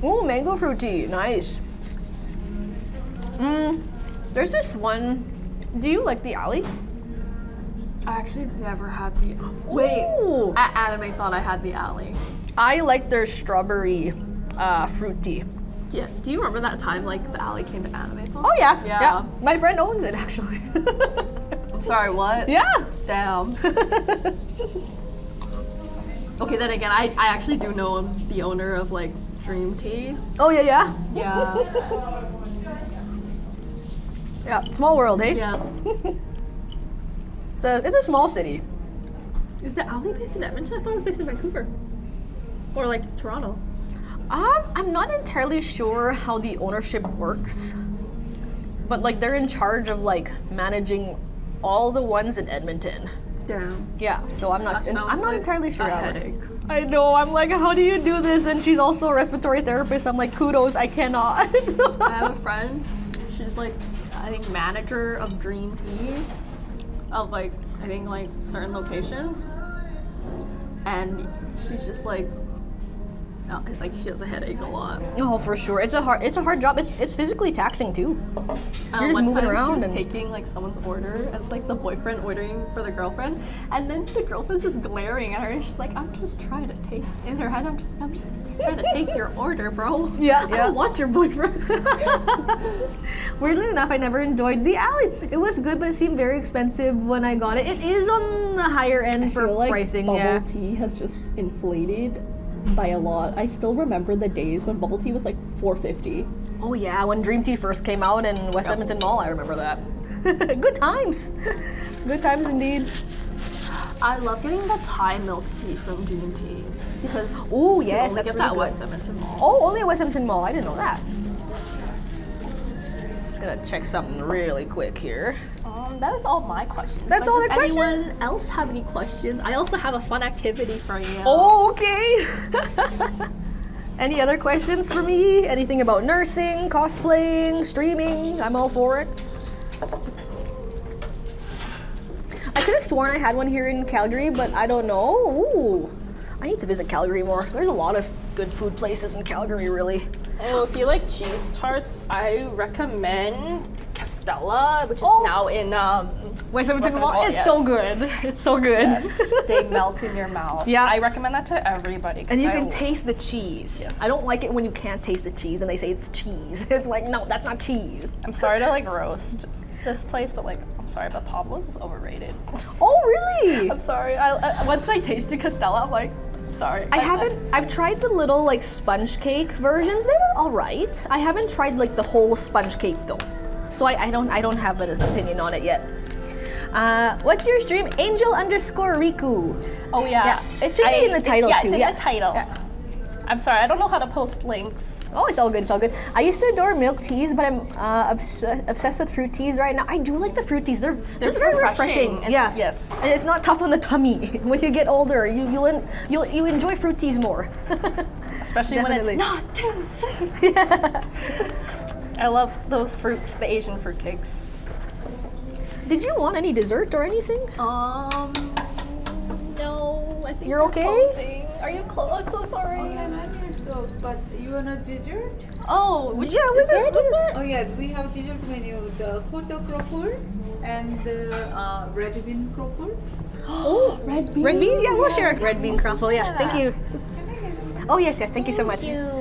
Ooh, mango fruit tea. Nice. There's this one. Do you like the alley? I actually never had the. Wait, Ooh. at Anime thought I had the alley. I like their strawberry fruit tea. Yeah. Do you remember that time like the alley came to Anime thought? Oh yeah. Yeah. My friend owns it actually. I'm sorry, what? Yeah. Damn. Okay, then again, I actually do know the owner of like Dream Tea. Oh yeah. Yeah. Yeah. Small world, hey? Yeah. It's a small city. Is the alley based in Edmonton? I thought it was based in Vancouver. Or like Toronto. I'm not entirely sure how the ownership works, but like they're in charge of like managing all the ones in Edmonton. Damn. Yeah, so I'm not Sounds like entirely sure a how it headache. works. I know. I'm like, how do you do this? And she's also a respiratory therapist. I'm like, kudos. I cannot. I have a friend. She's like, I think manager of Dream Tea, of like I think like certain locations. and she's just like she has a headache a lot. Oh, for sure. It's a hard job. It's physically taxing too. You're just One moving time around She was and taking like someone's order as like the boyfriend ordering for the girlfriend, and then the girlfriend's just glaring at her, and she's like, "I'm just trying to take." In her head, I'm just trying to take your order, bro. Yeah, I don't want your boyfriend. Weirdly enough, I never enjoyed the alley. It was good, but it seemed very expensive when I got it. It is on the higher end for pricing. Bubble tea has just inflated by a lot. I still remember the days when bubble tea was like $4.50. Oh yeah, when Dream Tea first came out in West Edmonton Mall, I remember that. Good times. Good times indeed. I love getting the Thai milk tea from Dream Tea because oh you yes, only that's get really that good. West Edmonton Mall. Oh, only at West Edmonton Mall. I didn't know that. Just gonna check something really quick here. That is all my questions. That's all the questions? Does anyone else have any questions? I also have a fun activity for you. Oh, okay. Any other questions for me? Anything about nursing, cosplaying, streaming? I'm all for it. I could have sworn I had one here in Calgary, but I don't know. Ooh, I need to visit Calgary more. There's a lot of good food places in Calgary, really. Oh, if you like cheese tarts, I recommend Castella, which is now in West Edmonton Mall. It's yes. so good. It's so good. Yes, they melt in your mouth. Yeah. I recommend that to everybody. And you can taste the cheese. Yes. I don't like it when you can't taste the cheese and they say it's cheese. It's like, no, that's not cheese. I'm sorry to like roast this place, but like, I'm sorry, but Pablo's is overrated. Oh, really? I'm sorry. I once I tasted Castella, I'm like, sorry. I've tried the little like sponge cake versions. They were all right. I haven't tried like the whole sponge cake though. So I don't have an opinion on it yet. What's your stream? Angel_Riku. Oh yeah. It should be in the title too. It's in the title. Yeah. I'm sorry, I don't know how to post links. Oh, it's all good, it's all good. I used to adore milk teas, but I'm obsessed with fruit teas right now. I do like the fruit teas. They're just very refreshing. Yeah. Yes. And it's not tough on the tummy. When you get older, you'll enjoy fruit teas more. Especially when it's not too sweet. Yeah. I love those the Asian fruit cakes. Did you want any dessert or anything? No, I think you're okay. Closing. Are you close? I'm so sorry. Oh, yeah, so, but you want a dessert? Oh, yeah, is there a dessert? Oh yeah, we have dessert menu: the Kota Kroffel and the red bean kroffel. Oh, red bean. Red bean? Yeah, we'll share a red bean kroffel. Yeah, thank you. Oh yes, yeah, thank you so much. Thank you.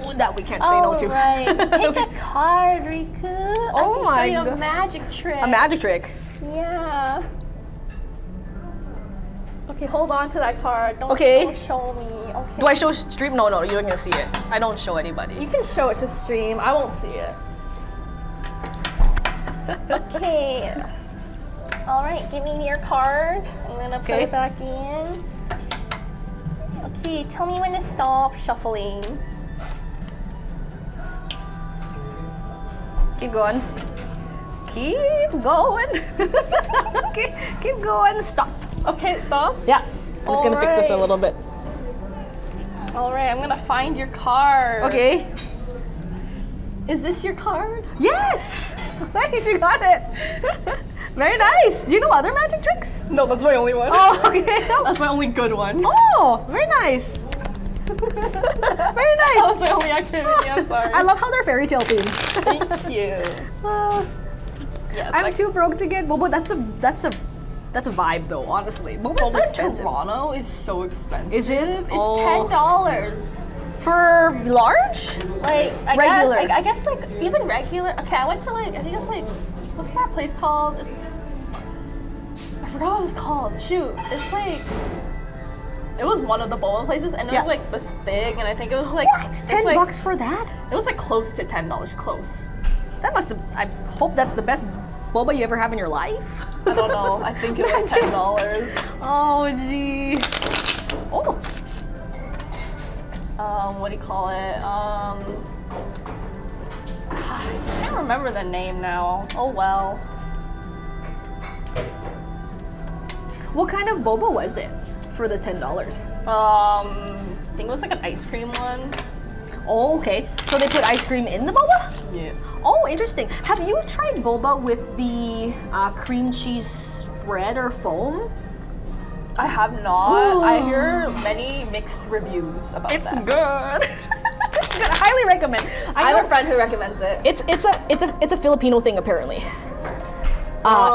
Oh, that we can't say no to. Right. Pick a card, Riku. Oh I can show my you a God. magic trick. A magic trick. Yeah. Okay, hold on to that card. Don't show me. Okay. Do I show stream? No, you're gonna see it. I don't show anybody. You can show it to stream. I won't see it. Okay. All right, give me your card. I'm gonna put it back in. Okay, tell me when to stop shuffling. Keep going. Keep going. keep going. Stop. Okay, stop. Yeah. I'm just gonna fix this a little bit. All right, I'm gonna find your card. Okay. Is this your card? Yes. Nice, you got it. Very nice. Do you know other magic tricks? No, that's my only one. Oh, okay. That's my only good one. Oh, very nice. Very nice. That was my only activity. I'm sorry. I love how they're fairy tale themed. Thank you. Yes, I'm too broke to get boba. That's a vibe though, honestly. Boba's so expensive. Toronto is so expensive. Is it? It's $10 for large? Like regular. I guess like even regular. Okay, I went to like I think it's like what's that place called? I forgot what it was called. Shoot, it's like. It was one of the boba places, and it was like this big, and I think it was like what? $10 for that? It was like close to $10, close. That must have. I hope that's the best boba you ever have in your life. I don't know. I think it was $10. Oh gee. Oh. What do you call it? I can't remember the name now. Oh well. What kind of boba was it for the $10? I think it was like an ice cream one. Oh, okay. So they put ice cream in the boba? Yeah. Oh, interesting. Have you tried boba with the cream cheese spread or foam? I have not. I hear many mixed reviews about It's that. good. It's good. I highly recommend. I have a friend who recommends it. It's a Filipino thing apparently.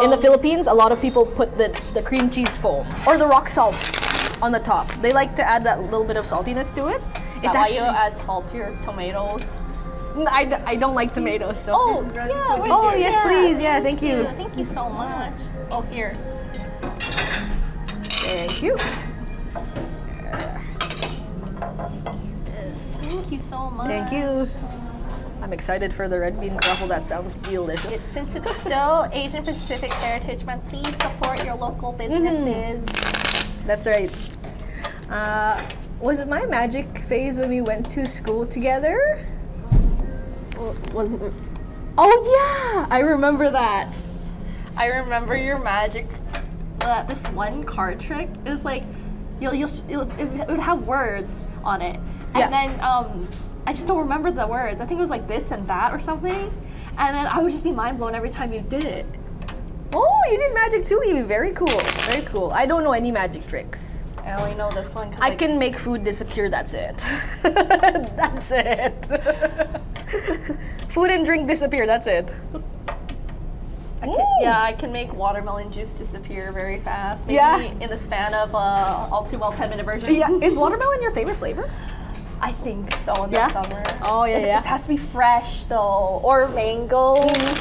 In the Philippines, a lot of people put the cream cheese foam or the rock salt on the top. They like to add that little bit of saltiness to it. Is that why you add salt to your tomatoes? I don't like tomatoes, so. Oh, yeah. right Oh, there. yes, Yeah. please. Yeah, thank you. Thank you so much. Oh, here. Thank you. Thank you so much. Thank you. I'm excited for the red bean croffle. That sounds delicious. Since it's still Asian Pacific Heritage Month, please support your local businesses. That's right. Was it my magic phase when we went to school together? Was it? Oh yeah, I remember that. I remember your magic. This one card trick. It was like, it would have words on it, and then I just don't remember the words. I think it was like this and that or something, and then I would just be mind blown every time you did it. Oh, you did magic too, Evie. Very cool. Very cool. I don't know any magic tricks. I only know this one. I can make food disappear. That's it. That's it. Food and drink disappear. That's it. I can make watermelon juice disappear very fast. Maybe Yeah. in the span of all too well 10-minute version. Yeah. Is watermelon your favorite flavor? I think so in Yeah? the summer. Oh, yeah, yeah. It has to be fresh though, or mango,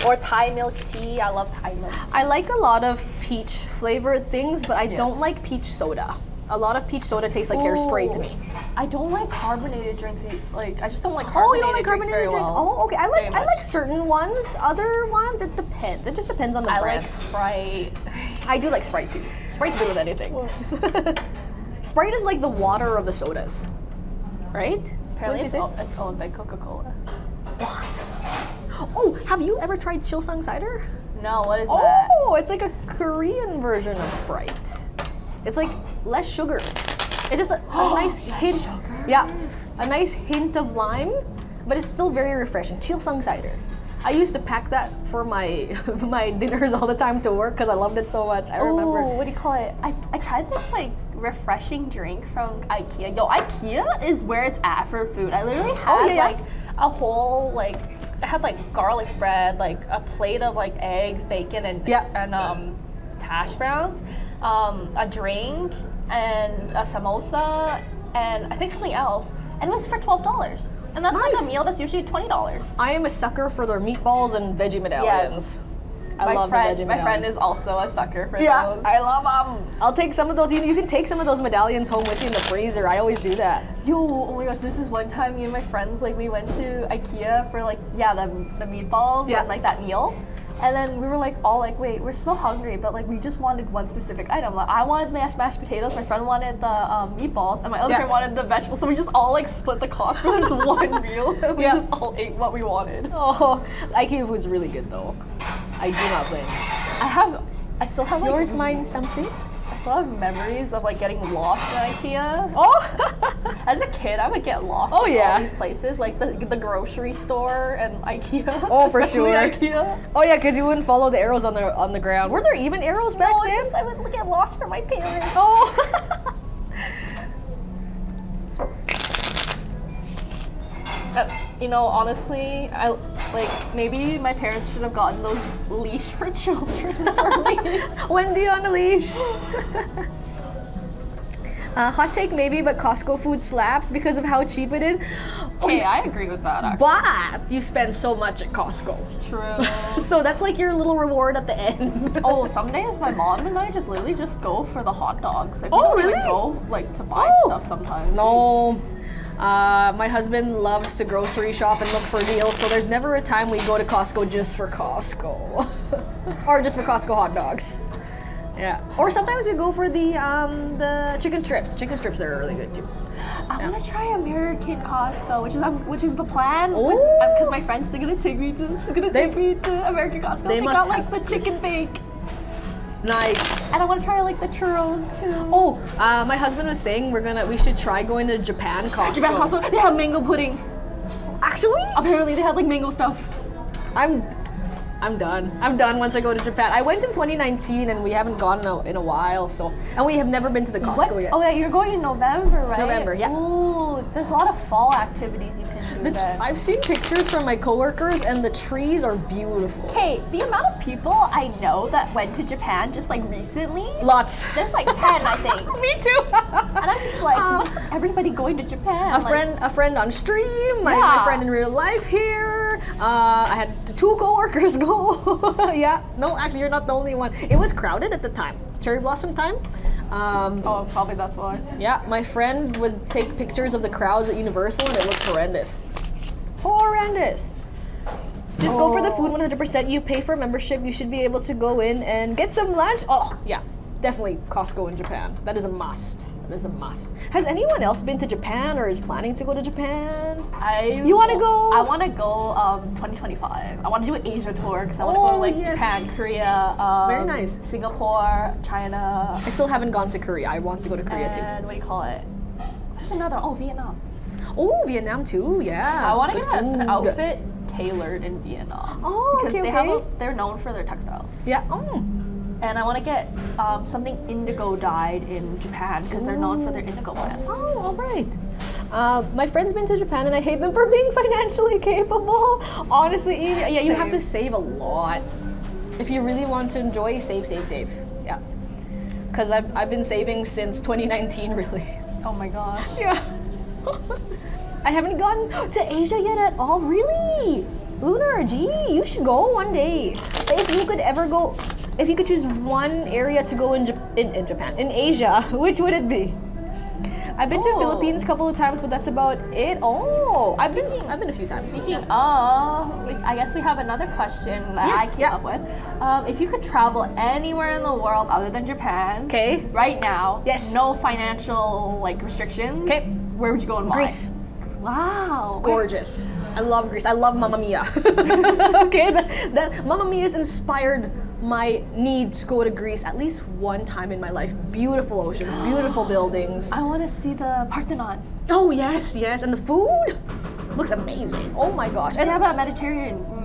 or Thai milk tea. I love Thai milk tea. I like a lot of peach flavored things, but I don't like peach soda. A lot of peach soda tastes like hairspray to me. I don't like carbonated drinks. Like I just don't like Oh, carbonated you don't like drinks very carbonated drinks? well. Oh, okay. I Very like much. certain ones. Other ones, it depends. It just depends on the I brand. like Sprite. I do like Sprite too. Sprite's good with anything. Sprite is like the water of the sodas, right? Apparently Wouldn't you it's owned by Coca-Cola. What? Oh, have you ever tried Chilsung cider? No, what is that? Oh, it's like a Korean version of Sprite. It's like less sugar. It's just a nice hint. Yeah, a nice hint of lime, but it's still very refreshing. Chilsung cider. I used to pack that for my my dinners all the time to work because I loved it so much. I remember. Oh, what do you call it? I tried this like refreshing drink from IKEA. Yo, IKEA is where it's at for food. I literally had like a whole like I had like garlic bread, like a plate of like eggs, bacon, and hash browns, a drink, and a samosa, and I think something else, and it was for $12. And that's like a meal that's usually $20. I am a sucker for their meatballs and veggie medallions. I love the veggie medallions. My friend is also a sucker for Yeah, those. I love them. I'll take some of those. You can take some of those medallions home with you in the freezer. I always do that. Yo, oh my gosh, there's this one time me and my friends, like, we went to IKEA for, like, the meatballs and, like, that meal. And then we were, like, all like, wait, we're still hungry, but, like, we just wanted one specific item. Like, I wanted mashed potatoes, my friend wanted the meatballs, and my other friend wanted the vegetables. So we just all, like, split the cost for just one meal, and we just all ate what we wanted. Oh, IKEA food's really good, though. I do not blame. I still have, like, Yours, mine, something? I still have memories of, like, getting lost in IKEA. Oh! As a kid, I would get lost in all these places, like the grocery store and IKEA. Oh, for Especially sure. IKEA. Oh yeah, because you wouldn't follow the arrows on the ground. Were there even arrows back No, then? it's just I would get lost for my parents. Oh. You know, honestly, maybe my parents should have gotten those leash for children for me. Wendy on a leash. Hot take maybe, but Costco food slaps because of how cheap it is. Okay, I agree with that, actually. But you spend so much at Costco. True. So that's like your little reward at the end. Oh, some days my mom and I just literally just go for the hot dogs. Like, we Oh, don't really? even go, like, to buy stuff sometimes. No. My husband loves to grocery shop and look for deals, so there's never a time we go to Costco just for Costco. Or just for Costco hot dogs. Yeah. Or sometimes we go for the chicken strips. Chicken strips are really good too. I want to try American Costco, which is the plan. Ooh. Because my friend's still gonna take me to. She's gonna take me to American Costco. They must got like have the good chicken stuff. bake, Nice. and I want to try like the churros too. Oh, my husband was saying we should try going to Japan Costco. Japan Costco, they have mango pudding. Actually? Apparently, they have like mango stuff. I'm done. I'm done once I go to Japan. I went in 2019 and we haven't gone in a while, so and we have never been to the Costco yet. Oh yeah, you're going in November, right? November, yeah. Ooh, there's a lot of fall activities you can do then. I've seen pictures from my coworkers and the trees are beautiful. Okay, the amount of people I know that went to Japan just like recently, Lots. there's like 10, I think. Me too. And I'm just like, what's with everybody going to Japan? A friend on stream, my friend in real life here. I had 2 coworkers go. Yeah, no, actually, you're not the only one. It was crowded at the time, cherry blossom time. Oh, probably that's why. Yeah, my friend would take pictures of the crowds at Universal and it looked horrendous. Horrendous. Just go for the food 100%. You pay for a membership, you should be able to go in and get some lunch. Oh, yeah, definitely Costco in Japan. That is a must. That is a must. Has anyone else been to Japan or is planning to go to Japan? You want to go? I want to go 2025. I want to do an Asia tour because I want to go to like Japan, Korea, very nice. Singapore, China. I still haven't gone to Korea. I want to go to Korea too. And what do you call it? There's another. Oh, Vietnam. Oh, Vietnam too. Yeah. I want to Good get an food. outfit tailored in Vietnam. Oh, because okay, they're known for their textiles. Yeah. Oh. And I want to get something indigo dyed in Japan because they're known for their indigo plants. Oh, all right. My friend's been to Japan and I hate them for being financially capable. Honestly, yeah, you have to save a lot. If you really want to enjoy, save. Yeah. Because I've been saving since 2019, really. Oh my gosh. Yeah. I haven't gone to Asia yet at all. Really? Lunar, gee, you should go one day. If you could ever go, if you could choose one area to go in Japan, in Asia, which would it be? I've been to Philippines a couple of times, but that's about it. Oh, I've been a few times. Speaking of, I guess we have another question that I came up with. If you could travel anywhere in the world other than Japan, right now, no financial like restrictions, where would you go and why? Greece. Wow. Gorgeous. I love Greece. I love Mamma Mia. Okay, that Mamma Mia's inspired my need to go to Greece at least one time in my life. Beautiful oceans, beautiful buildings. I want to see the Parthenon. Oh yes, and the food looks amazing. Oh my gosh. They have a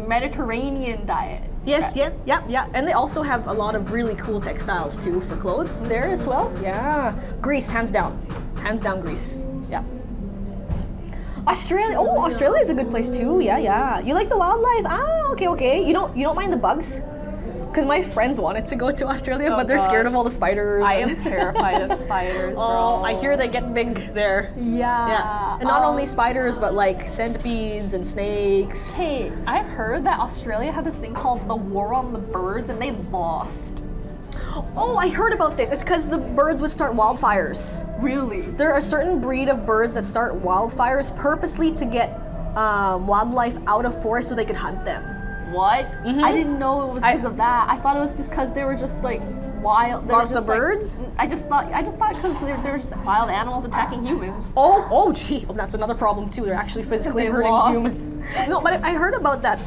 Mediterranean diet. Yes, yeah. And they also have a lot of really cool textiles too for clothes there as well. Yeah. Greece, hands down Greece. Yeah. Australia. Oh, Australia is a good place too. Yeah. You like the wildlife? Ah, okay. You don't mind the bugs? Because my friends wanted to go to Australia, but they're scared of all the spiders. I am terrified of spiders, bro. Oh, I hear they get big there. Yeah. And not only spiders, but like centipedes and snakes. Hey, I heard that Australia had this thing called the War on the Birds, and they lost. Oh, I heard about this. It's because the birds would start wildfires. Really? There are a certain breed of birds that start wildfires purposely to get wildlife out of forest so they could hunt them. What? I didn't know it was because of that. I thought it was just because they were just like wild. Lots of birds? I just thought because there were just wild animals attacking humans. Oh, gee. Oh, that's another problem too. They're actually physically hurting humans. No, but I heard about that.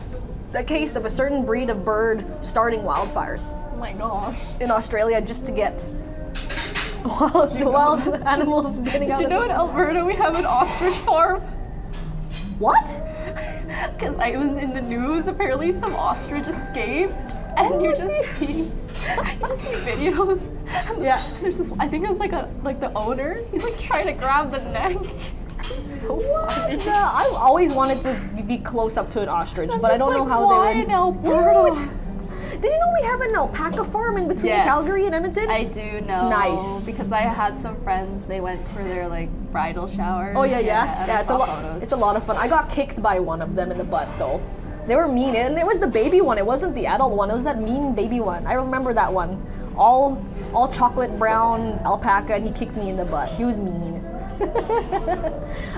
The case of a certain breed of bird starting wildfires. Oh my gosh. In Australia just to get wild animals getting out of Did you know in Alberta we have an ostrich farm? What? Because I was in the news, apparently some ostrich escaped, and you just see videos. And there's this. I think it was like the owner. He's like trying to grab the neck. It's so funny. Yeah, I've always wanted to be close up to an ostrich, but I don't know how they would. In Alberta? Did you know we have an alpaca farm in between Calgary and Edmonton? I do know. It's nice. Because I had some friends, they went for their like bridal shower. Oh yeah. It's a lot of fun. I got kicked by one of them in the butt though. They were mean, and it was the baby one. It wasn't the adult one. It was that mean baby one. I remember that one. All chocolate brown alpaca, and he kicked me in the butt. He was mean.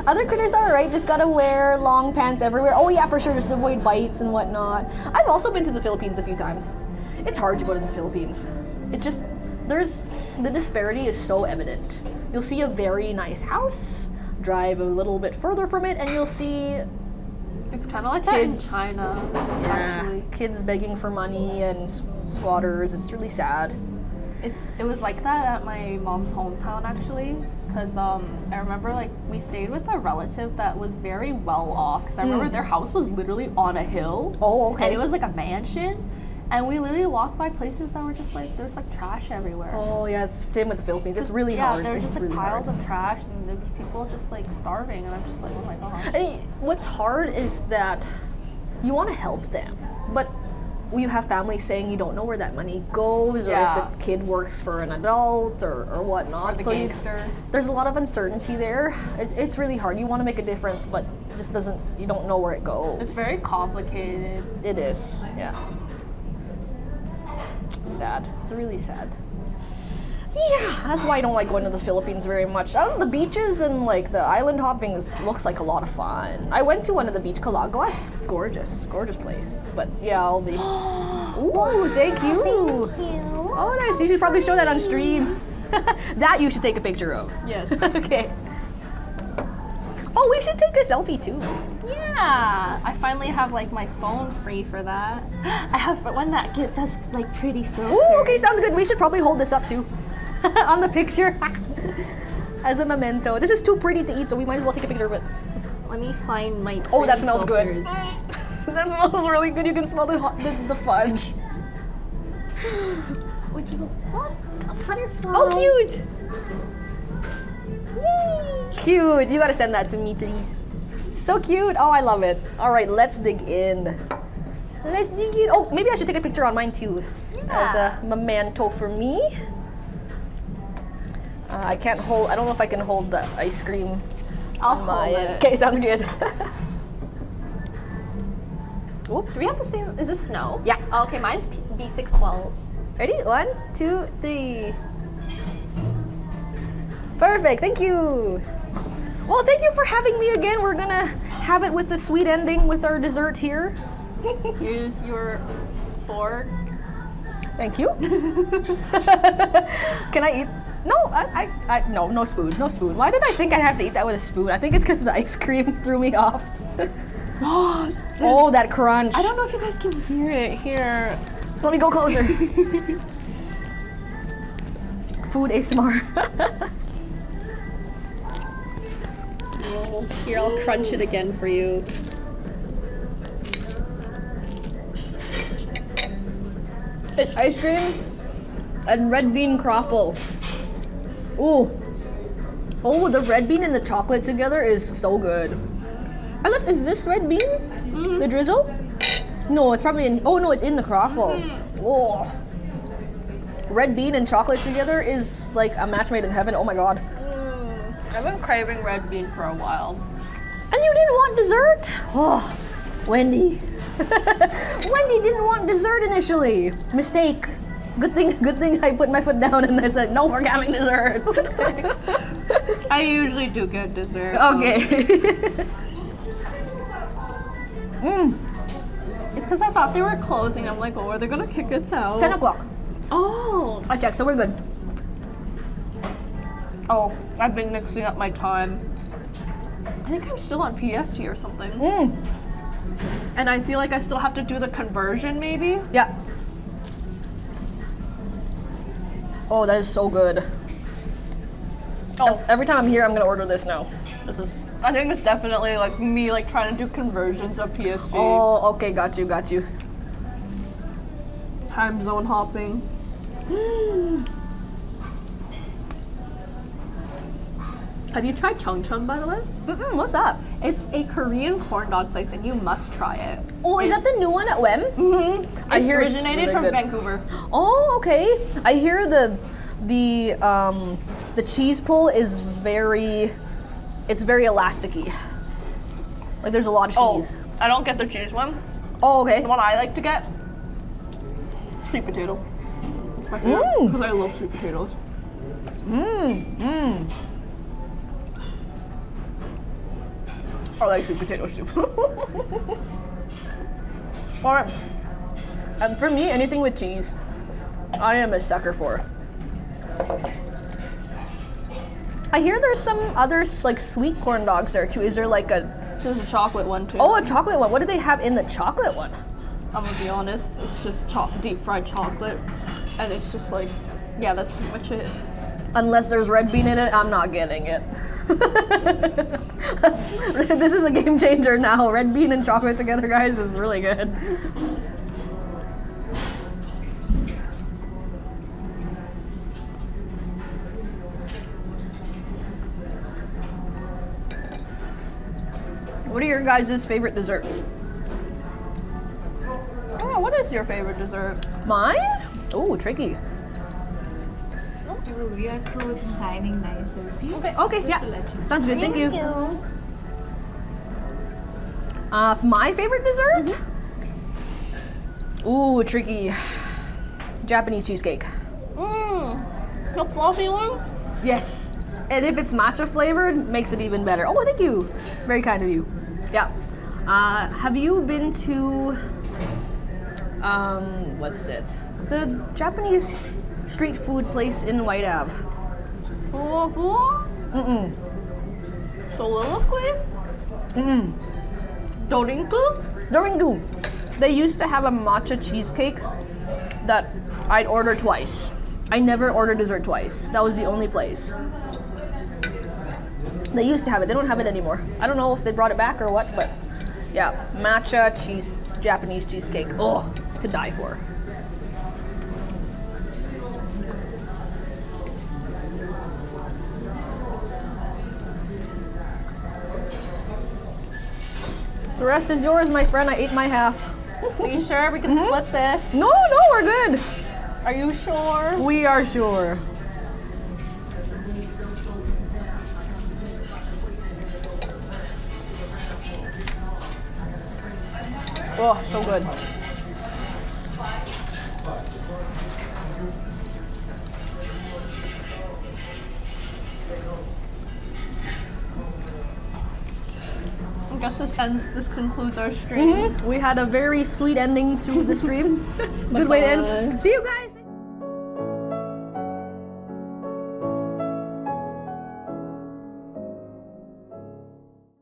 Other critters are alright, just gotta wear long pants everywhere. Oh yeah, for sure, just avoid bites and whatnot. I've also been to the Philippines a few times. It's hard to go to the Philippines. The disparity is so evident. You'll see a very nice house, drive a little bit further from it, and you'll see it's kind of like kids, that in China, actually. Kids begging for money and squatters. It's really sad. It was like that at my mom's hometown, actually. because I remember like we stayed with a relative that was very well off. Because I remember their house was literally on a hill. Oh, okay. And it was like a mansion. And we literally walked by places that were just like, there's like trash everywhere. Oh yeah, it's same with the Philippines. It's really hard. Yeah, there was It's just like really piles hard. of trash and there were people just like starving. And I'm just like, oh my god. And what's hard is that you want to help them, but you have families saying you don't know where that money goes, or if Yeah. the kid works for an adult or whatnot. The So gangster. there's a lot of uncertainty there. It's really hard. You want to make a difference, but it just doesn't. You don't know where it goes. It's very complicated. It is. Yeah. Sad. It's really sad. Yeah, that's why I don't like going to the Philippines very much. The beaches and like the island hopping looks like a lot of fun. I went to one of the beach, Calaguas. Gorgeous place. But yeah, all the. Ooh, thank you. Thank you. Oh, nice. You should probably show that on stream. That you should take a picture of. Yes. Okay. Oh, we should take a selfie too. Yeah. I finally have like my phone free for that. I have one that does like pretty filters. Ooh, okay, sounds good. We should probably hold this up too. On the picture. As a memento. This is too pretty to eat, so we might as well take a picture of it. Let me find my. Oh, that pretty smells good. filters. That smells really good. You can smell the fudge. What you look? A butterfly. Oh, cute. Yay! Cute. You gotta send that to me, please. So cute. Oh, I love it. All right, let's dig in. Let's dig in. Oh, maybe I should take a picture on mine too. As a memento for me. I can't hold. I don't know if I can hold the ice cream. I'll on my hold end. it. Okay, sounds good. Oops. Do we have the same? Is this snow? Yeah. Oh, okay, mine's B612. Ready? 1, 2, 3. Perfect. Thank you. Well, thank you for having me again. We're gonna have it with the sweet ending with our dessert here. Here's your fork. Thank you. Can I eat? No, no spoon, no spoon. Why did I think I'd have to eat that with a spoon? I think it's because the ice cream threw me off. Oh, that crunch. I don't know if you guys can hear it. Here. Let me go closer. Food ASMR. Here, I'll crunch it again for you. It's ice cream and red bean croffle. Ooh. Oh, the red bean and the chocolate together is so good. Unless, is this red bean? The drizzle? No, it's probably in, oh no, it's in the croffle. Oh. Red bean and chocolate together is like a match made in heaven. Oh my god. I've been craving red bean for a while. And you didn't want dessert? Oh, Wendy. Wendy didn't want dessert initially. Mistake. Good thing I put my foot down and I said, no, we're having dessert. I usually do get dessert. Okay. It's because I thought they were closing. I'm like, oh, are they gonna kick us out? 10 o'clock. Oh. I checked, so we're good. Oh, I've been mixing up my time. I think I'm still on PST or something. And I feel like I still have to do the conversion, maybe? Yeah. Oh, that is so good. Oh, Every time I'm here, I'm gonna order this now. This is. I think it's definitely like me like trying to do conversions of PST. Oh, okay, got you. Time zone hopping. Have you tried Chung Chung, by the way? What's that? It's a Korean corn dog place, and you must try it. Oh, is that the new one at WEM? Mm-hmm. I hear it's originated really from good. Vancouver. Oh, okay. I hear the cheese pull is very elasticy. Like there's a lot of cheese. Oh, I don't get the cheese one. Oh, okay. The one I like to get, sweet potato. It's my favorite because I love sweet potatoes. I like sweet potatoes too. Alright. And for me, anything with cheese, I am a sucker for. I hear there's some other like sweet corn dogs there too. Is there like a There's a chocolate one too. oh, a chocolate one? What do they have in the chocolate one? I'm gonna be honest, it's just deep fried chocolate, and it's just like, yeah, that's pretty much it. Unless there's red bean in it, I'm not getting it. This is a game changer now. Red bean and chocolate together, guys, is really good. What are your guys' favorite desserts? Oh, what is your favorite dessert? Mine? Ooh, tricky. So we are closing dining 9:30. Okay, yeah. To let you know. Sounds good, thank you. My favorite dessert? Ooh, tricky. Japanese cheesecake. The fluffy one? Yes. And if it's matcha flavored, makes it even better. Oh, thank you. Very kind of you. Yeah. Have you been to, what's it? The Japanese street food place in White Ave. Soliloquy? Dorinku? Doringu. They used to have a matcha cheesecake that I'd order twice. I never ordered dessert twice. That was the only place. They used to have it. They don't have it anymore. I don't know if they brought it back or what, but yeah, matcha Japanese cheesecake. Oh, to die for. The rest is yours, my friend. I ate my half. Are you sure we can split this? No, we're good. Are you sure? We are sure. Oh, so good. I guess this concludes our stream. We had a very sweet ending to the stream. Good way to end. See you guys.